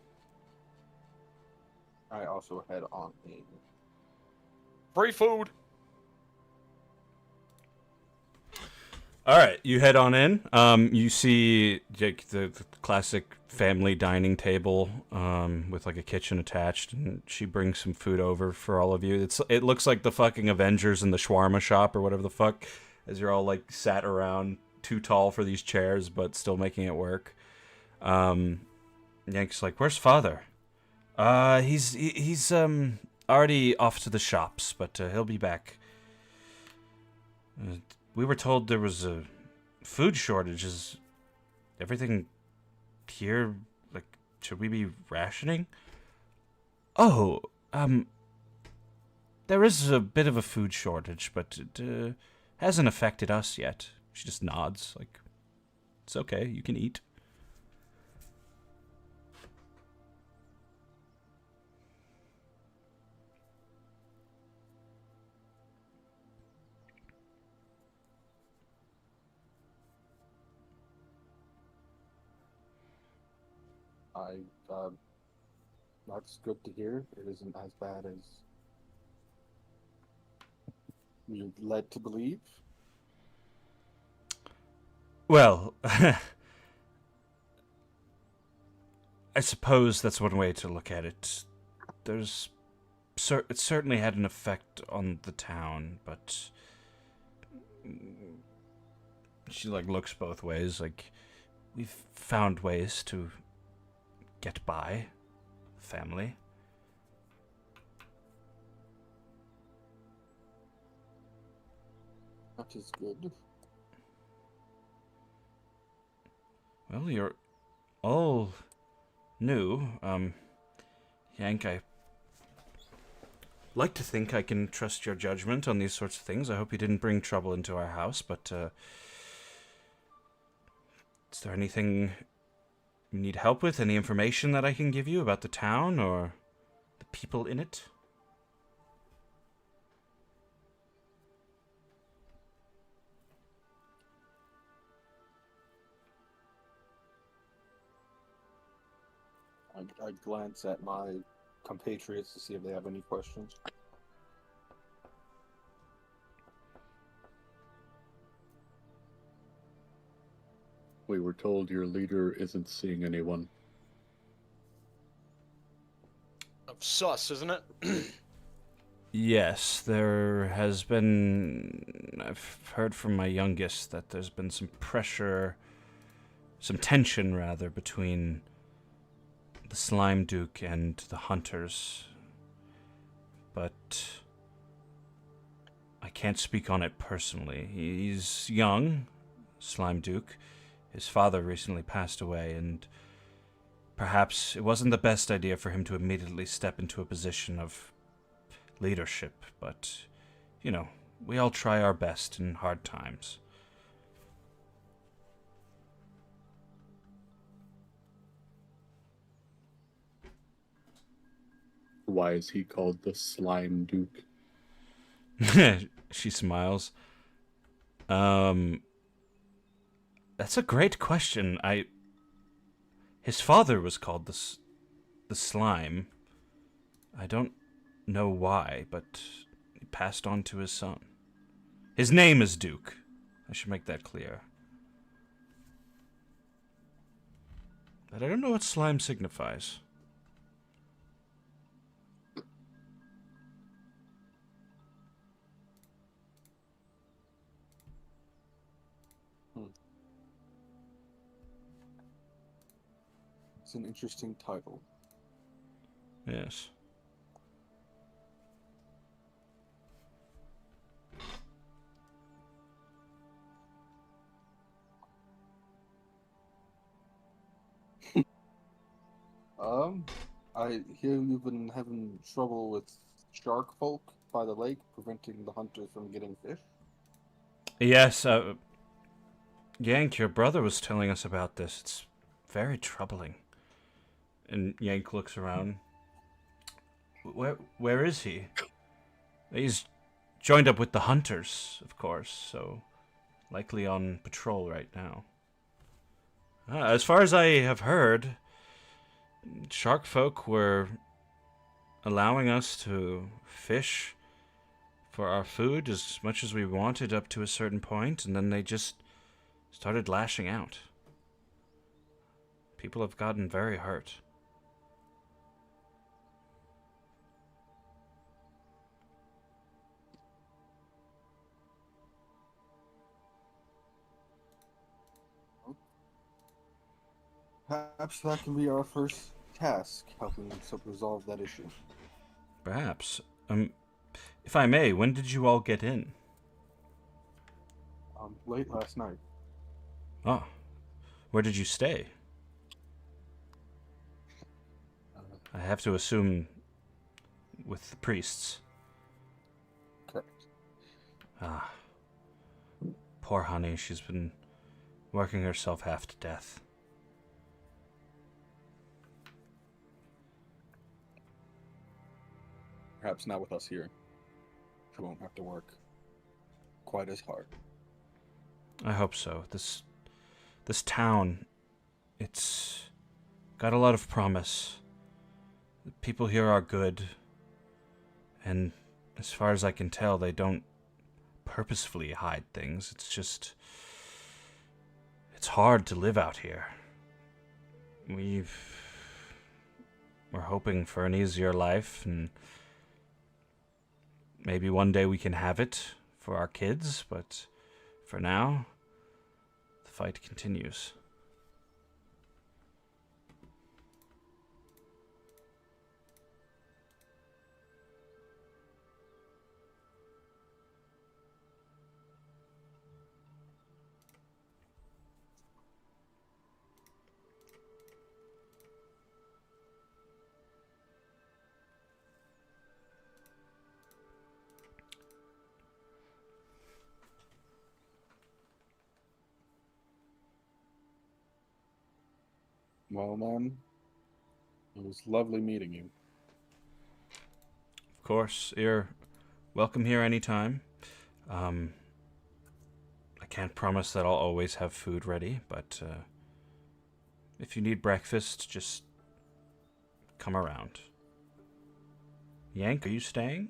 S4: I also head on in.
S3: Free food.
S1: All right, you head on in. You see like the classic family dining table with like a kitchen attached, and she brings some food over for all of you. It looks like the fucking Avengers in the shawarma shop or whatever the fuck, as you're all like sat around, too tall for these chairs, but still making it work. Yank's like, "Where's father?" He's already off to the shops, but he'll be back. We were told there was a food shortage. Is everything here, like, should we be rationing? Oh, there is a bit of a food shortage, but it hasn't affected us yet. She just nods, like, it's okay, you can eat.
S4: That's good to hear. It isn't as bad as you're led to believe.
S1: Well, I suppose that's one way to look at it. It certainly had an effect on the town, but she like looks both ways. Like, we've found ways to get by, family.
S4: That is good.
S1: Well, you're all new. Yank, I like to think I can trust your judgment on these sorts of things. I hope you didn't bring trouble into our house, but is there anything you need help with? Any information that I can give you about the town or the people in it?
S4: I glance at my compatriots to see if they have any questions.
S2: We were told your leader isn't seeing anyone.
S3: Sus, isn't it?
S1: Yes, there has been... I've heard from my youngest that there's been some pressure, some tension, rather, between the Slime Duke and the Hunters. But I can't speak on it personally. He's young, Slime Duke. His father recently passed away, and perhaps it wasn't the best idea for him to immediately step into a position of leadership, but, you know, we all try our best in hard times.
S2: Why is he called the Slime Duke?
S1: She smiles. That's a great question. His father was called the Slime. I don't know why, but he passed on to his son. His name is Duke. I should make that clear. But I don't know what slime signifies.
S4: It's an interesting title.
S1: Yes.
S4: I hear you've been having trouble with shark folk by the lake, preventing the hunters from getting fish.
S1: Yes, Yank, your brother was telling us about this. It's very troubling. And Yank looks around. Where is he? He's joined up with the hunters, of course, so likely on patrol right now. As far as I have heard, shark folk were allowing us to fish for our food as much as we wanted up to a certain point, and then they just started lashing out. People have gotten very hurt.
S4: Perhaps that can be our first task, helping resolve that issue.
S1: Perhaps. If I may, when did you all get in?
S4: Late last night.
S1: Oh. Where did you stay? I have to assume with the priests.
S4: Correct.
S1: Ah. Poor honey, she's been working herself half to death.
S4: Perhaps not with us here. She won't have to work quite as hard.
S1: I hope so. This town, it's got a lot of promise. The people here are good, and as far as I can tell, they don't purposefully hide things. It's hard to live out here. We're hoping for an easier life, and maybe one day we can have it for our kids, but for now, the fight continues.
S4: Well, man, it was lovely meeting you.
S1: Of course, you're welcome here anytime. I can't promise that I'll always have food ready, but if you need breakfast, just come around. Yank, are you staying?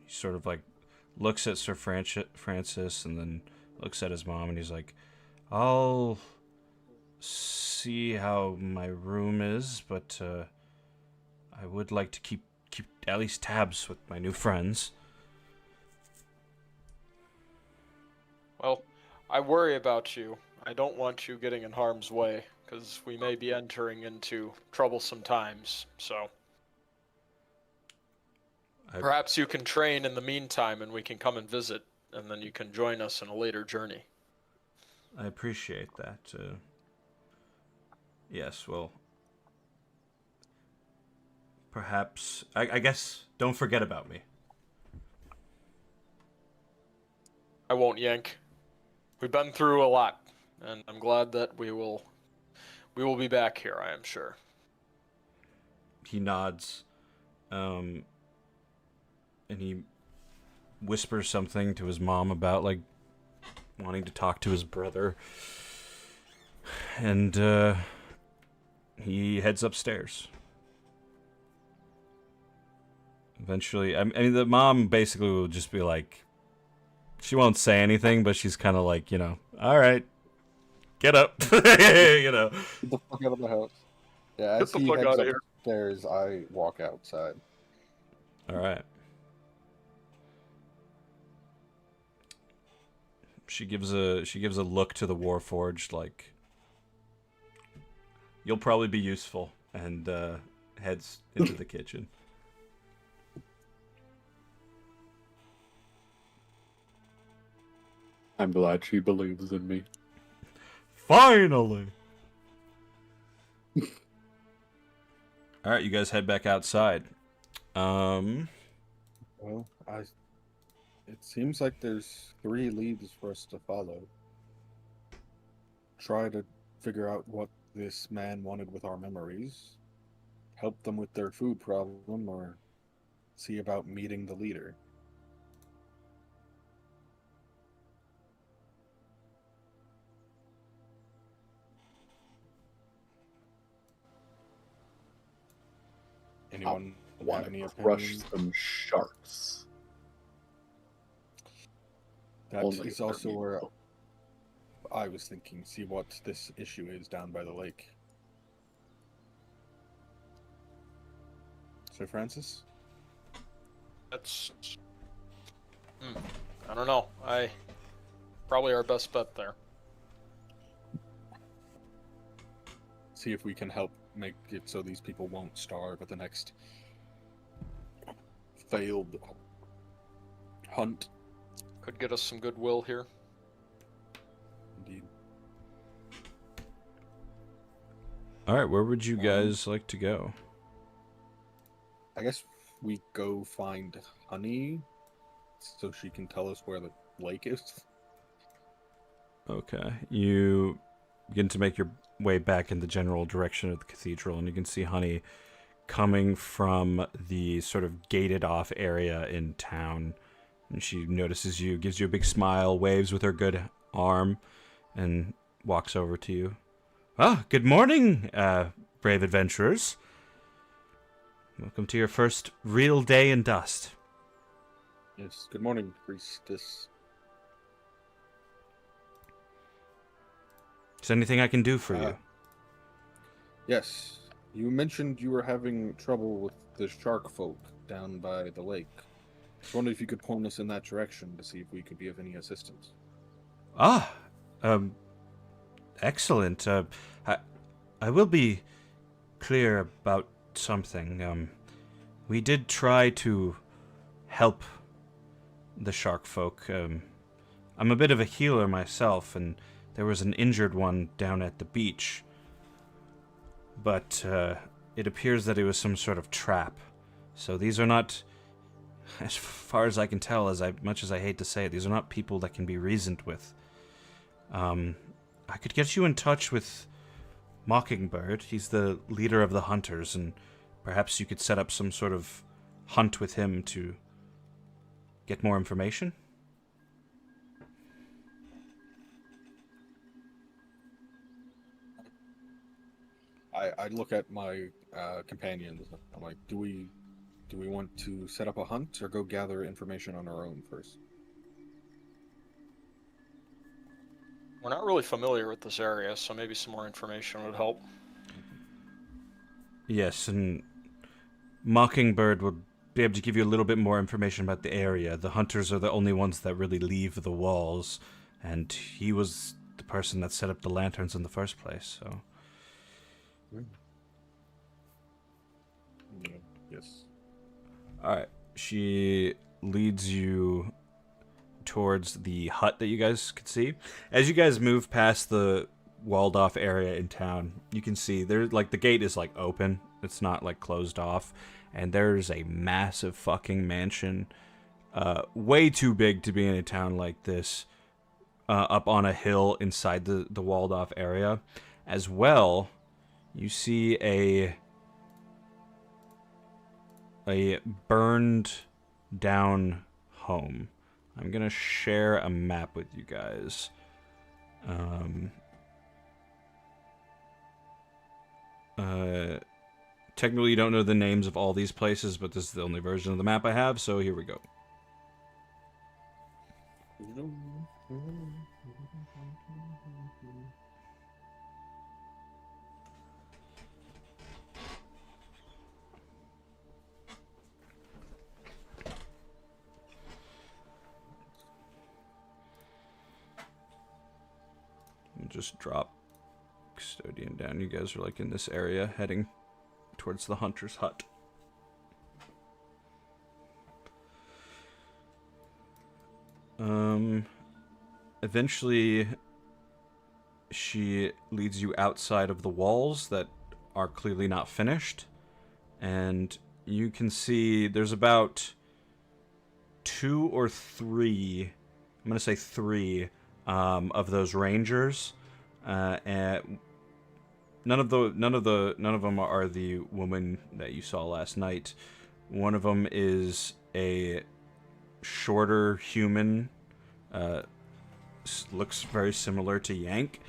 S1: He sort of like looks at Sir Francis and then looks at his mom, and he's like, I'll see how my room is, but I would like to keep at least tabs with my new friends.
S3: Well, I worry about you. I don't want you getting in harm's way, because we may be entering into troublesome times, so... Perhaps you can train in the meantime, and we can come and visit, and then you can join us in a later journey.
S1: I appreciate that. Yes, well... Perhaps... I guess don't forget about me.
S3: I won't, Yank. We've been through a lot, and I'm glad that we will be back here, I am sure.
S1: He nods, and he whispers something to his mom about, like, wanting to talk to his brother. And, he heads upstairs. Eventually, I mean, the mom basically will just be like, she won't say anything, but she's kind of like, you know, all right, get up. You know.
S4: Get the fuck out of the house. Yeah,
S3: Get
S4: as
S3: the
S4: he
S3: fuck
S4: heads
S3: outta here.
S4: upstairs, I walk outside.
S1: All right. She gives a look to the Warforged, like, you'll probably be useful, and heads into the kitchen.
S2: I'm glad she believes in me.
S1: Finally. All right, you guys head back outside.
S4: Well, it seems like there's 3 leads for us to follow. Try to figure out what this man wanted with our memories, help them with their food problem, or see about meeting the leader. Anyone
S2: Want
S4: have any
S2: to crush
S4: opinions?
S2: some sharks.
S4: That
S2: Only
S4: is also
S2: for me.
S4: where I was thinking, see what this issue is down by the lake. Sir Francis?
S3: That's. I don't know. Probably our best bet there.
S4: See if we can help make it so these people won't starve at the next failed hunt.
S3: Could get us some goodwill here.
S4: Indeed.
S1: All right, where would you guys like to go?
S4: I guess we go find Honey so she can tell us where the lake is.
S1: Okay, you begin to make your way back in the general direction of the cathedral, and you can see Honey coming from the sort of gated off area in town. And she notices you, gives you a big smile, waves with her good arm, and walks over to you. Ah, good morning, brave adventurers. Welcome to your first real day in dust.
S4: Yes, good morning, priestess.
S1: Is there anything I can do for you?
S4: Yes, you mentioned you were having trouble with the shark folk down by the lake. I was wondering if you could point us in that direction to see if we could be of any assistance.
S1: Ah, excellent. I will be clear about something. We did try to help the shark folk. I'm a bit of a healer myself, and there was an injured one down at the beach. But it appears that it was some sort of trap. So these are not, as far as I can tell, much as I hate to say it, these are not people that can be reasoned with. I could get you in touch with Mockingbird. He's the leader of the hunters, and perhaps you could set up some sort of hunt with him to get more information.
S4: I look at my companions. I'm like, do we want to set up a hunt or go gather information on our own first?
S3: We're not really familiar with this area, so maybe some more information would help.
S1: Yes, and Mockingbird would be able to give you a little bit more information about the area. The hunters are the only ones that really leave the walls, and he was the person that set up the lanterns in the first place, so...
S4: Yes.
S1: Alright, she leads you towards the hut that you guys could see. As you guys move past the walled off area in town, you can see there's like the gate is like open. It's not like closed off, and there's a massive fucking mansion, way too big to be in a town like this, up on a hill inside the walled off area. As well, you see a burned down home. I'm gonna share a map with you guys. Technically you don't know the names of all these places, but this is the only version of the map I have, so here we go. just drop Custodian down. You guys are like in this area heading towards the hunter's hut. Eventually she leads you outside of the walls that are clearly not finished, and you can see there's about 2 or 3, I'm gonna say 3, of those rangers, and none of them are the woman that you saw last night. One of them is a shorter human, looks very similar to Yank.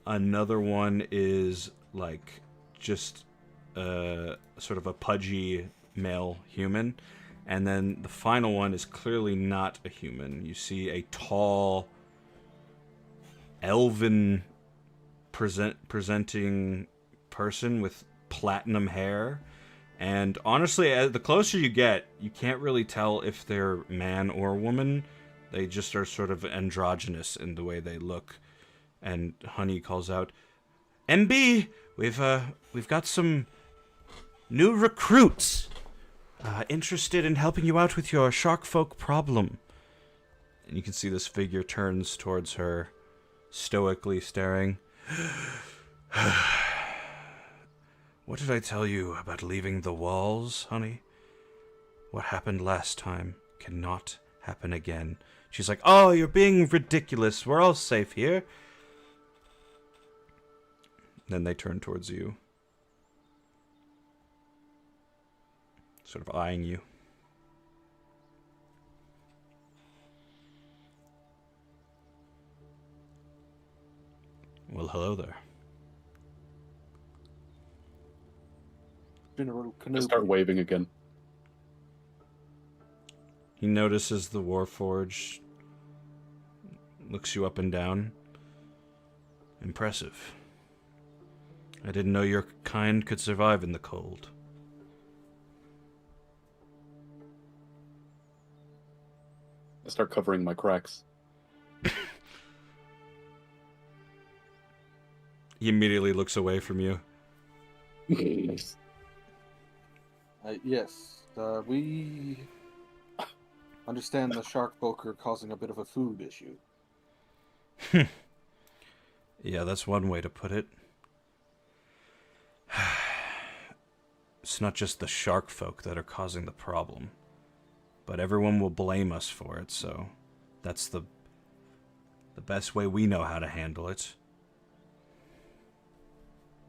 S1: Another one is like just sort of a pudgy male human, and then the final one is clearly not a human. You see a tall elven presenting person with platinum hair, and honestly, the closer you get, you can't really tell if they're man or woman. They just are sort of androgynous in the way they look. And Honey calls out, "MB, we've got some new recruits interested in helping you out with your shark folk problem." And you can see this figure turns towards her, stoically staring. "What did I tell you about leaving the walls, Honey? What happened last time cannot happen again." She's like, "Oh, you're being ridiculous. We're all safe here." Then they turn towards you, sort of eyeing you. Well, hello there.
S4: General
S2: I
S4: Kenobi.
S2: start waving again.
S1: He notices the Warforged, looks you up and down. "Impressive. I didn't know your kind could survive in the cold."
S2: I start covering my cracks.
S1: He immediately looks away from you.
S4: Yes, we understand the shark folk are causing a bit of a food issue.
S1: Yeah, that's one way to put it. It's not just the shark folk that are causing the problem, but everyone will blame us for it, so that's the best way we know how to handle it.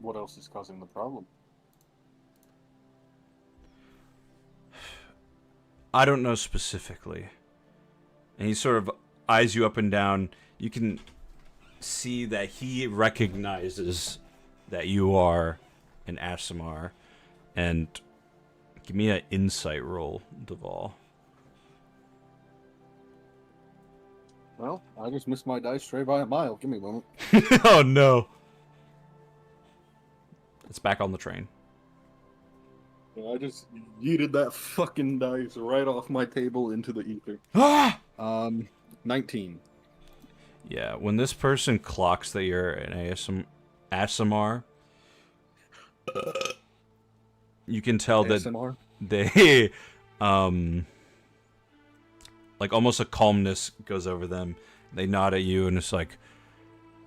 S4: What else is causing the problem?
S1: I don't know specifically. And he sort of eyes you up and down. You can see that he recognizes that you are an Aasimar. And give me an insight roll, Deval.
S4: Well, I just missed my dice tray by a mile. Give me a moment.
S1: Oh no. It's back on the train.
S4: I just yeeted that fucking dice right off my table into the ether.
S1: Ah!
S4: 19.
S1: Yeah, when this person clocks that you're an Aasimar, you can tell
S4: ASMR?
S1: that they, like almost a calmness goes over them. They nod at you and it's like,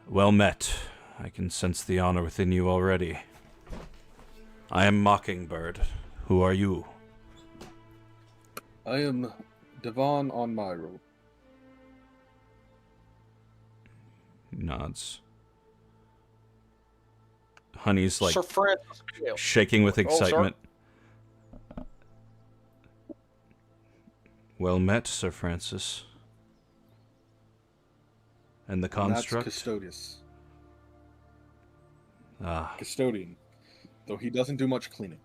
S1: "Well met. I can sense the honor within you already. I am Mockingbird. Who are you?"
S4: I am Devon on my roll.
S1: He nods. Honey's like
S3: Sir Francis Gale.
S1: shaking with excitement. Well met, Sir Francis. And the construct?
S4: And that's
S1: Ah,
S4: Custodian. Though he doesn't do much cleaning.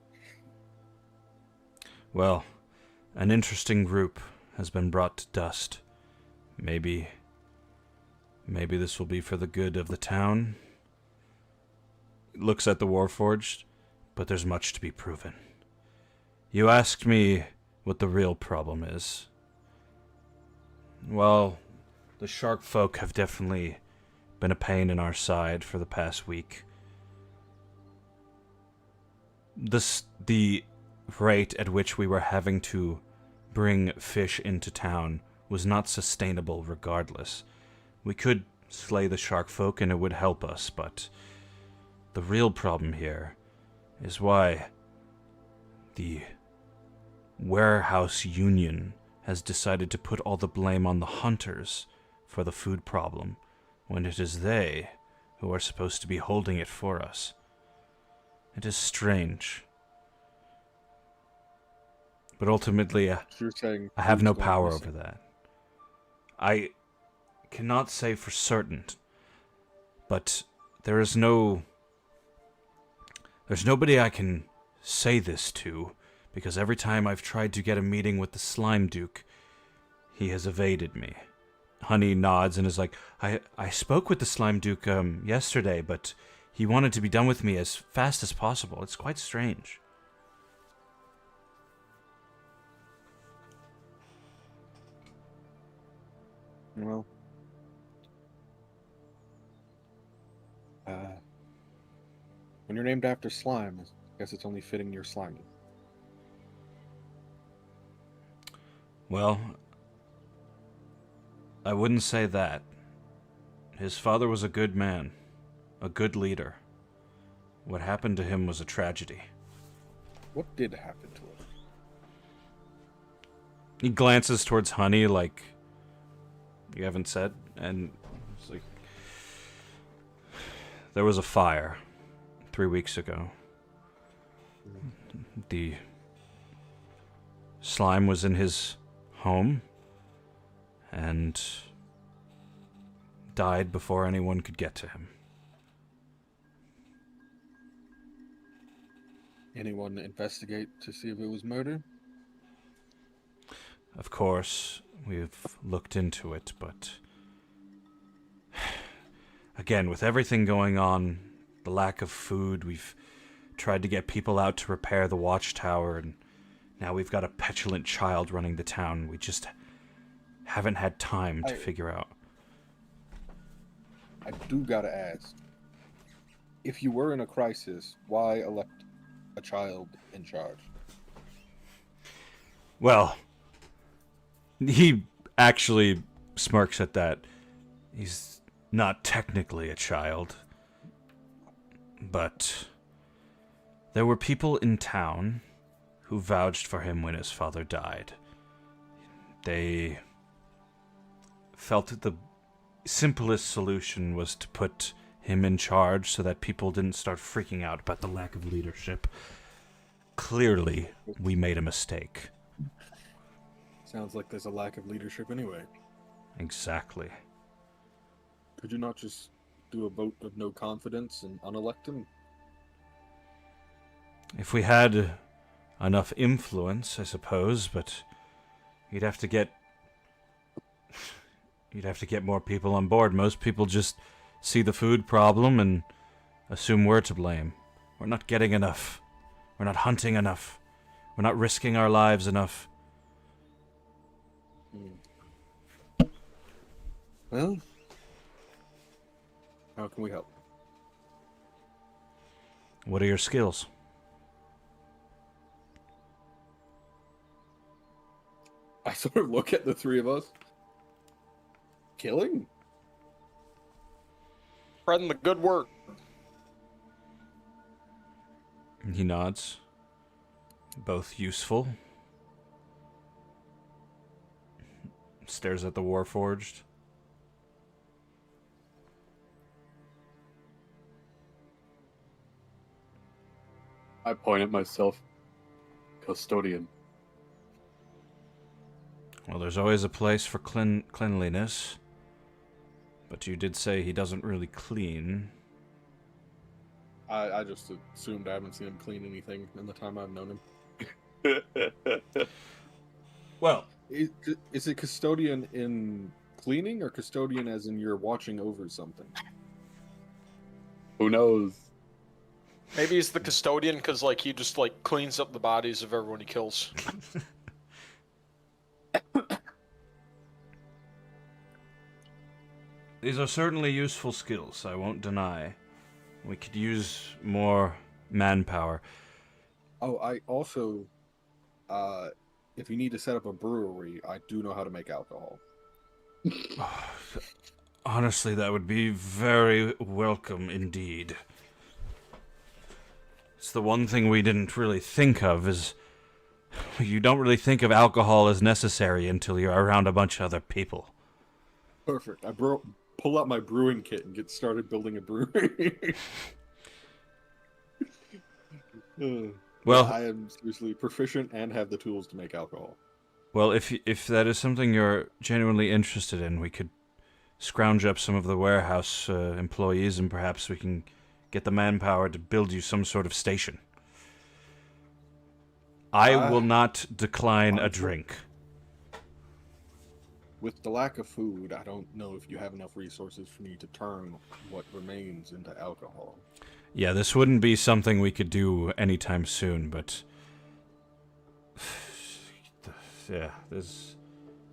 S1: well, an interesting group has been brought to dust. Maybe this will be for the good of the town. Looks at the Warforged, but there's much to be proven. You asked me what the real problem is. Well, the shark folk have definitely been a pain in our side for the past week. The rate at which we were having to bring fish into town was not sustainable regardless. We could slay the shark folk and it would help us, but the real problem here is why the warehouse union has decided to put all the blame on the hunters for the food problem, when it is they who are supposed to be holding it for us. It is strange. But ultimately,
S4: So you're saying
S1: I have no
S4: food's going
S1: power
S4: missing.
S1: over that. I cannot say for certain, but there's nobody I can say this to, because every time I've tried to get a meeting with the Slime Duke, he has evaded me. Honey nods and is like, I spoke with the Slime Duke yesterday, but he wanted to be done with me as fast as possible. It's quite strange.
S4: Well, when you're named after slime, I guess it's only fitting you're slimy.
S1: Well, I wouldn't say that. His father was a good man, a good leader. What happened to him was a tragedy.
S4: What did happen to him?
S1: He glances towards Honey like, you haven't said, and it's like, there was a fire 3 weeks ago. The slime was in his home and died before anyone could get to him.
S4: Anyone investigate to see if it was murder?
S1: Of course, we've looked into it, but again, with everything going on, the lack of food, we've tried to get people out to repair the watchtower, and now we've got a petulant child running the town. We just haven't had time to figure out.
S4: I do gotta ask. If you were in a crisis, why elect a child in charge?
S1: Well, he actually smirks at that. He's not technically a child, but there were people in town who vouched for him when his father died. They felt that the simplest solution was to put him in charge so that people didn't start freaking out about the lack of leadership. Clearly, we made a mistake.
S4: Sounds like there's a lack of leadership anyway.
S1: Exactly.
S4: Could you not just do a vote of no confidence and unelect him?
S1: If we had enough influence, I suppose, but you'd have to get more people on board. Most people just see the food problem and assume we're to blame. We're not getting enough. We're not hunting enough. We're not risking our lives enough.
S4: Well, how can we help?
S1: What are your skills?
S4: I sort of look at the three of us. Killing?
S3: Spreading the good word.
S1: He nods. Both useful. Stares at the Warforged.
S2: I point at myself. Custodian.
S1: Well, there's always a place for cleanliness. But you did say he doesn't really clean.
S4: I just assumed I haven't seen him clean anything in the time I've known him.
S1: Well,
S4: is it custodian in cleaning or custodian as in you're watching over something?
S2: Who knows?
S3: Maybe he's the custodian because, like, he just, like, cleans up the bodies of everyone he kills.
S1: These are certainly useful skills, I won't deny. We could use more manpower.
S4: Oh, I also, if you need to set up a brewery, I do know how to make alcohol.
S1: Honestly, that would be very welcome indeed. It's the one thing we didn't really think of is you don't really think of alcohol as necessary until you're around a bunch of other people.
S4: Perfect. I pull out my brewing kit and get started building a brewery.
S1: Well,
S4: I am seriously proficient and have the tools to make alcohol.
S1: Well, if that is something you're genuinely interested in, we could scrounge up some of the warehouse employees and perhaps we can get the manpower to build you some sort of station. I will not decline a drink.
S4: With the lack of food, I don't know if you have enough resources for me to turn what remains into alcohol.
S1: Yeah, this wouldn't be something we could do anytime soon, but yeah, there's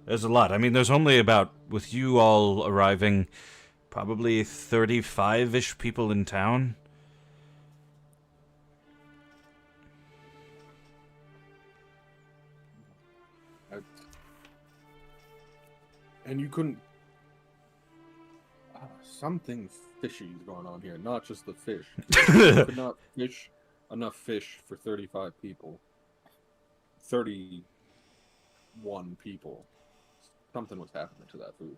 S1: a lot. I mean, there's only about, with you all arriving, probably 35-ish people in town.
S4: And you couldn't... something fishy is going on here, not just the fish. You could not fish enough fish for 35 people. 31 people. Something was happening to that food.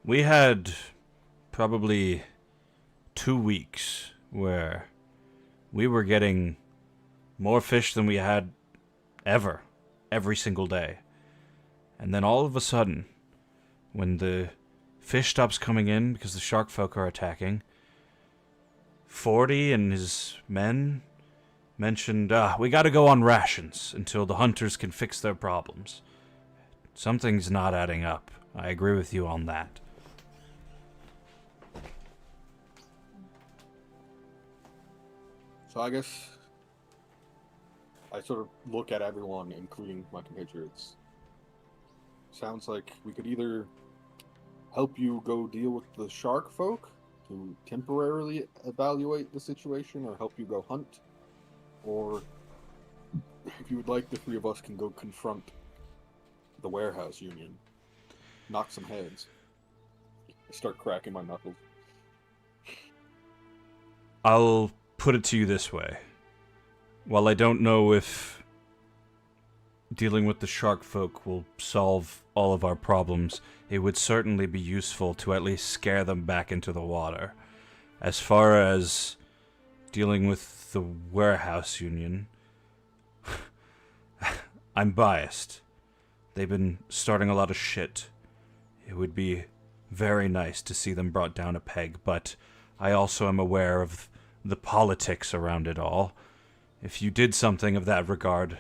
S1: We had probably 2 weeks where we were getting more fish than we had ever, every single day. And then all of a sudden, when the fish stops coming in because the shark folk are attacking, 40 and his men mentioned, we gotta go on rations until the hunters can fix their problems. Something's not adding up. I agree with you on that.
S4: So I guess I sort of look at everyone, including my compatriots. Sounds like we could either help you go deal with the shark folk to temporarily evaluate the situation, or help you go hunt, or if you would like, the three of us can go confront the warehouse union, knock some heads. I start cracking my knuckles.
S1: I'll put it to you this way. While I don't know if dealing with the shark folk will solve all of our problems, it would certainly be useful to at least scare them back into the water. As far as dealing with the warehouse union, I'm biased. They've been starting a lot of shit. It would be very nice to see them brought down a peg, but I also am aware of the politics around it all. If you did something of that regard,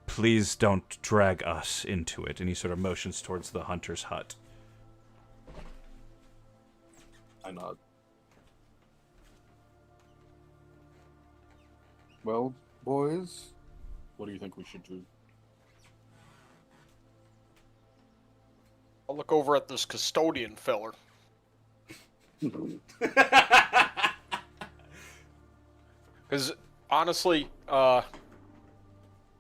S1: please don't drag us into it. And he sort of motions towards the hunter's hut.
S4: I nod. Well, boys, what do you think we should do?
S3: I'll look over at this custodian filler. Because, honestly,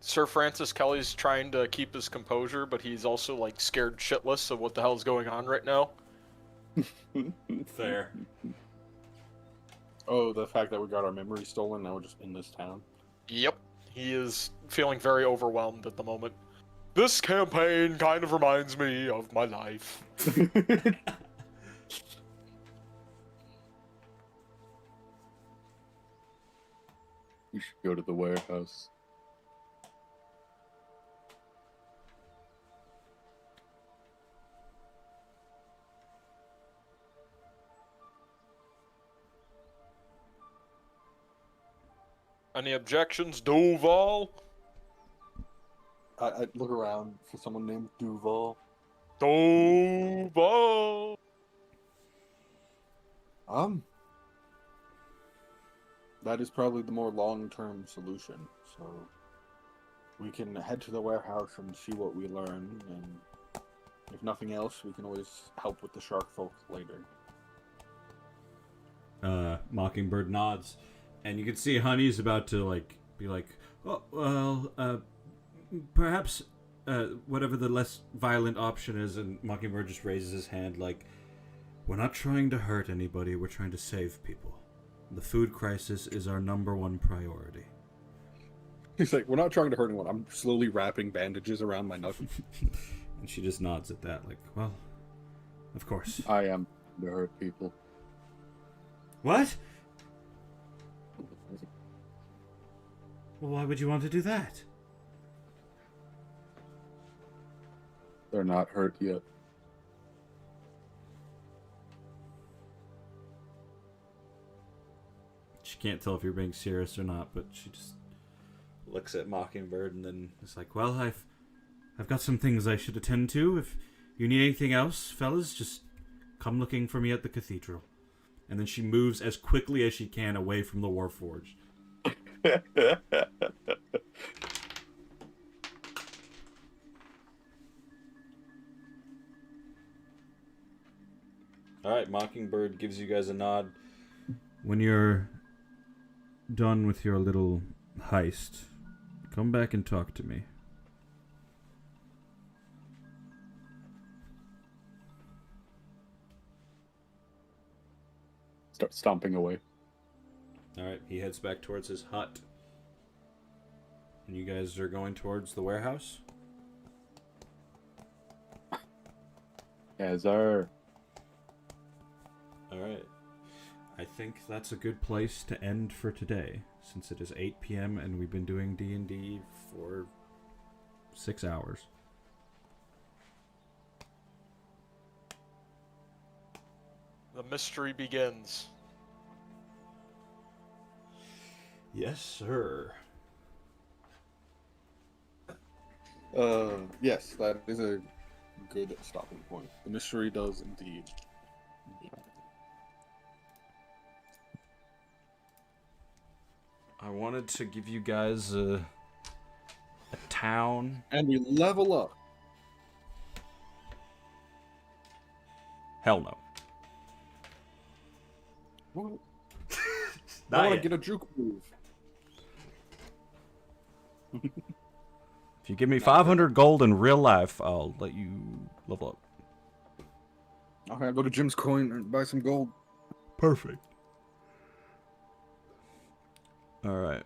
S3: Sir Francis Kelly's trying to keep his composure, but he's also, like, scared shitless of what the hell's going on right now.
S1: Fair.
S4: Oh, the fact that we got our memory stolen, now we're just in this town?
S3: Yep. He is feeling very overwhelmed at the moment. This campaign kind of reminds me of my life.
S2: We should go to the warehouse.
S3: Any objections, Deval?
S4: I look around for someone named Deval.
S3: Deval!
S4: That is probably the more long-term solution. So we can head to the warehouse and see what we learn, and If nothing else, we can always help with the shark folk later.
S1: Mockingbird nods, and you can see Honey's about to be like, oh, well, perhaps whatever the less violent option is, and Mockingbird just raises his hand like, we're not trying to hurt anybody, we're trying to save people. The food crisis is our #1 priority.
S4: He's like, we're not trying to hurt anyone. I'm slowly wrapping bandages around my knuckles.
S1: And she just nods at that, like, well, of course.
S2: I am to hurt people.
S1: What? Well, why would you want to do that?
S2: They're not hurt yet.
S1: She can't tell if you're being serious or not, but she just looks at Mockingbird and then is like, well, I've got some things I should attend to. If you need anything else, fellas, just come looking for me at the cathedral. And then she moves as quickly as she can away from the Warforged. Alright, Mockingbird gives you guys a nod. When you're done with your little heist, come back and talk to me.
S2: Start stomping away.
S1: Alright, he heads back towards his hut. And you guys are going towards the warehouse?
S2: Yes, sir.
S1: Alright. I think that's a good place to end for today, since it is 8 p.m. and we've been doing D&D for 6 hours.
S3: The mystery begins.
S1: Yes, sir.
S4: Yes, that is a good stopping point. The mystery does indeed.
S1: I wanted to give you guys a town.
S4: And we level up.
S1: Hell no.
S4: What?
S1: Not
S4: I want
S1: yet.
S4: to get a juke move.
S1: If you give me 500 gold in real life, I'll let you level up.
S4: Okay, I'll go to Jim's Coin and buy some gold.
S1: Perfect. Alright.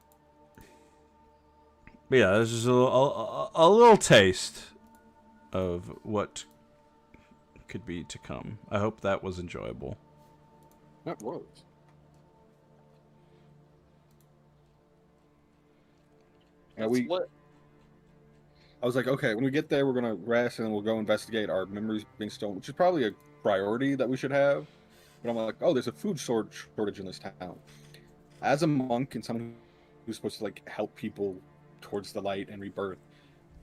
S1: But yeah, this is a little taste of what could be to come. I hope that was enjoyable.
S4: That was. Yeah,
S3: That's lit.
S4: I was like, okay, when we get there, we're gonna rest and then we'll go investigate our memories being stolen, which is probably a priority that we should have. But I'm like, oh, there's a food shortage in this town. As a monk and someone who's supposed to like help people towards the light and rebirth,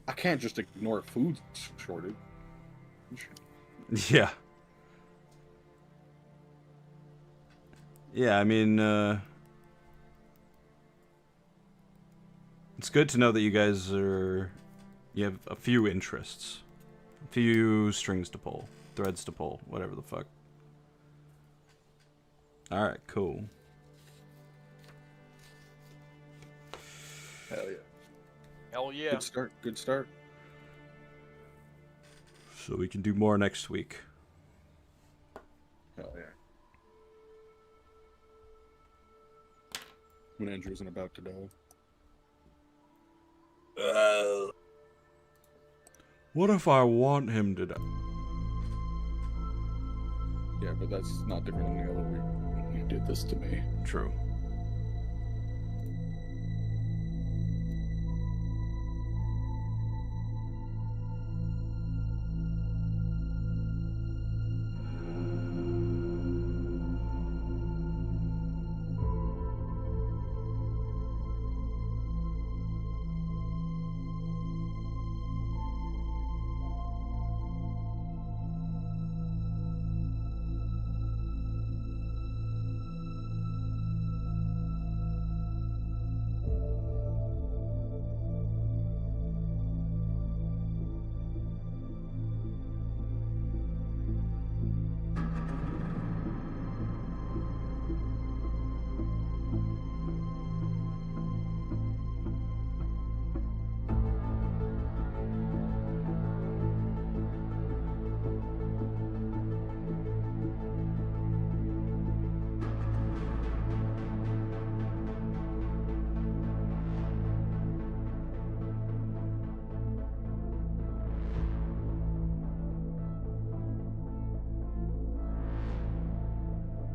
S4: I can't just ignore a food shortage.
S1: Yeah. Yeah, I mean, it's good to know that you guys you have a few interests. A few strings to pull. Threads to pull. Whatever the fuck. Alright, cool.
S4: Hell yeah.
S3: Hell yeah.
S4: Good start. Good start.
S1: So we can do more next week.
S4: Hell yeah. When Andrew isn't about to die.
S1: What if I want him to die?
S4: Yeah, but that's not different than the other week.
S2: You did this to me.
S1: True.